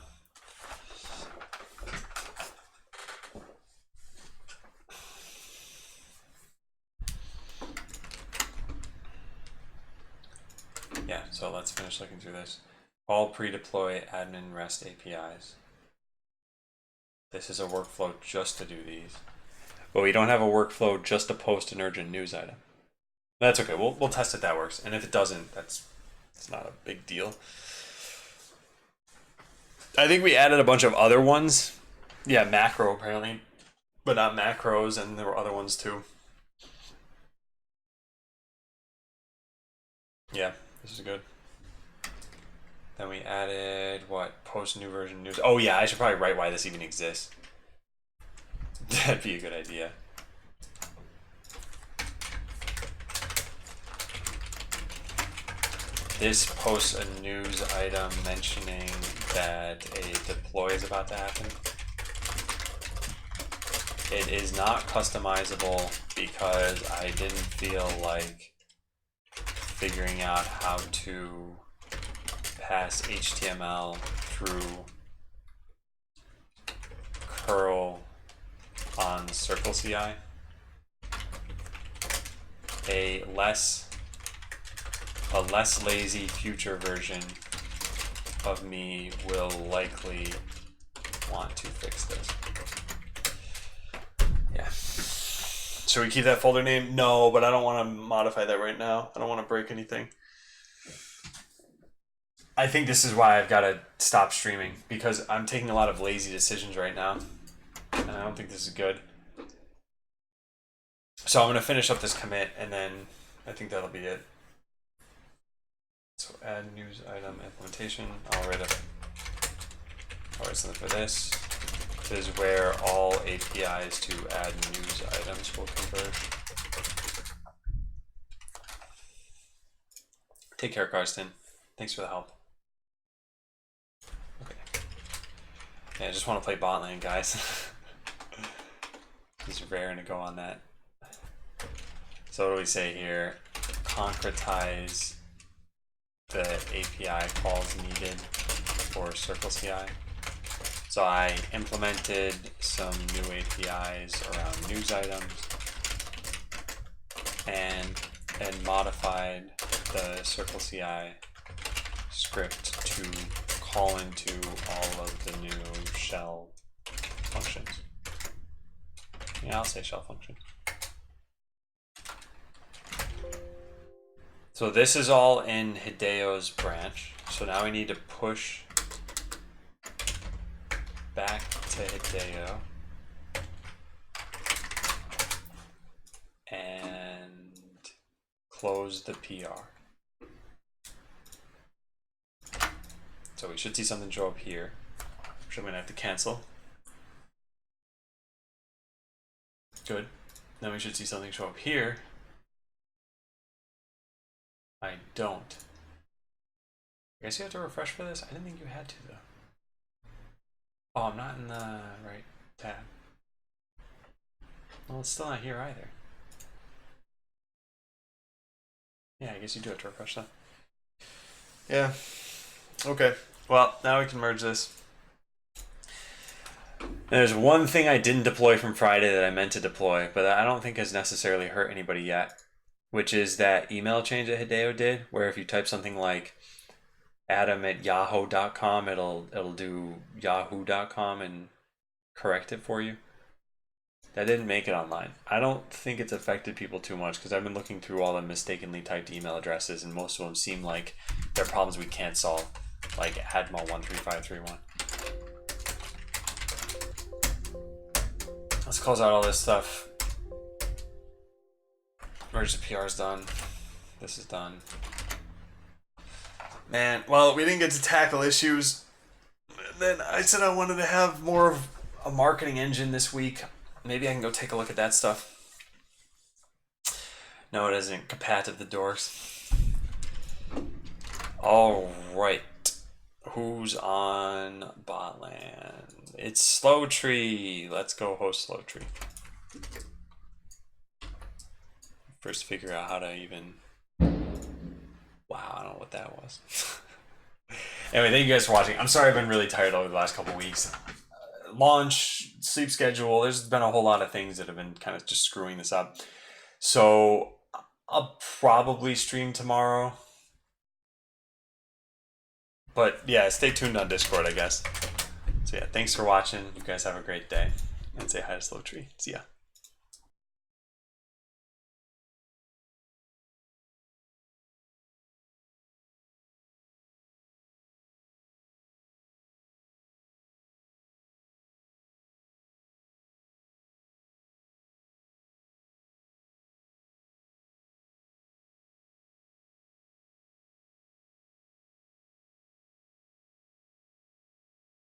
A: Yeah, so let's finish looking through this. All pre-deploy admin REST APIs. This is a workflow just to do these. But we don't have a workflow just to post an urgent news item. That's okay, we'll test if that works. And if it doesn't, it's not a big deal. I think we added a bunch of other ones. Yeah, macro apparently, but not macros, and there were other ones too. Yeah, this is good. Then we added, what, post new version news. Oh yeah, I should probably write why this even exists. That'd be a good idea. This posts a news item mentioning that a deploy is about to happen. It is not customizable because I didn't feel like figuring out how to pass HTML through curl on Circle CI. A less lazy future version of me will likely want to fix this. Yeah. Should we keep that folder name? No, but I don't want to modify that right now. I don't want to break anything. I think this is why I've got to stop streaming, because I'm taking a lot of lazy decisions right now, and I don't think this is good. So I'm going to finish up this commit, and then I think that'll be it. So add news item implementation. I'll write something for this. This is where all APIs to add news items will converge. Take care, Karsten. Thanks for the help. Okay. Yeah, I just want to play bot lane, guys. is raring to go on that. So what do we say here? Concretize the API calls needed for CircleCI. So I implemented some new APIs around news items and modified the CircleCI script to call into all of the new shell functions. Yeah, I'll say shell functions. So this is all in Hideo's branch. So now we need to push back to Hideo and close the PR. So we should see something show up here, which I'm gonna have to cancel. Good. Then we should see something show up here. I don't. I guess you have to refresh for this? I didn't think you had to though. Oh, I'm not in the right tab. Well, it's still not here either. Yeah, I guess you do have to refresh that. Yeah. Okay. Well, now we can merge this. There's one thing I didn't deploy from Friday that I meant to deploy, but I don't think has necessarily hurt anybody yet, which is that email change that Hideo did, where if you type something like adam@yahoo.com, it'll do yahoo.com and correct it for you. That didn't make it online. I don't think it's affected people too much because I've been looking through all the mistakenly typed email addresses and most of them seem like they're problems we can't solve, like admo13531. Let's close out all this stuff. Merge the PR's done. This is done. Man, well, we didn't get to tackle issues. Then I said I wanted to have more of a marketing engine this week. Maybe I can go take a look at that stuff. No, it isn't. Kapat of the Dorks. All right. Who's on Botland? It's Slowtree. Let's go host Slowtree. First figure out how to even... Wow, I don't know what that was. Anyway, thank you guys for watching. I'm sorry I've been really tired over the last couple weeks. Launch, sleep schedule, there's been a whole lot of things that have been kind of just screwing this up. So I'll probably stream tomorrow. But yeah, stay tuned on Discord, I guess. So yeah, thanks for watching. You guys have a great day. And say hi to Slowtree. See ya.